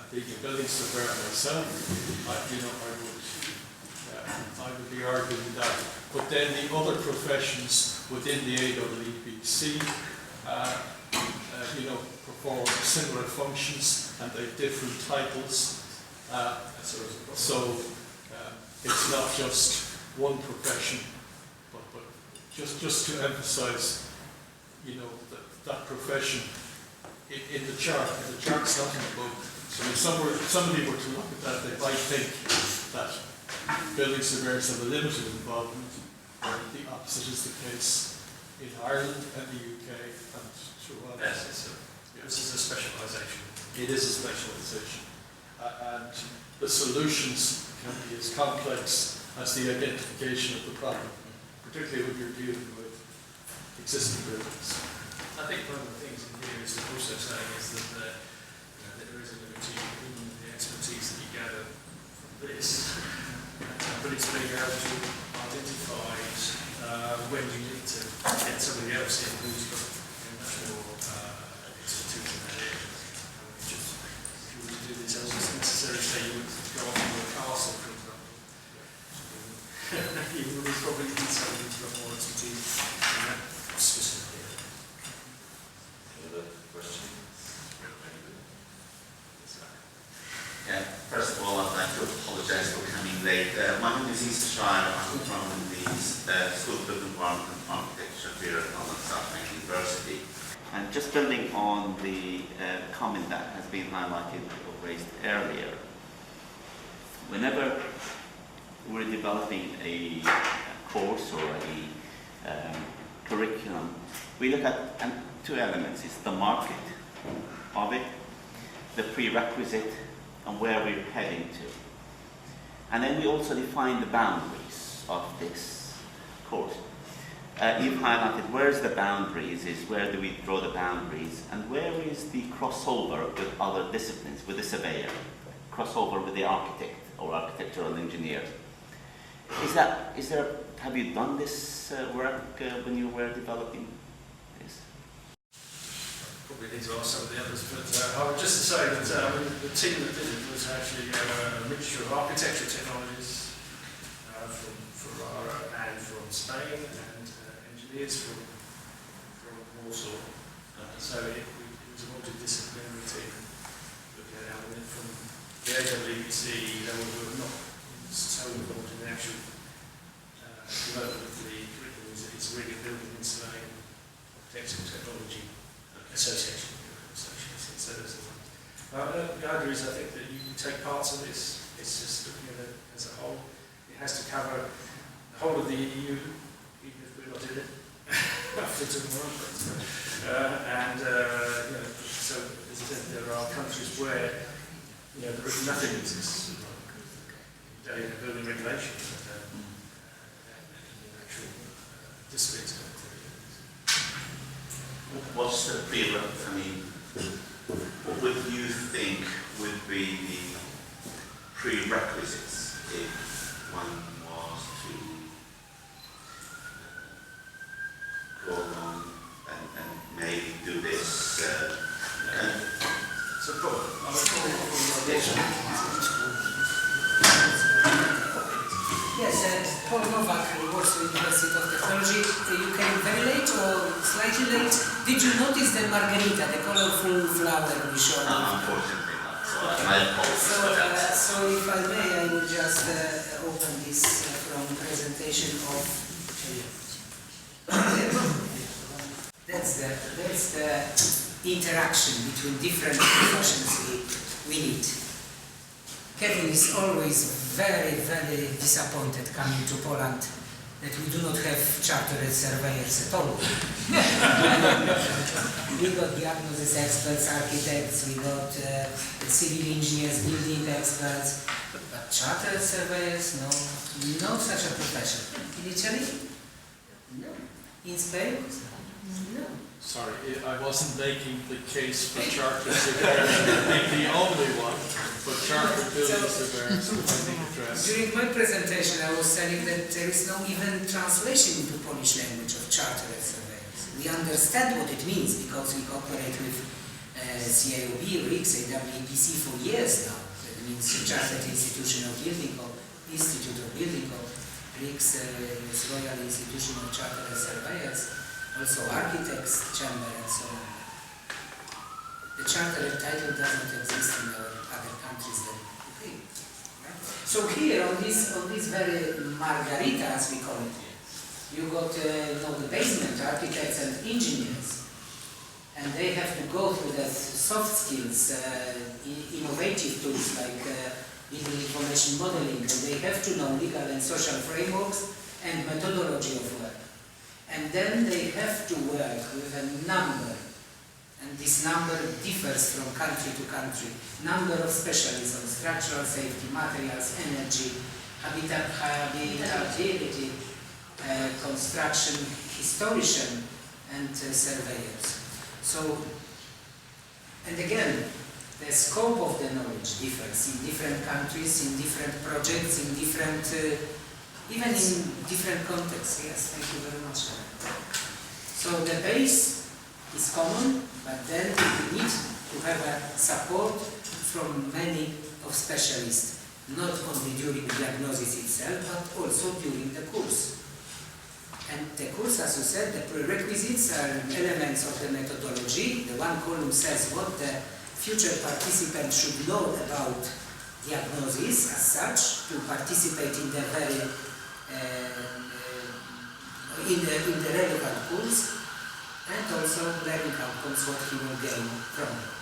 I: being a building surveyor myself, I would be arguing that. But then the other professions within the AEEBC, perform similar functions, and they have different titles. So it's not just one profession, but just to emphasise, that profession in the chart. The chart's not in the book. So if somebody were to look at that, they might think that building surveyors have a limited involvement, or the opposite is the case in Ireland and the UK and throughout.
H: Yes, this is a specialisation.
I: It is a specialisation. And the solutions can be as complex as the identification of the problem, particularly when you're dealing with existing buildings.
H: I think one of the things in here is also saying is that there is a limit in the expertise that you gather from this. but it's being able to identify when you need to get somebody else in who's got much more expertise in that area. If you were to do this, I was necessarily say you would go off to a castle, for example. You would probably need somebody who's got more expertise in that specific area.
J: Any other questions? Yeah, first of all, I'd like to apologise for coming late. My name is Isa Shire. I'm from the School of Built Environment and Architecture here at London South Bank University. And just building on the comment that has been highlighted or raised earlier, whenever we're developing a course or a curriculum, we look at two elements. It's the market of it, the prerequisite, and where we're heading to. And then we also define the boundaries of this course. You've highlighted where's the boundaries, is where do we draw the boundaries, and where is the crossover with other disciplines, with the surveyor, crossover with the architect or architectural engineer. Have you done this work when you were developing this?
H: Probably need to ask some of the others, but I would just say that the team that did it was actually a mixture of architectural technologies from Ferrara and from Spain, and engineers from Warsaw. So it was a multidisciplinary team looking at it. From the AEEBC, they were not so involved in the actual development of the curriculum. It's really a building and surveying architectural technology association. So the idea is, I think, that you can take parts of this. It's just looking at it as a whole. It has to cover the whole of the EU, even if we're not in it. After tomorrow, so as I said, there are countries where there is nothing exists. In building regulation, actual disciplines.
J: What's the prerequisite? I mean, what would you think would be the prerequisites if one was to go along and maybe do this?
H: So, Paul,
F: Yes, Paul Novak, who works with University of Technology. You came very late or slightly late. Did you notice the margarita, the colorful flower we showed?
J: Unfortunately not. So I apologize.
F: So if I may, I would just open this from presentation of. That's the interaction between different professions we need. Kevin is always very, very disappointed coming to Poland that we do not have chartered surveyors at all. We got diagnosis experts, architects, we got civil engineers, building experts, but chartered surveyors, no such a profession. In Italy? No. In Spain? No.
I: Sorry, I wasn't making the case for chartered surveyors, being the only one, but chartered building surveyors who I think address.
F: During my presentation, I was saying that there is no even translation into Polish language of chartered surveyors. We understand what it means because we cooperate with CIOB, RICS, AEEBC for years now. That means Chartered Institution of Building Code, Institute of Building Code, RICS is Royal Institution of Chartered Surveyors. Also architects, chamber, and so on. The chartered title doesn't exist in our other countries than UK. Right? So here on this very margarita, as we call it, you got the basement architects and engineers, and they have to go through the soft skills, innovative tools like building information modeling, and they have to know legal and social frameworks and methodology of work. And then they have to work with a number, and this number differs from country to country. Number of specialists on structural safety, materials, energy, habitability, construction, historian, and surveyors. So, and again, the scope of the knowledge differs in different countries, in different projects, in different, even in different contexts. Yes, thank you very much. So the base is common, but then we need to have a support from many of specialists, not only during diagnosis itself, but also during the course. And the course, as you said, the prerequisites are elements of the methodology. The one column says what the future participant should know about diagnosis as such to participate in the very in the relevant course, and also learning outcomes what he will gain from it.